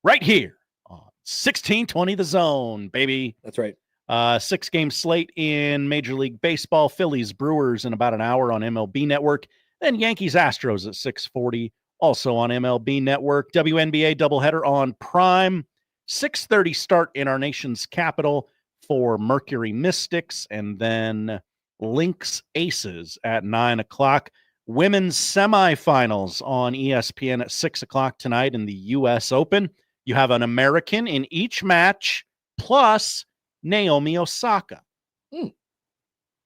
[SPEAKER 7] right here on 1620 The Zone, baby.
[SPEAKER 5] That's right.
[SPEAKER 7] 6-game slate in Major League Baseball. Phillies, Brewers in about an hour on MLB Network. Then Yankees, Astros at 6:40, also on MLB Network. WNBA doubleheader on Prime. 6:30 start in our nation's capital for Mercury Mystics, and then Lynx Aces at 9 o'clock. Women's semifinals on ESPN at 6 o'clock tonight in the U.S. Open. You have an American in each match, plus Naomi Osaka.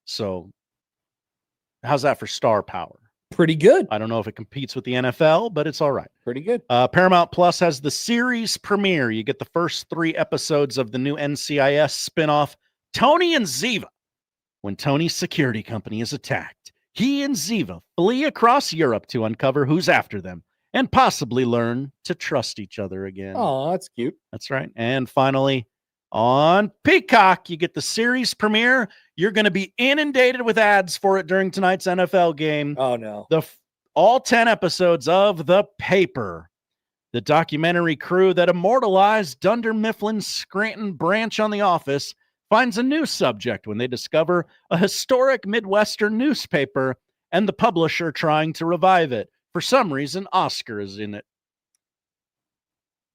[SPEAKER 7] So how's that for star power?
[SPEAKER 5] Pretty good.
[SPEAKER 7] I don't know if it competes with the NFL, but it's all right.
[SPEAKER 5] Pretty good.
[SPEAKER 7] Paramount Plus has the series premiere. You get the first 3 episodes of the new NCIS spinoff, Tony and Ziva. When Tony's security company is attacked, he and Ziva flee across Europe to uncover who's after them and possibly learn to trust each other again.
[SPEAKER 5] Oh, that's cute.
[SPEAKER 7] That's right. And finally, on Peacock, you get the series premiere. You're going to be inundated with ads for it during tonight's NFL game.
[SPEAKER 5] Oh, no.
[SPEAKER 7] All 10 episodes of The Paper, the documentary crew that immortalized Dunder Mifflin's Scranton branch on The Office, finds a new subject when they discover a historic Midwestern newspaper and the publisher trying to revive it. For some reason, Oscar is in it.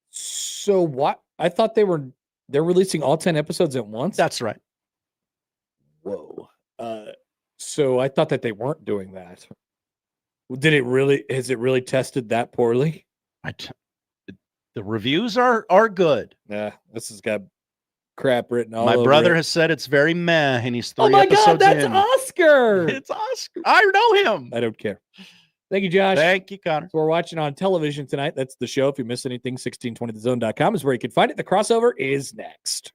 [SPEAKER 5] So what? I thought they're releasing all 10 episodes at once?
[SPEAKER 7] That's right.
[SPEAKER 5] Whoa. So I thought that they weren't doing that. Has it really tested that poorly?
[SPEAKER 7] The reviews are good.
[SPEAKER 5] Yeah, this has got crap written all
[SPEAKER 7] My
[SPEAKER 5] over
[SPEAKER 7] brother
[SPEAKER 5] it.
[SPEAKER 7] has said it's very meh, and he's 3
[SPEAKER 5] Oh my
[SPEAKER 7] episodes
[SPEAKER 5] God, that's
[SPEAKER 7] in.
[SPEAKER 5] Oscar.
[SPEAKER 7] It's Oscar. I know him.
[SPEAKER 5] I don't care. Thank you, Josh.
[SPEAKER 7] Thank you, Connor.
[SPEAKER 5] So we're watching on television tonight. That's the show. If you miss anything, 1620thezone.com is where you can find it. The crossover is next.